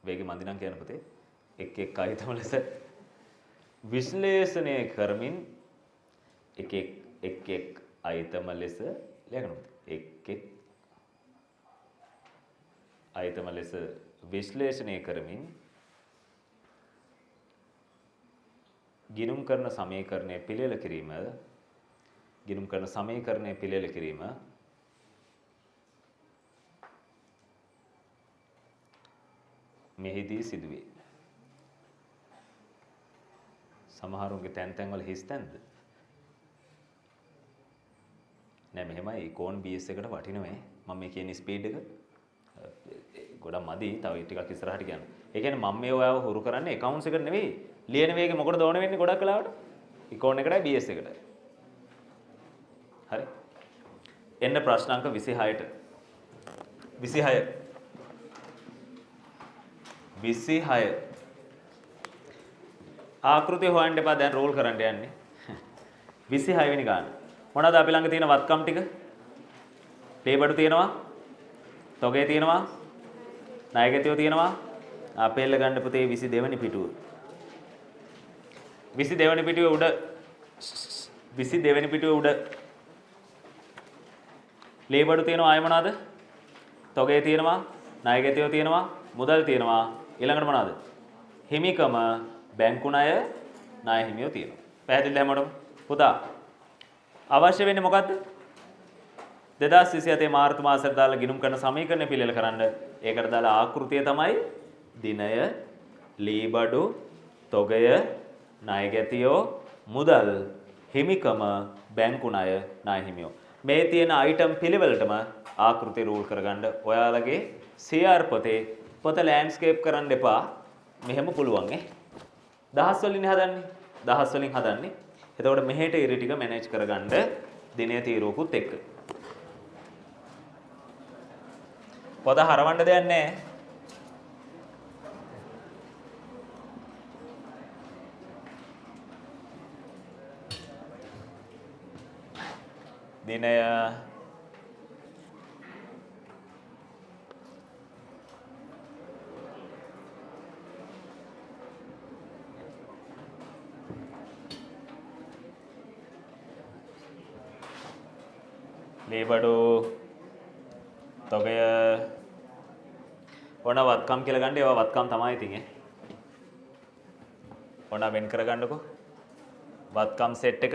වේගෙ මන්දි නම් කියන පුතේ එක් එක් අයිතම ලෙස විශ්ලේෂණය කරමින් එක් එක් අයිතම ලෙස ලියගන්න පුතේ එක් එක් අයිතම ලෙස විශ්ලේෂණය කරමින් ගිණුම් කරන සමීකරණය පිළියෙල කිරීම මෙහිදී සිදුවේ. සමහරුන්ගේ තැන් වල හිස් තැන්ද? නෑ මෙහෙමයි කෝන් BS එකට වටිනවේ. මම මේ කියන ස්පීඩ් එක ගොඩක් මදි. තව ටිකක් ඉස්සරහට යන්න. ඒ කියන්නේ මම මේ ඔයාව හුරු කරන්නේ accounts එකට නෙවෙයි. ලියන වේගෙ මොකටද ඕන වෙන්නේ ගොඩක් වෙලාවට? econ එකටයි BS එකටයි. හරි. එන්න ප්‍රශ්න අංක 26ට. 26 ආකෘතිය හොයන්න එපා දැන් රෝල් කරන්න යන්නේ 26 වෙනි ගාන මොනවද අපි ළඟ තියෙන වත්කම් ටික ලේබඩු තියෙනවා තොගේ තියෙනවා ණයගැතියෝ තියෙනවා අපේල්ල ගන්න පුතේ 22 වෙනි පිටුව 22 වෙනි පිටුවේ උඩ ලේබඩු තියෙනවා ආය මොනවද තොගේ තියෙනවා ණයගැතියෝ තියෙනවා මුදල් තියෙනවා ඊළඟට මොනවද? හිමිකම බැංකු ණය ණය හිමියෝ තියෙනවා. පැහැදිලිද හැමෝටම? පුතා අවශ්‍ය වෙන්නේ මොකද්ද? 2027 මාර්තු මාසයට දාලා ගිණුම් කරන සමීකරණ පිළියෙල කරන්න. ඒකට දාලා ආකෘතිය තමයි දිනය, ලීබඩු, තොගය, ණයගැතියෝ, මුදල්, හිමිකම, බැංකු ණය, ණය හිමියෝ. මේ තියෙන අයිටම් පිළිවෙලටම ආකෘතිය රූල් කරගන්න. ඔයාලගේ CR පොත ලෑන්ඩ්ස්කේප් කරන්න එපා. මෙහෙම පුළුවන් ඈ. දහස් වලින් හදන්නේ. එතකොට මෙහෙට ඉරි ටික මැනේජ් කරගන්න දිනය තීරුවකුත් එක්ක. පොත හරවන්න දෙයක් නැහැ. දිනය ලේබඩු තොගය ඕන වත්කම් කියලා ගන්න ඒවා වත්කම් තමයි ඉතින් ඕන වෙන් කරගන්නකො වත්කම් සෙට් එක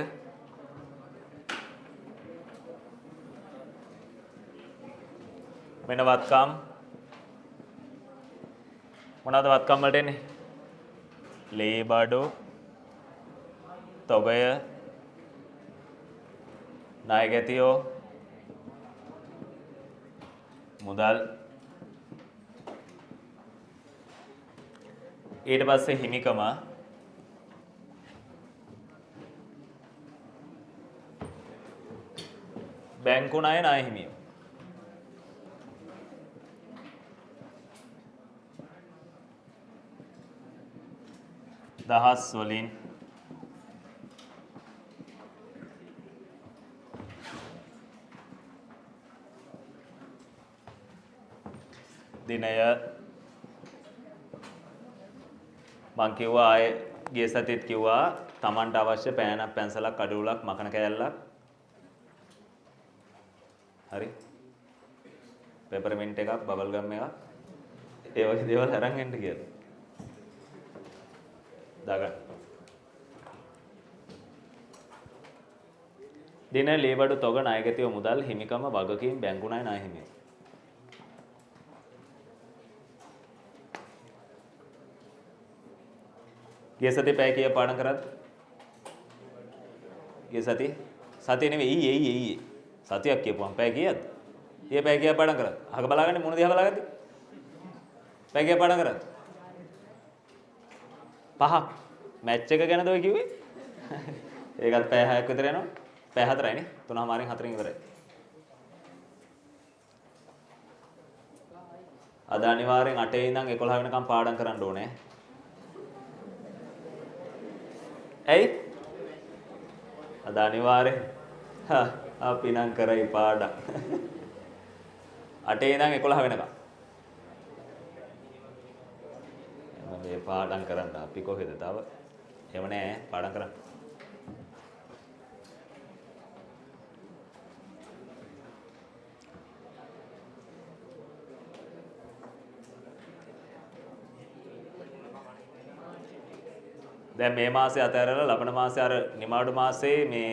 මෙන්න වත්කම් මොනවද වත්කම් වලට එන්නේ? ලේ බඩු තොගය ණය ගැතියෝ මුදල් ඊට පස්සේ හිමිකම බැංකු ණය ණය හිමියෝ දහස් වලින් දිනය මං කිව්වා ආයේ ගිය සතියේත් කිව්වා Tamanට අවශ්‍ය පෑනක් පැන්සලක් කඩුවලක් මකන කෑල්ලක් හරි පෙපර්මින්ට් එකක් බබල් ගම් එකක් ඒ වගේ දේවල් අරන් එන්න කියලා දාගන්න දින ලේබඩු තොග ණයගැතිව මුදල් හිමිකම වගකීම් බැංකු ණය ණය හිමියෝ ගිය සතියේ පැය කීයක් පාඩම් කරාද? ගිය සතිය නෙවෙයි ඊයේ සතියක් කියපුවම පැය කීයක්ද? ඊයේ පැය කීයක් පාඩම් කරාද? අහක බලාගන්නේ මොන දිහා බලාගත්තේ? පැය කීයක් පාඩම් කරාද? 5ක්. මැච් එක ගැනද ඔය කිව්වේ? ඒකත් පැය 6ක් විතර යනවා. පැය 4යි නේ. 3:00මාරින් 4න් ඉවරයි. අද අනිවාර්යෙන් 8 ඉඳන් 11 වෙනකම් පාඩම් කරන්න ඕනේ. ඇයි? අද අනිවාර්යෙන් අපි නම් කරයි පාඩම්. 8 ඉඳන් 11 වෙනකම්. මේ පාඩම් කරන්න අපි කොහෙද තව? එහෙම නෑ පාඩම් කරන්න. දැන් මේ මාසේ අතහැරලා ලබන මාසේ අර නිමාඩු මාසේ මේ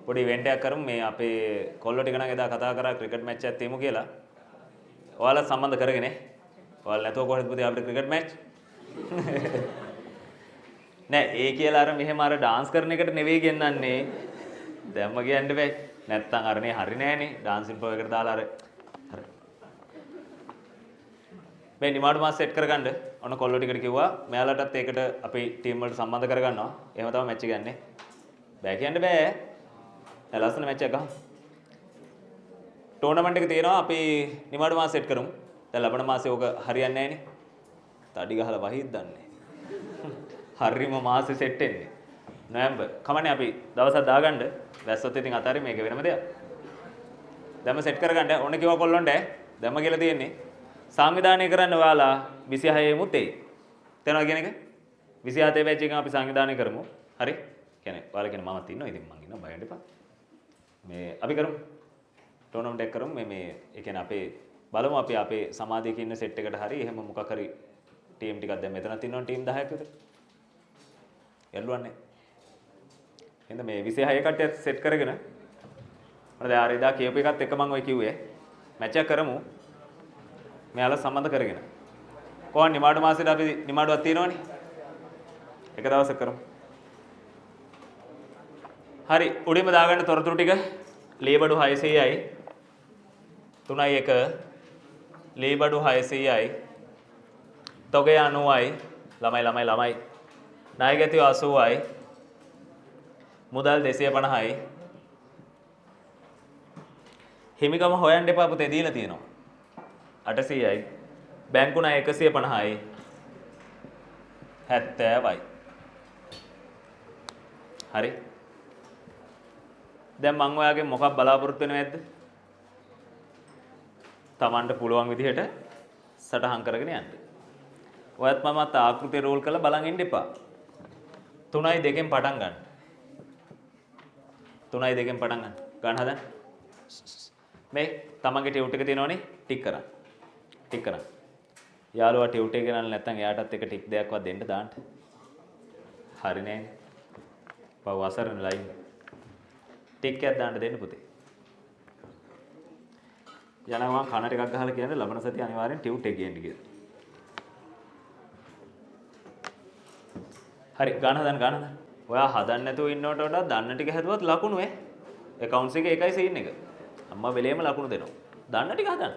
පොඩි ඉවෙන්ට් එකක් කරමු මේ අපේ කොල්ලෝ ටික නම් එදා කතා කරා ක්‍රිකට් මැච් එකක් තියමු කියලා. ඔයාලා සම්බන්ධ කරගෙන ඔයාලා නැතුව කොහෙද පුතේ අපිට ක්‍රිකට් මැච්? නෑ ඒ කියලා අර මෙහෙම අර ඩාන්ස් කරන එකට නෙවෙයි ගෙන්නන්නේ. දැම්ම කියන්න බෑ. නැත්තම් අරනේ හරි නෑනේ. ඩාන්සින් ප්‍රෝ එකට දාලා අර මේ නිමාඩු මාස සෙට් කරගන්න ඔන්න කොල්ලෝ ටිකට කිව්වා මෙයාලටත් ඒකට අපි ටීම් වලට සම්බන්ධ කරගන්නවා. එහෙම තමයි මැච් එක යන්නේ. බෑ කියන්න බෑ. දැන් ලස්සන මැච් එකක් ගහමු. ටෝර්නමන්ට් එක තියෙනවා අපි නිමාඩු මාස සෙට් කරමු. දැන් ලබන මාසේ ඕක හරියන්නේ නෑනේ. තඩි ගහලා වහිද්ද දන්නේ. හරිම මාසේ සෙට් වෙන්නේ. නොවැම්බර්. කමන්නේ අපි දවසක් දාගන්න. වැස්සොත් ඉතින් අතාරින් මේක වෙනම දෙයක්. දැන්ම සෙට් කරගන්න ඕන කිව්වා කොල්ලොන්ට. දැන්ම කියලා තියෙන්නේ. සංවිධානය කරන්න ඔයාලා 26 මුත් එයි. තේරෙනවද කියන එක? 27 බැච් එකෙන් අපි සංවිධානය කරමු. හරි? කියන්නේ ඔයාලා කියන මමත් ඉන්නවා. ඉතින් මං ඉන්නවා බය වෙන්න එපා. මේ අපි කරමු. ටෝර්නමන්ට් එක කරමු. මේ ඒ කියන්නේ අපේ බලමු අපි අපේ සමාධියක ඉන්න සෙට් එකට හරි එහෙම මොකක් හරි ටීම් ටිකක් දැන් මෙතනත් ඉන්නවා ටීම් 10ක් විතර. යල්ලුවන්නේ. එහෙනම් මේ 26 කට්ටියත් සෙට් කරගෙන මම දැන් ආරෙදා කියපු එකත් එක මම ඔය කිව්වේ. මැච් එක කරමු. මෙයාලා සම්බන්ධ කරගෙන. කොහොම නිමාඩු මාසෙට අපි නිමාඩුවක් තියෙනවනේ. එක දවසක් කරමු. හරි උඩින්ම දාගන්න තොරතුරු ටික. ලේබඩු 600යි. 3.1 ලේබඩු 600යි. තොගය 90යි. ළමයි. ණයගැතිව 80යි. මුදල් 250යි. හිමිකම හොයන්න එපා පුතේ දීලා තියෙනවා. 800යි. බැංකු ණය 150යි. 70යි. හරි. දැන් මම ඔයාගෙන් මොකක් බලාපොරොත්තු වෙනවද නැද්ද? Tamanට පුළුවන් විදිහට සටහන් කරගෙන යන්න. ඔයත් මමත් ආකෘතිය රෝල් කරලා බලන් ඉන්න එපා. 3.2 පටන් ගන්න. 3.2 පටන් ගන්න. ගන්න හදන්න. මේ තමන්ගේ ටියුට් එක තියෙනවනේ ටික් කරන්න. ටික් කරන්න. යාළුවා ටියුට් එක ගෙනල්ලා නැත්නම් එයාටත් එක ටික් දෙකක්වත් දෙන්න දාන්න. හරි නෑනේ. පව් අසරණ ලයින්. ටික් එකක් දාන්න දෙන්න පුතේ. යනවා කන ටිකක් ගහලා කියන්නේ ලබන සතිය අනිවාර්යෙන් ටියුට් එක ගේන්න කියලා. හරි ගාන හදන්න. ඔයා හදන්න නැතුව ඉන්නවට වඩා දන්න ටික හැදුවත් ලකුණු ඈ. accounts එකේ ඒකයි සීන් එක. අම්මා වෙලේම ලකුණු දෙනවා. දන්න ටික හදන්න.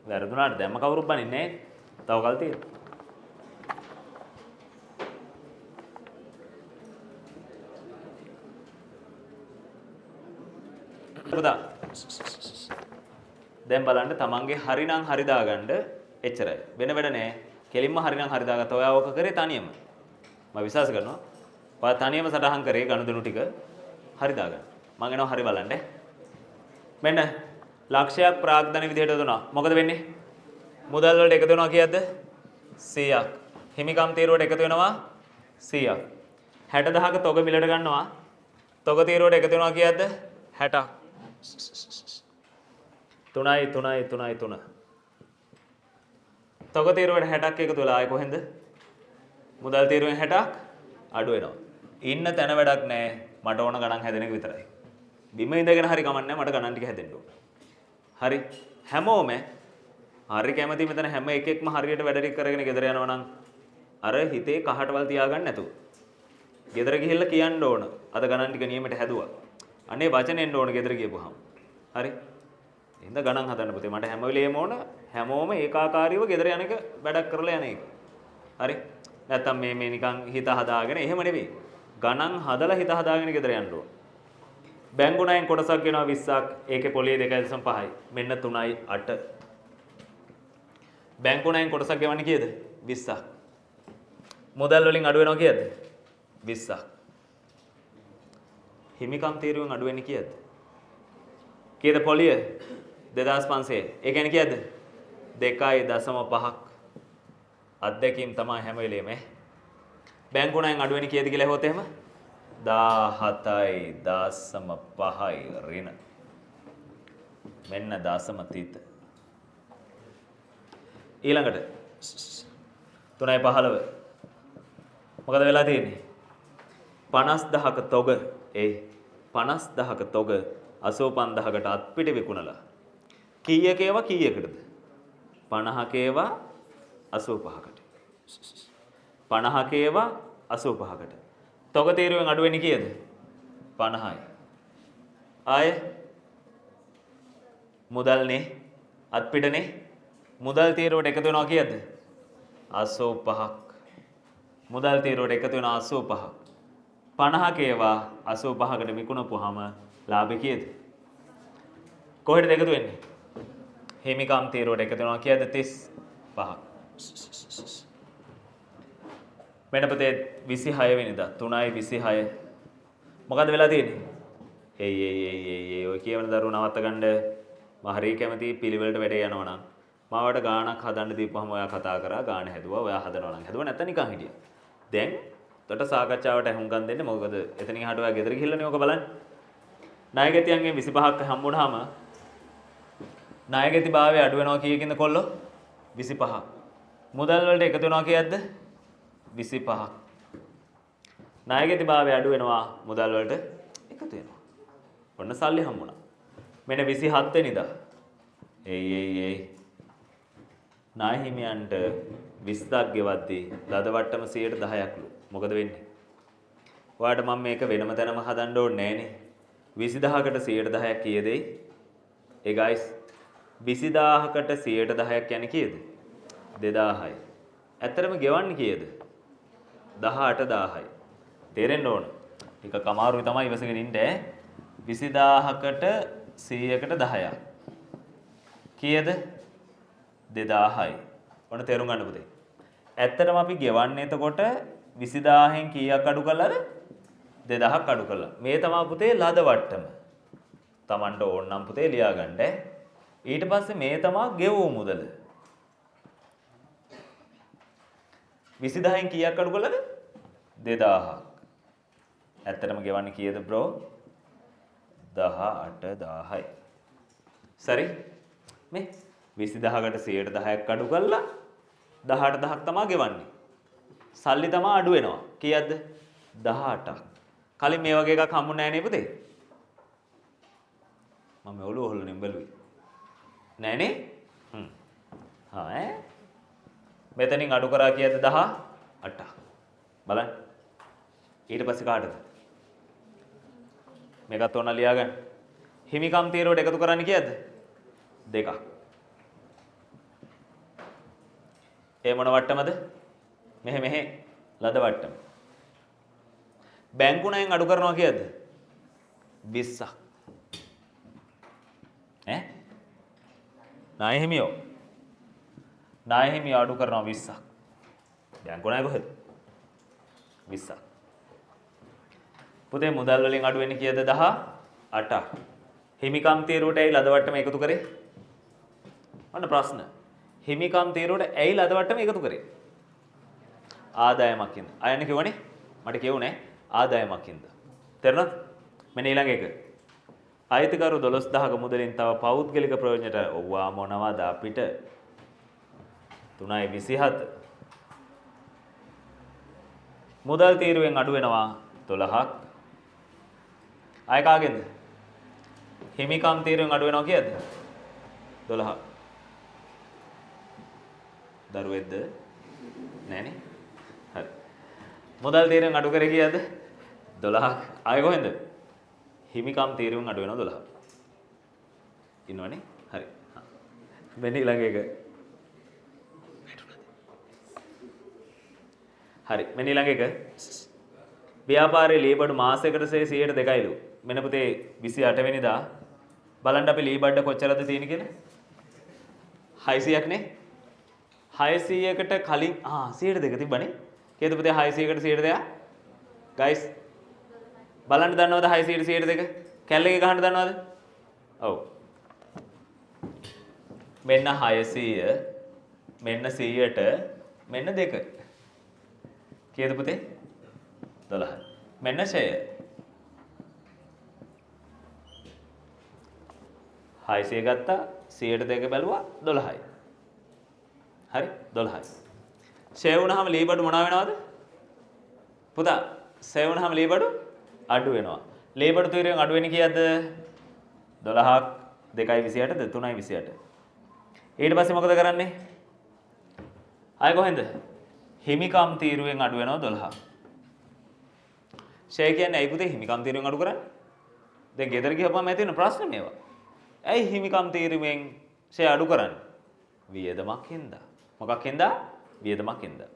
වැරදුනාට දැම්ම කවුරුත් බනින්නේ නැහැ. තව කල් තියෙනවා. පුතා දැන් බලන්න තමන්ගේ හරි නම් හරි දාගන්න එච්චරයි. වෙන වැඩ නැහැ. කෙලින්ම හරි නම් හරි දාගත්ත. ඔයා ඕක කරේ තනියම. මම විශ්වාස කරනවා. ඔයා තනියම සටහන් කරේ ගනුදෙනු ටික හරි දාගන්න. මම එනවා හරි බලන්න. මෙන්න ලක්ෂයක් ප්‍රාග්ධන විදිහට යොදනවා. මොකද වෙන්නේ? මුදල් වලට එකතු වෙනවා කීයද? 100ක්. හිමිකම් තීරුවට එකතු වෙනවා 100ක්. 60000ක තොග මිලට ගන්නවා. තොග තීරුවට එකතු වෙනවා කීයද? 60ක්. 3. තොග තීරුවට 60ක් එකතු වෙලා ආයේ කොහෙන්ද? මුදල් තීරුවෙන් 60ක් අඩු වෙනවා. ඉන්න තැන වැඩක් නැහැ. මට ඕන ගණන් හැදෙන එක විතරයි. බිම ඉඳගෙන හරි කමන්නේ මට ගණන් ටික හැදෙන්න ඕන. හරි. හැමෝම හරි කැමති මෙතන හැම එකෙක්ම හරියට වැඩ ටික කරගෙන ගෙදර යනවා නම් අර හිතේ කහටවල් තියාගන්න නැතුව. ගෙදර ගිහිල්ලා කියන්න ඕන. අද ගණන් ටික නියමයට හැදුවා. අනේ වචනෙන්න ඕන ගෙදර ගියපුවාම. හරි. එහෙනම් ගණන් හදන්න පුතේ. මට හැම වෙලේම ඕන හැමෝම ඒකාකාරීව ගෙදර යන එක වැඩක් කරලා යන එක. හරි. නැත්තම් මේ නිකන් හිත හදාගෙන එහෙම නෙවෙයි. ගණන් හදලා හිත හදාගෙන ගෙදර යන්න ඕන. බැංකු ණයෙන් කොටසක් ගෙනවා 20ක්. ඒකේ පොලිය 2.5යි. මෙන්න 3යි 8. බැංකු ණයෙන් කොටසක් ගෙවන්නේ කීයද? 20ක්. මුදල් වලින් අඩු වෙනවා කීයද? 20ක්. හිමිකම් තීරුවෙන් අඩු වෙන්නේ කීයද? කීයද පොලිය? 2500. ඒ කියන්නේ කීයද? 2.5ක්. අත්දැකීම් තමයි හැම වෙලේම. බැංකු ණයෙන් අඩු වෙන්නේ කීයද කියලා හෙවොත් එහෙම 17.5යි ඍණ. මෙන්න දශම තීත. ඊළඟට 3.15. මොකද වෙලා තියෙන්නේ? 50000ක තොග 50000ක තොග 85000කට අත්පිට විකුණලා. කීයක ඒවා කීයකටද? 50ක ඒවා 85කට. 50ක ඒවා 85කට. තොග තීරුවෙන් අඩු වෙන්නේ කීයද? 50යි. ආයේ මුදල්නේ අත්පිටනේ මුදල් තීරුවට එකතු වෙනවා කීයද? 85ක්. මුදල් තීරුවට එකතු වෙනවා 85ක්. 50ක ඒවා 85කට විකුණපුවාම ලාභය කීයද? කොහෙටද එකතු වෙන්නේ? හිමිකම් තීරුවට එකතු වෙනවා කීයද? 35ක්. මෙන්න පුතේ 26 වෙනිදා 3.26 මොකද්ද වෙලා තියෙන්නේ? ඔය කියවන දරුවෝ නවත්ත ගන්න මම හරිය කැමති පිළිවෙලට වැඩේ යනවා නම් මාවට ගාණක් හදන්න දීපුවම ඔයා කතා කරා ගාණ හැදුවා ඔයා හදනවා නම් හැදුවා නැත්නම් නිකන් හිටියා. දැන් උඩට සාකච්ඡාවට අහුම්කම් දෙන්න මොකද එතනින් එහාට ඔයා ගෙදර ගිහිල්ලානේ ඔක බලන්න. ණයගැතියන්ගෙන් 25ක් හම්බුනහම ණයගැති භාවය අඩු වෙනවා කීයකින්ද කොල්ලෝ? 25ක්. මුදල් වලට එකතු වෙනවා කීයක්ද? 25ක්. ණයගැති භාවය අඩු වෙනවා මුදල් වලට එකතු වෙනවා. ඔන්න සල්ලි හම්බුණා. මෙන්න 27 වෙනිදා. ණය හිමියන්ට 20ක් ගෙවද්දී ලද වට්ටම 10%ක්ලු. මොකද වෙන්නේ? ඔයාලට මම මේක වෙනම තැනම හදන්න ඕනේ නෑනේ. 20000කට 10%ක් කීයද? ඒ guys 20000කට 10%ක් කියන්නේ කීයද? 2000යි. ඇත්තටම ගෙවන්නේ කීයද? 18000යි. තේරෙන්න ඕන. ටික කමාරුයි තමයි ඉවසගෙන ඉන්න ඈ. 20000කට 100කට 10ක්. කීයද? 2000යි. ඔන්න තේරුම් ගන්න පුතේ. ඇත්තටම අපි ගෙවන්නේ එතකොට 20000න් කීයක් අඩු කළාද? 2000ක් අඩු කළා. මේ තමයි පුතේ ලද වට්ටම. Tamanට ඕන නම් පුතේ ලියා ගන්න. ඊට පස්සේ මේ තමයි ගෙවූ මුදල. 20000න් කීයක් අඩු කළාද? 2000ක්. ඇත්තටම ගෙවන්නේ කීයද බ්‍රෝ? 18000යි. සරි? මේ 20000කට 10%ක් අඩු කළා 18000ක් තමයි ගෙවන්නේ. සල්ලි තමයි අඩු වෙනවා. කීයක්ද? 18ක්. කලින් මේ වගේ එකක් හම්බුනේ නැහැ නේ පුතේ. මම ඔළුව හොල්ලන්නේ බැලුවේ. නෑනේ? මෙතනින් අඩු කරා කීයද? 18ක්. බලන්න. ඊට පස්සේ කාටද? මේකත් ඕන ලියා ගන්න. හිමිකම් තීරුවට එකතු කරන්න කීයද? 2ක්. ඒ මොන වට්ටමද? මෙහෙ ලද වට්ටම. බැංකු ණයෙන් අඩු කරනවා කීයද? 20ක්. ණය හිමියෝ අඩු කරනවා 20ක්. බැංකු ණය කොහෙද? 20ක්. පුතේ මුදල් වලින් අඩු වෙන්නේ කීයද? 18ක්. හිමිකම් තීරුවට ඇයි ලද වට්ටම එකතු කරේ? අන්න ප්‍රශ්න. හිමිකම් තීරුවට ඇයි ලද වට්ටම එකතු කරේ? ආදායමක් ඉන්න. අයන්න කිව්වනේ. මට කියුනේ ආදායමක් ඉන්න. තේරුණාද? මෙන්න ඊළඟ එක. අයිතිකරු 12000ක මුදලින් තව පෞද්ගලික ප්‍රයෝජනට ඔව්වා මොනවද අපිට 3.27 මුදල් තීරුවෙන් අඩු වෙනවා 12ක්. අය කාගෙන්ද? හිමිකම් තීරුවෙන් අඩු වෙනවා කීයද? 12ක්. දරුවෙක්ද? නෑනේ. හරි. මුදල් තීරුවෙන් අඩු කරේ කීයද? 12ක්. අය කොහෙන්ද? හිමිකම් තීරුවෙන් අඩු වෙනවා 12ක්. ඉන්නවනේ? හරි. මෙන්න ඊළඟ එක. හරි. මෙන්න ඊළඟ එක. ව්‍යාපාරයේ ලීබඩු මාසයකට 102යිලු. මෙන්න පුතේ 28 වෙනිදා බලන්න අපි ලීබඩ කොච්චරද තියෙන්නේ කියලා. 600ක් නේ. 600කට කලින් 102 තිබ්බනේ. කීයද පුතේ 600කට 102? ගයිස් බලන්න දන්නවද 600ට 102? කැල්ල එක ගහන්න දන්නවද? ඔව්. මෙන්න 600 මෙන්න 100ට මෙන්න 2. කීයද පුතේ? 12. මෙන්න ෂය. 600 ගත්තා 100ට 2 බැලුවා 12යි. හරි 12යි. ෂය වුණාම ලීබඩු මොනවා වෙනවද? පුතා ෂය වුණාම ලීබඩු අඩු වෙනවා. ලීබඩු තීරුවෙන් අඩු වෙන්නේ කීයද? 12ක් 2.28ද 3.28. ඊට පස්සේ මොකද කරන්නේ? ආයෙ කොහෙන්ද? හිමිකම් තීරුවෙන් අඩු වෙනවා 12ක්. ෂය කියන්නේ ඇයි පුතේ හිමිකම් තීරුවෙන් අඩු කරන්නේ? දැන් ගෙදර ගිහපුවම ඇති වෙන ප්‍රශ්න මේවා. ඇයි හිමිකම් තීරුවෙන් ෂය අඩු කරන්නේ? වියදමක් හින්දා. මොකක් හින්දා? වියදමක් හින්දා.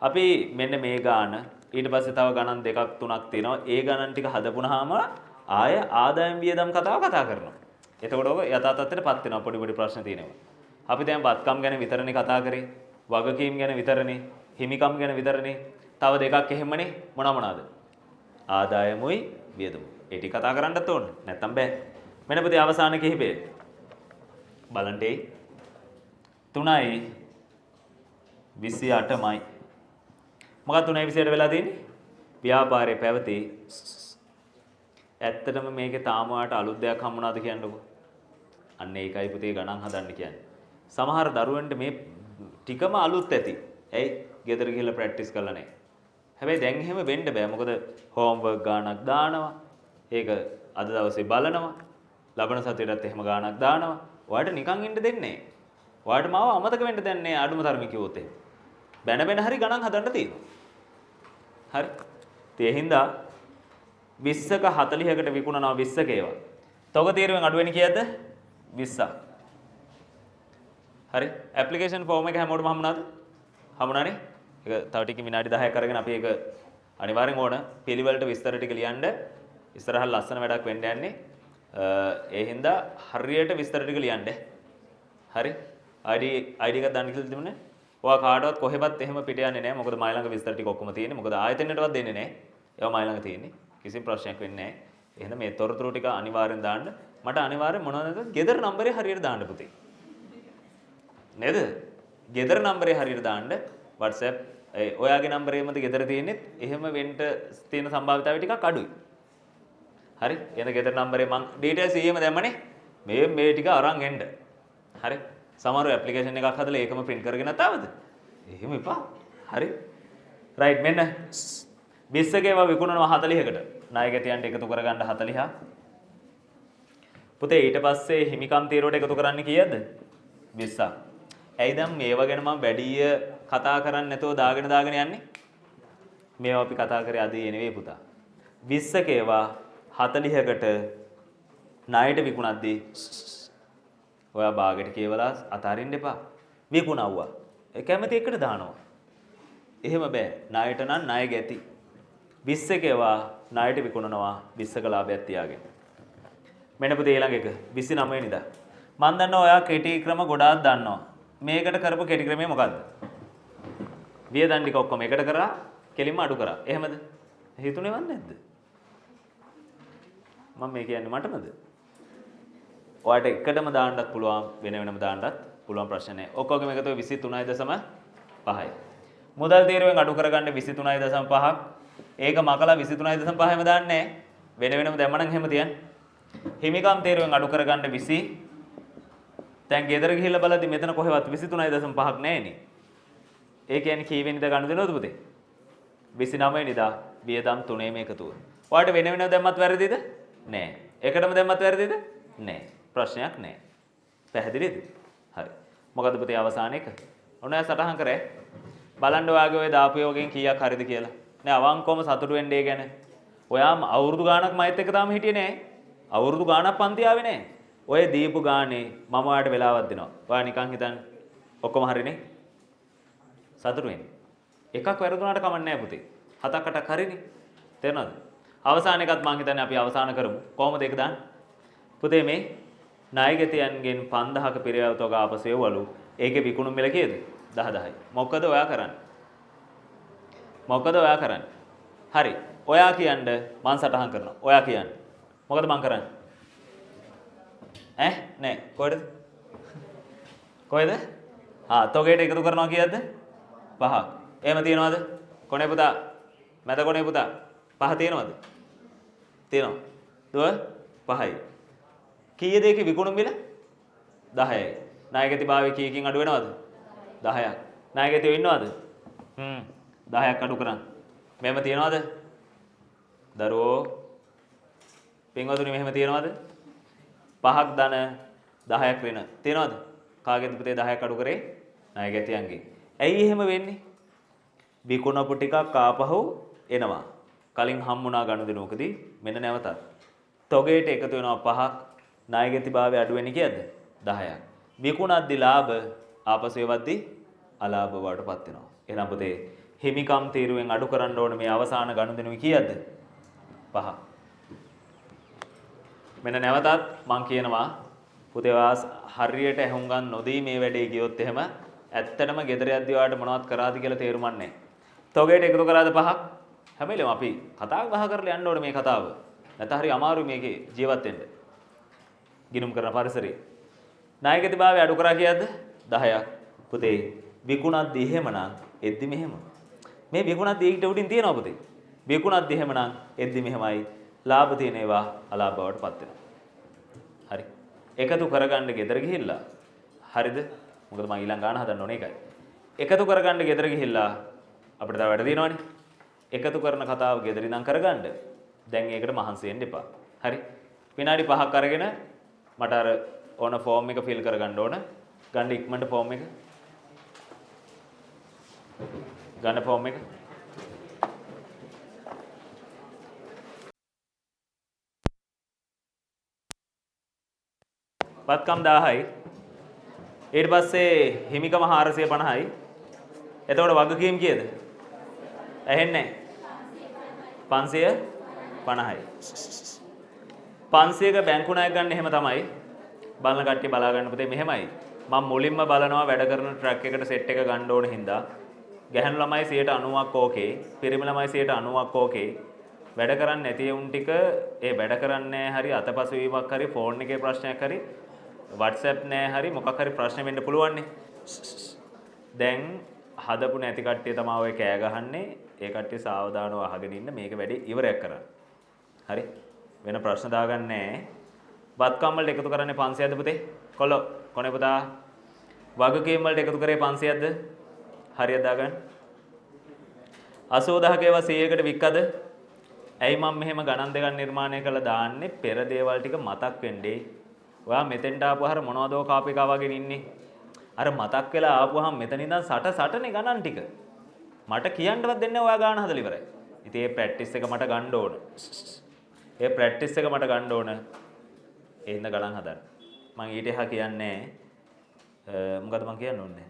අපි මෙන්න මේ ගාන ඊට පස්සේ තව ගණන් දෙකක් තුනක් තියෙනවා. ඒ ගණන් ටික හදපුණාම ආය ආදායම් වියදම් කතාව කතා කරනවා. එතකොට ඔක යථා තත්ත්වයටපත් වෙනවා. පොඩි ප්‍රශ්න තියෙනවා. අපි දැන් බත්කම් ගැන විතරනේ කතා කරේ. වගකීම් ගැන විතරනේ. හිමිකම් ගැන විතරනේ. තව දෙකක් එහෙමනේ. මොනවාද? ආදායමුයි වියදමු. ඒ ටික කතා කරන්නත් ඕන. නැත්තම් බෑ. මෙන්න පුතේ අවසාන කිහිපය. බලන්න 3.28මයි. මොකක්ද 3.28 වෙලා තියෙන්නේ? ව්‍යාපාරයේ පැවති. ඇත්තටම මේකේ තාම වාට අලුත් දෙයක් හම්බුණාද කියන්නකෝ. අන්න ඒකයි පුතේ ගණන් හදන්න කියන්නේ. සමහර දරුවන්ට මේ ටිකම අලුත් ඇති. ඇයි? ගෙදර ගිහලා ප්‍රැක්ටිස් කරලා නැහැ. හැබැයි දැන් එහෙම වෙන්න බෑ. මොකද හෝම්වර්ක් ගානක් දානවා. ඒක අද දවසේ බලනවා. ලබන සතියේටත් එහෙම ගානක් දානවා. ඔයාලට නිකන් ඉන්න දෙන්නේ නැහැ. ඔයාලට මාව අමතක වෙන්න දෙන්නේ නැහැ අඩුම තරමේ කිව්වොත් එහෙම. බැන හරි ගණන් හදන්න තියෙනවා. හරි. ඒ හින්දා 20ක 40කට විකුණනවා 20ක ඒවා. තොග තීරුවෙන් අඩු වෙන්නේ කීයද? 20ක්. හරි. ඇප්ලිකේෂන් ෆෝම් එක හැමෝටම හම්බුණාද? හම්බුණානේ? ඒක තව ටික විනාඩි 10ක් අරගෙන අපි ඒක අනිවාර්යෙන් ඕන පිළිවෙලට විස්තර ටික ලියන්න. ඉස්සරහ ලස්සන වැඩක් වෙන්න යන්නේ. ඒ හින්දා හරියට විස්තර ටික ලියන්න. හරි. ID එකක් දාන්න කියලා තිබුණේ. ඔයා කාටවත් කොහෙවත් එහෙම පිට යන්නේ නැහැ. මොකද මයි ළඟ විස්තර ටික ඔක්කොම තියෙන්නේ. මොකද ආයතනයටවත් දෙන්නේ නැහැ. ඒවා මයි ළඟ තියෙන්නේ. කිසිම ප්‍රශ්නයක් වෙන්නේ නැහැ. එහෙනම් මේ තොරතුරු ටික අනිවාර්යෙන් දාන්න. මට අනිවාර්යෙන් මොනවද? ගෙදර නම්බරේ හරියට දාන්න පුතේ. නේද? ගෙදර නම්බරේ හරියට දාන්න. WhatsApp ඔයාගේ නම්බරේමද ගෙදර තියෙන්නේ. එහෙම වෙන්න තියෙන සම්භාවිතාවය ටිකක් අඩුයි. හරි. එහෙනම් ගෙදර නම්බරේ මං ඩීටේල්ස් ඊයේම දැම්මනේ. මේ ටික අරන් එන්න. හරි. සමහරව ඇප්ලිකේෂන් එකක් හදලා ඒකම print කරගෙන තාවද? එහෙම එපා. හරි. රයිට් මෙන්න 20ක ඒවා විකුණනවා 40කට. ණයගැතියන්ට එකතු කරගන්න 40ක්. පුතේ ඊට පස්සේ හිමිකම් තීරුවට එකතු කරන්න කීයද? 20ක්. ඇයි දැන් මේවා ගැන මම වැඩි කතා කරන්නේ නැතුව දාගෙන යන්නේ? මේවා අපි කතා කරේ අද නෙවෙයි පුතා. 20ක ඒවා 40කට ණයට විකුණද්දී ඔයා බාගෙට කියවලා අතාරින්න එපා. විකුණවුවා. ඒ කැමති එකට දානවා. එහෙම බෑ. ණයට නම් ණය ගැති. 20ක ඒවා ණයට විකුණනවා 20ක ලාභයක් තියාගෙන. මෙන්න පුතේ ඊළඟ එක 29 වෙනිදා. මම දන්නවා ඔයා කෙටි ක්‍රම ගොඩාක් දන්නවා. මේකට කරපු කෙටි ක්‍රමය මොකද්ද? වියදම් ටික ඔක්කොම එකට කරා කෙලින්ම අඩු කරා. එහෙමද? හිතුනේවත් නැද්ද? මම මේ කියන්නේ මටමද? ඔයාට එකටම දාන්නත් පුළුවන් වෙන වෙනම දාන්නත් පුළුවන් ප්‍රශ්න නැහැ. ඔක්කොගෙම එකතු 23.5යි. මුදල් තීරුවෙන් අඩු කරගන්න 23.5ක්. ඒක මකලා 23.5ම දාන්නේ වෙන වෙනම දැම්මනම් එහෙම තියන්නේ. හිමිකම් තීරුවෙන් අඩු කරගන්න 20. දැන් ගෙදර ගිහිල්ලා බලද්දි මෙතන කොහෙවත් 23.5ක් නැහැනේ. ඒ කියන්නේ කී වෙනිද ගන්න දෙනවද පුතේ? 29 වෙනිදා වියදම් තුනේම එකතුව. ඔයාලට වෙන වෙනම දැම්මත් වැරදිද? නෑ. එකටම දැම්මත් වැරදිද? නෑ. ප්‍රශ්නයක් නෑ. පැහැදිලිද? හරි. මොකද පුතේ අවසාන එක? ඔන්න ඔයා සටහන් කරේ. බලන්න ඔයාගේ ඔය දාපු යෝගෙන් කීයක් හරිද කියලා. නෑ අවංකවම සතුටු වෙන්න ඒ ගැන. ඔයා අවුරුදු ගාණක් මයිත් එක තාම හිටියේ නෑ. අවුරුදු ගාණක් පන්ති ආවේ නෑ. ඔය දීපු ගානේ මම ඔයාලට වෙලාවක් දෙනවා. ඔයා නිකන් හිතන්න. ඔක්කොම හරිනේ? සතුටු වෙන්න. එකක් වැරදුනාට කමක් නැහැ පුතේ. 7ක් 8ක් හරිනේ. තේරෙනවද? අවසාන එකත් මං හිතන්නේ අපි අවසාන කරමු. කොහොමද ඒක දාන්නේ? පුතේ මේ ණයගැතියන්ගෙන් 5000ක පෙරයව තෝග ආපසු එවවලු. ඒකේ විකුණු මිල කීයද? 10. මොකද ඔයා කරන්නේ? මොකද ඔයා කරන්නේ? හරි. ඔයා කියන්න මං සටහන් කරනවා. ඔයා කියන්න. මොකද මං කරන්නේ? නෑ. කොහෙද? කොහෙද? තෝගේට එකතු කරනවා කීයද? 5ක්. එහෙම තියනවද? කොනේ පුතා? මැද කොනේ පුතා? 5 තියනවද? තියනවා. දුව 5යි. කීයද ඒකේ විකුණු මිල? 10යි. ණයගැති භාවයේ කීයකින් අඩු වෙනවද? 10ක්. ණයගැතියෝ ඉන්නවද? 10ක් අඩු කරන්. මෙහෙම තියනවද? දරුවෝ පින්වතුනි මෙහෙම තියනවද? 5ක් ධන 10ක් වෙන. තියනවද? කාගෙද පුතේ 10ක් අඩු කරේ? ණයගැතියන්ගේ. ඇයි එහෙම වෙන්නේ? විකුණපු ටිකක් ආපහු එනවා. කලින් හම්බුණා ගනුදෙනුවකදී මෙන්න නැවතත්. තොගේට එකතු වෙනවා 5ක්. ණයගැති භාවය අඩු වෙන්නේ කීයද? 10ක්. විකුණද්දි ලාභ ආපසු එවද්දි අලාභ වලටපත් වෙනවා. එහෙනම් පුතේ හිමිකම් තීරුවෙන් අඩු කරන්න ඕනේ මේ අවසාන ගනුදෙනුව කීයද? 5ක්. මෙන්න නැවතත් මම කියනවා පුතේ හරියට ඇහුම්ගන් නොදී මේ වැඩේ ගියොත් එහෙම ඇත්තටම ගෙදර යද්දි ඔයාලට මොනවද කරාද කියලා තේරුම් නැහැ. තොගේට එකතු කරාද 5ක්? හැම වෙලේම අපි කතා බහ කරලා යන්න ඕනේ මේ කතාව. නැත්නම් හරි අමාරුයි මේකේ ජීවත් වෙන්න. ගිනුම් කරන පරිසරේ. ණයගැති භාවය අඩු කරා කීයද? 10ක්. පුතේ විකුණද්දි එහෙමනම් එද්දි මෙහෙම. මේ විකුණද්දි ඊට උඩින් තියනවා පුතේ. විකුණද්දි එහෙමනම් එද්දි මෙහෙමයි. ලාභ තියෙන ඒවා අලාභ බවටපත් වෙනවා. හරි. එකතු කරගන්න ගෙදර ගිහිල්ලා. හරිද? මොකද මම ඊළඟ ගාන හදන්න ඕනේ ඒකයි. එකතු කරගන්න ගෙදර ගිහිල්ලා අපිට තව වැඩ තියෙනවනේ. එකතු කරන කතාව ගෙදර ඉඳන් කරගන්න. දැන් ඒකට මහන්සි වෙන්න එපා. හරි. විනාඩි 5ක් අරගෙන මට අර ඕන ෆෝම් එක ෆිල් කරගන්න ඕන. ගන්න ඉක්මනට ෆෝම් එක. ගන්න ෆෝම් එක. පත්කම් 1000යි. ඊට පස්සේ හිමිකම 450යි. එතකොට වගකීම් කීයද? ඇහෙන්නේ නැහැ. 550යි. 500ක බැංකු ණයක් ගන්න එහෙම තමයි. බලන කට්ටිය බලා ගන්න පුතේ මෙහෙමයි. මම මුලින්ම බලනවා වැඩ කරන ට්‍රැක් එකට සෙට් එක ගන්න ඕන හින්දා ගැහණු ළමයි 90%ක් ඕකේ, පිරිමි ළමයි 90%ක් ඕකේ. වැඩ කරන්නේ නැති උන් ටික ඒ වැඩ කරන්නේ හරි අතපසු වීමක් හරි ෆෝන් එකේ ප්‍රශ්නයක් හරි WhatsApp නෑ හරි මොකක් හරි ප්‍රශ්න වෙන්න පුළුවන් නේ. දැන් හදපු නැති කට්ටිය තමයි ඔය කෑ ගහන්නේ. ඒ කට්ටිය සාවධානව අහගෙන ඉන්න මේක වැඩි ඉවරයක් කරන්න. හරි. වෙන ප්‍රශ්න දාගන්න නෑ. බත්කම් වලට එකතු කරන්නේ 500ද පුතේ? කොල්ලෝ කොනේ පුතා? වගකීම් වලට එකතු කරේ 500ද? හරියට දාගන්න. 80000ක ඒවා 100කට වික්කද? ඇයි මම මෙහෙම ගණන් දෙකක් නිර්මාණය කරලා දාන්නේ? පෙර දේවල් ටික මතක් වෙන්නේ. ඔයා මෙතෙන්ට ආපුවාම මොනවදෝ කාපේකා වගේ ඉන්නේ. අර මතක් වෙලා ආපුවාම මෙතන ඉඳන් සටනේ ගණන් ටික. මට කියන්නවත් දෙන්නේ ඔයා ගාන හදලා ඉවරයි. ඉතින් මේ ප්‍රැක්ටිස් එක මට ගන්න ඕන. ඒ ප්‍රැක්ටිස් එක මට ගන්න ඕන. ඒ හින්දා ගණන් හදන්න. මම ඊට එහා කියන්නේ මොකද මම කියන්න ඕනේ?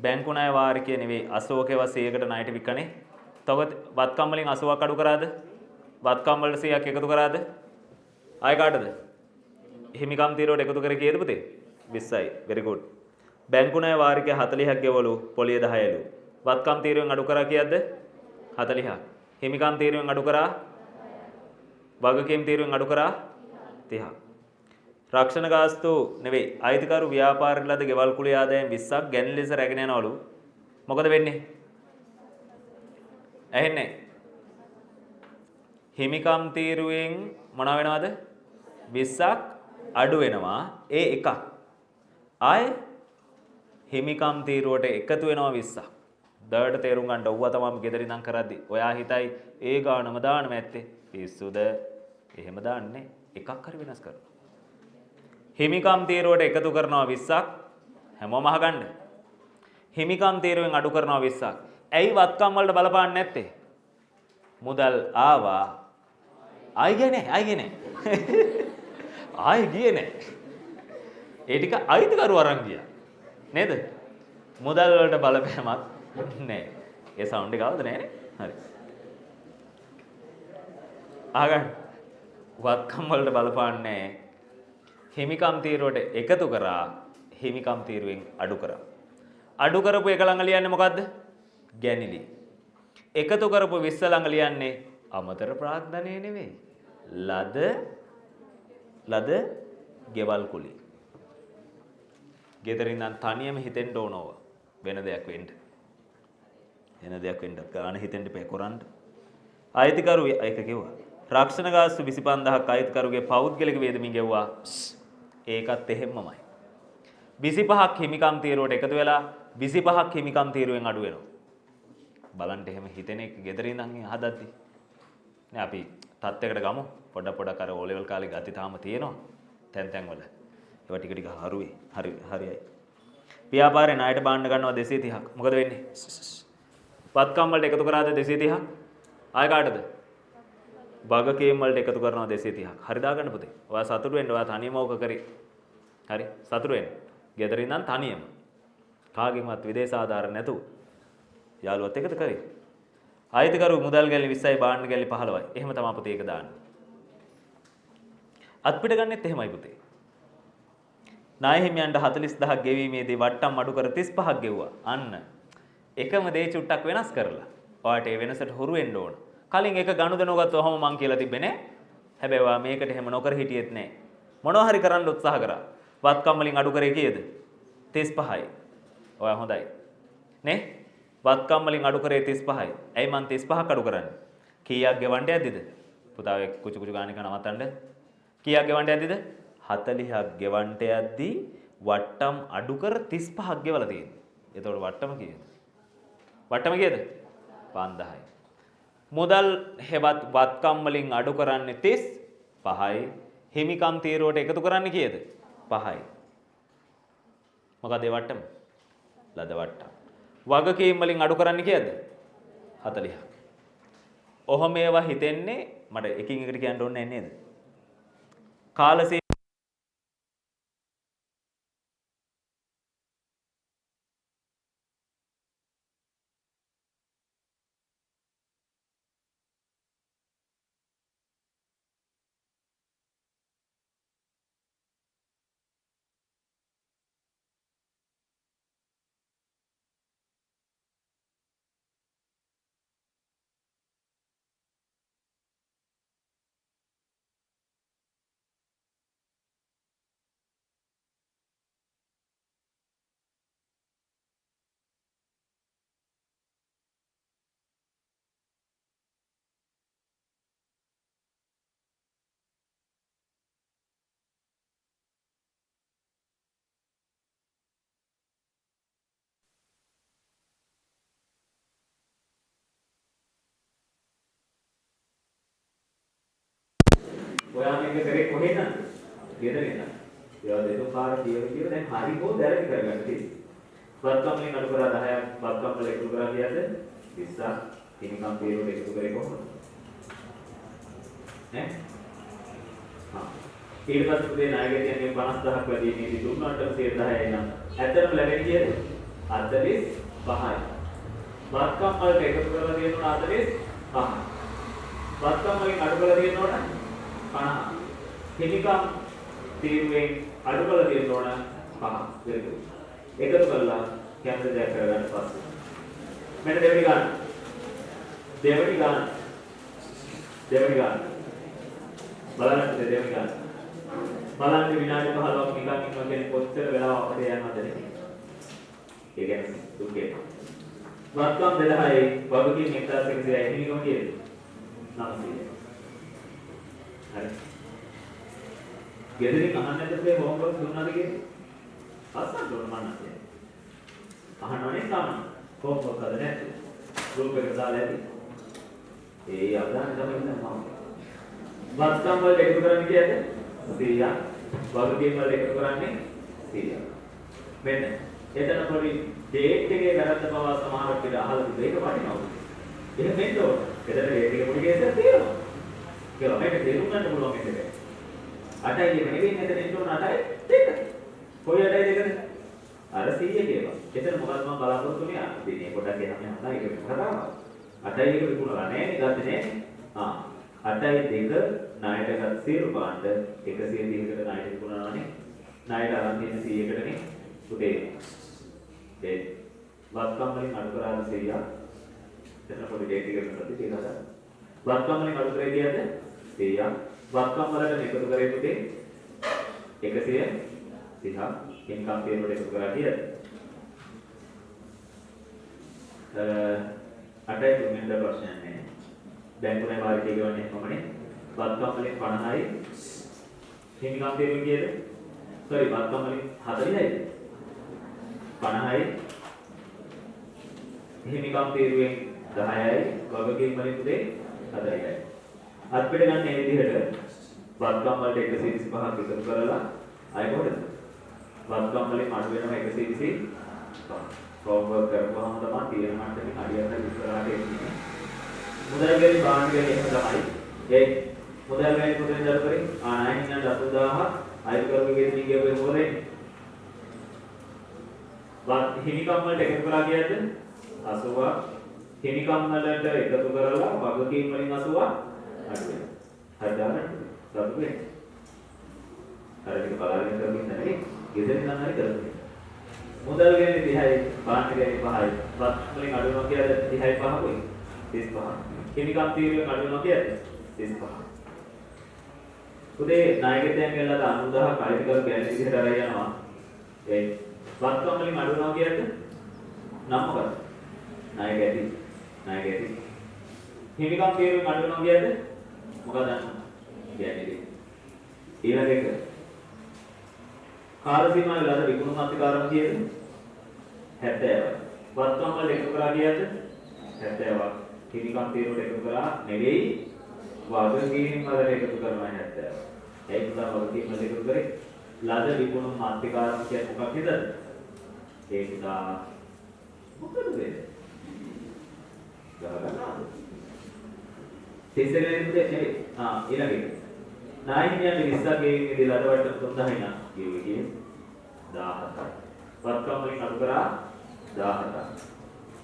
බැංකු ණය වාරිකය නෙවෙයි 80කව 100කට ණයට විකනේ. තව වත්කම් වලින් 80ක් අඩු කරාද? වත්කම් වලට 100ක් එකතු කරාද? ආය කාටද? හිමිකම් තීරුවට එකතු කරේ කීයද පුතේ? 20යි. very good. බැංකු ණය වාරිකය 40ක් ගෙවලු පොලිය 10ලු. වත්කම් තීරුවෙන් අඩු කරා කීයද? 40ක්. හිමිකම් තීරුවෙන් අඩු කරා වගකීම් තීරුවෙන් අඩු කරා 30ක්. රක්ෂණ ගාස්තු නෙවෙයි අයිතිකරු ව්‍යාපාරික ලද ගෙවල් කුලයේ ආදායම් 20ක් ගැණි ලෙස රැගෙන යනවලු. මොකද වෙන්නේ? ඇහෙන්නේ? හිමිකම් තීරුවෙන් මොනවා වෙනවද? 20ක් අඩු වෙනවා. ඒ එකක්. ආයේ හිමිකම් තීරුවට එකතු වෙනවා 20ක්. දඩට තේරුම් ගන්න ඔව්වා තමයි ගෙදර ඉඳන් කරද්දි. ඔයා හිතයි ඒ ගානම දාන්නම ඇත්තේ. පිස්සුද? එහෙම දාන්නේ එකක් හරි වෙනස් කරනවා. හිමිකම් තීරුවට එකතු කරනවා 20ක් හැමෝම අහගන්න. හිමිකම් තීරුවෙන් අඩු කරනවා 20ක්. ඇයි වත්කම් වලට බලපාන්නේ නැත්තේ? මුදල් ආවා. ආයි ගියේ නැහැ. ආයි ගියේ නැහැ. ඒ ටික අයිතිකරු අරන් ගියා. නේද? මුදල් වලට බලපෑමක් නැහැ. ඒ සවුන්ඩ් එක ආවද නැහැ නේ? හරි. අහගන්න. වත්කම් වලට බලපාන්නේ නැහැ. හිමිකම් තීරුවට එකතු කරා හිමිකම් තීරුවෙන් අඩු කරා. අඩු කරපු එක ළඟ ලියන්නේ මොකද්ද? ගැනිලි. එකතු කරපු 20 ළඟ ලියන්නේ අමතර ප්‍රාග්ධනය නෙවෙයි. ලද ගෙවල් කුලී. ගෙදරින් නම් තනියම හිතෙන්න ඕනව වෙන දෙයක් වෙන්න. වෙන දෙයක් වෙන්න ගාන හිතෙන්න එපා කරන්න. අයිතිකරු ඒක කිව්වා. රක්ෂණ ගාස්තු 25000ක් අයිතිකරුගේ පෞද්ගලික වේදමින් ගෙව්වා. ඒකත් එහෙම්මමයි. 25ක් හිමිකම් තීරුවට එකතු වෙලා 25ක් හිමිකම් තීරුවෙන් අඩු වෙනවා. බලන්න එහෙම හිතෙන එක ගෙදර ඉඳන් හදද්දි. නේ අපි තත්යකට ගමු. පොඩ කර O level කාලේ ගති තාම තියෙනවා. තැන් වල. ඒවා ටික ටික හරියයි. ව්‍යාපාරේ ණයට බාන්න ගන්නවා 230ක්. මොකද වෙන්නේ? වත්කම් වලට එකතු කරාද 230ක්? ආය කාටද? වගකීම් වලට එකතු කරනවා 230ක්. හරි දාගන්න පුතේ. ඔයා සතුටු වෙන්න. ඔයා තනියම ඕක කරේ. හරි සතුටු වෙන්න. ගෙදර ඉඳන් තනියම. කාගෙන්වත් විදේශ ආධාර නැතුව. යාළුවත් එක්කද කරේ. අයිතිකරු මුදල් ගැලි 20යි බාන්න ගැලි 15යි. එහෙම තමයි පුතේ ඒක දාන්නේ. අත්පිට ගන්නෙත් එහෙමයි පුතේ. ණය හිමියන්ට 40000ක් ගෙවීමේදී වට්ටම් අඩු කර 35ක් ගෙවුවා. අන්න එකම දේ චුට්ටක් වෙනස් කරලා. ඔයාට ඒ වෙනසට හුරු වෙන්න ඕන. කලින් එක ගනුදෙනුව ගත්තොම මං කියලා තිබ්බේ නෑ. හැබැයි ඔයා මේකට එහෙම නොකර හිටියෙත් නෑ. මොනවා හරි කරන්න උත්සාහ කරා. වත්කම් වලින් අඩු කරේ කීයද? 35යි. ඔයා හොඳයි. නේ? වත්කම් වලින් අඩු කරේ 35යි. ඇයි මං 35ක් අඩු කරන්නේ? කීයක් ගෙවන්න යද්දිද? පුතා ඔය කුචු ගාන එක නවත්තන්න. කීයක් ගෙවන්න යද්දිද? 40ක් ගෙවන්න යද්දී වට්ටම් අඩු කර 35ක් ගෙවලා තියෙනවා. එතකොට වට්ටම කීයද? වට්ටම කීයද? 5000යි. මුදල් හෙවත් වත්කම් වලින් අඩු කරන්නේ 35යි. හිමිකම් තීරුවට එකතු කරන්නේ කීයද? 5යි. මොකද ඒ වට්ටම? ලද වට්ටම්. වගකීම් වලින් අඩු කරන්නේ කීයද? 40ක්. ඔහොම ඒවා හිතෙන්නේ මට එකින් එකට කියන්න ඕනේ නේද? කාලසී ඔයා මේක කරේ කොහෙද? ගෙදර ඉඳන්. ඒවා දෙතුන් පාර කියලා දැන් හරි කොහොමද දැරි කරගන්න තියෙන්නේ. වත්කම් වලින් අඩු කරා 10ක් වත්කම් වල එකතු කරා කියද්ද 20ක් හිමිකම් තීරුවට එකතු කරේ කොහොමද? ඈ? හා. ඊට පස්සේ පුතේ ණයගැතියන්ගෙන් 50000ක් වැඩි නීති දුන්නාට 10යි නම් ඇත්තටම ලැබෙන්නේ කීයද? 45යි. වත්කම් වලට එකතු කරලා දෙනවා 45යි. වත්කම් වලින් අඩු කරලා දෙනවනේ 50. හිමිකම් තීරුවෙන් අඩු කරලා දෙනවනේ 5. very good. එකතු කරලා කැමති දෙයක් කරගන්න පස්සේ මෙන්න දෙවෙනි ගන්න. දෙවෙනි ගන්න. බලන්න දෙවෙනි ගන්න. බලන්න විනාඩි 15ක් නිකන් ඉන්නවා කියන්නේ කොච්චර වෙලාවක් අපිට යනවද නේ? ඒ කියන්නේ දුකේ. වත්කම් 2000යි වගකීම් 1100යි හිමිකම කීයද? 900. හරි. ගෙදරින් අහන්න නැත්නම් හෝම්වර්ක් දුන්නාද කියන්නේ? අස්සන්න ඕන මන්නත්. අහන්නවනේ තාම. හෝම්වර්ක් හද නැද්ද? ගෲප් එකට දාලා ඇති. ඒ අවදාන තමයි මම. වත්කම් වලට එකතු කරන්නේ කීයද? 100ක්. වගකීම් වලට එකතු කරන්නේ 100ක්. මෙන්න එතන පොඩි ඩේට් එකේ වැරද්ද බව සමහරවිට අහලා තිබෙ ඒක වටිනවා. එහෙම වෙන්න ඕන. එතන ඩේට් එකේ පොඩි කේසයක් තියෙනවා. කියලා මේක තේරුම් ගන්න පුළුවන් මේක. 8යි නෙවෙයි මෙතන එන්න ඕන 8යි 2. කොයි 8යි 2ද? අර 100 කියලා. එතන මොකද මම බලාපොරොත්තු වෙන්නේ? දිනේ පොඩක් එහම යනවා ඒක කතාව. 8යි 1 විකුණලා නෑ නේ ගත්තේ නෑ. 8යි 2 ණයට ගත් සියලු භාණ්ඩ 130කට ණයට විකුණනවානේ. ණයට අරන් තියෙන 100කටනේ. පුතේ. ඒ වත්කම් වලින් අඩු කරාද 100ක්. එතන පොඩි ඩේට් එකකට සත්‍ය කියලා. වත්කම් වලින් අඩු කරේ කියද්ද 100ක්. වත්කම් වලට එකතු කරේ පුතේ 130ක්. ඉන්කම් තීරුවට එකතු කරා කියද්ද? 8යි තුන්වෙනි ප්‍රශ්නයක් නේ. බැංකුවේ වාරිකය ගෙවන්නේ කොහොමනේ? වත්කම් වලින් 50යි. හිමිකම් තීරුව කියද? sorry වත්කම් වලින් 40යි. 50යි. හිමිකම් තීරුවෙන් 10යි. වගකීම් වලින් පුතේ 4යි. අත්පිට ගන්න මේ විදිහට වත්කම් වලට 125ක් එකතු කරලා ආයෙ කොහෙද? වත්කම් වලින් අඩු වෙනවා 125. හෝම්වර්ක් කරපුවාම තමයි තියෙන මට්ටමින් අඩියට ඉස්සරහට එන්නේ. මුදල් ගැලි බාණ්ඩ ගැලි එහෙම තමයි. ඒ මුදල් ගැලි පුතේ දර කරේ 9 ඉන්න 10000 අයිති කරපු ගෙදරින් ගියපේ මොකද? හිමිකම් වලට එකතු කරලා කියද්ද 80ක්. හිමිකම් වලට එකතු කරලා වගකීම් වලින් 80ක් අඩු වෙනවා. හරි දාන්න. සතුටු වෙන්න. අර ටික බලාගෙන කරමින් නැහැ. ගෙදරින් නම් හරි කරමු. මුදල් ගැලි 30යි, බාණ්ඩ ගැලි 5යි. වත් වලින් අඩු වෙනවා කියද්ද 30යි 5කුයි 35. හිමිකම් තීරුවෙන් අඩු වෙනවා කියද්ද 35. පුතේ නායකයන් වෙලා 90000ක් අයිති කර ගැලි විදිහට අරගෙන යනවා. ඒ වත්කම් වලින් අඩු වෙනවා කියද්ද නම් මොකද? නායකයන්. හිමිකම් තීරුවෙන් අඩු වෙනවා කියද්ද මොකද? ගැලි. ඊළඟ එක කාල සීමාවේ ලද විකුණුම් අධිකාරම කියද 70යි. වත්කම් වල එකතු කරා කියද 70ක්. හිමිකම් තීරුවට එකතු කරා නෙවෙයි වගකීම් වල එකතු කරනවා 70. ඒක තමයි වගකීම් වල එකතු කරේ ලද විකුණුම් අධිකාරම කියන්නේ මොකක්ද? ඒක දා මොකද වෙන්නේ? ගහගන්නවා. තිස්සගෙන ඉන්නේ නෙවෙයි. ඊළඟ එක. නායකයන්ගේ 20ක් ගෙවින්නේ ලදවට 3000යි නා. ගෙවිගේ 17ක්. වත්කම් වලින් අඩු කරා 17ක්.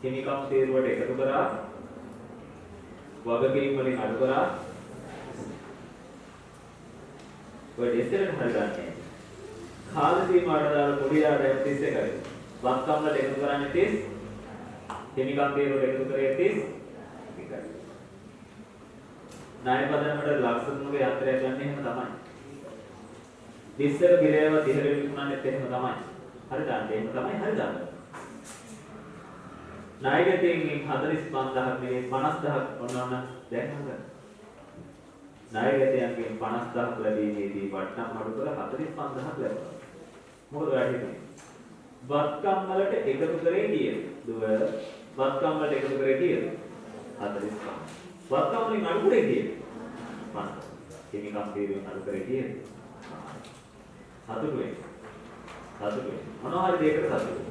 හිමිකම් තීරුවට එකතු කරා වගකීම් වලින් අඩු කරා ඔය දෙස්තරට හරියන්නේ. කාල සීමාවට දාලා පොඩි ආඩයක් 31යි. වත්කම් වලට එකතු කරන්නේ 30. හිමිකම් තීරුවට එකතු කරේ 30. එකයි. ණය පදනමට ලක්ෂණක යන්ත්‍රයක් ගන්න එහෙම තමයි. විස්තර පිළිවෙව 30 විකුණන්නෙත් එහෙම තමයි. හරි දාන්න. එහෙම තමයි හරි දාන්න. ණයගැතියන්ගෙන් 45000ක් නෙවෙයි 50000ක් ඔන්න දැන් හදන්න. ණයගැතියන්ගෙන් 50000ක් ලැබීමේදී වට්ටම් අඩු කර 45000ක් ලැබුණා. මොකද වැඩිනේ? වත්කම් වලට එකතු කරේ කීයද? දුව වත්කම් වලට එකතු කරේ කීයද? 45. වත්කම් වලින් අඩු කරේ කීයද? 50. හිමිකම් තීරුවෙන් අඩු කරේ කීයද? සතුටු වෙන්න. මොනවා හරි දෙයකට සතුටු වෙන්න.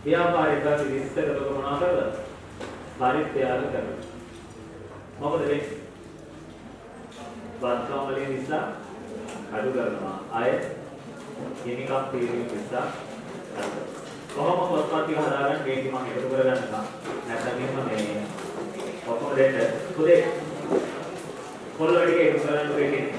ව්‍යාපාරයක විස්තරක මොනවා කරලා? පරිත්‍යාග කරනවා. මොකද වෙන්නේ? වත්කම් වලින් නිසා අඩු කරනවා. අය හිමිකම් තීරීම නිසා අඩු කරනවා. කොහොම පොත්පත් ටික හදාගන්න මේක මම එකතු කරගන්නවා. නැත්නම් එහෙම මේ ඔක්කොම දෙන්න. පුතේ පොල් වල ටික එකතු කරගන්න වෙන්නේ.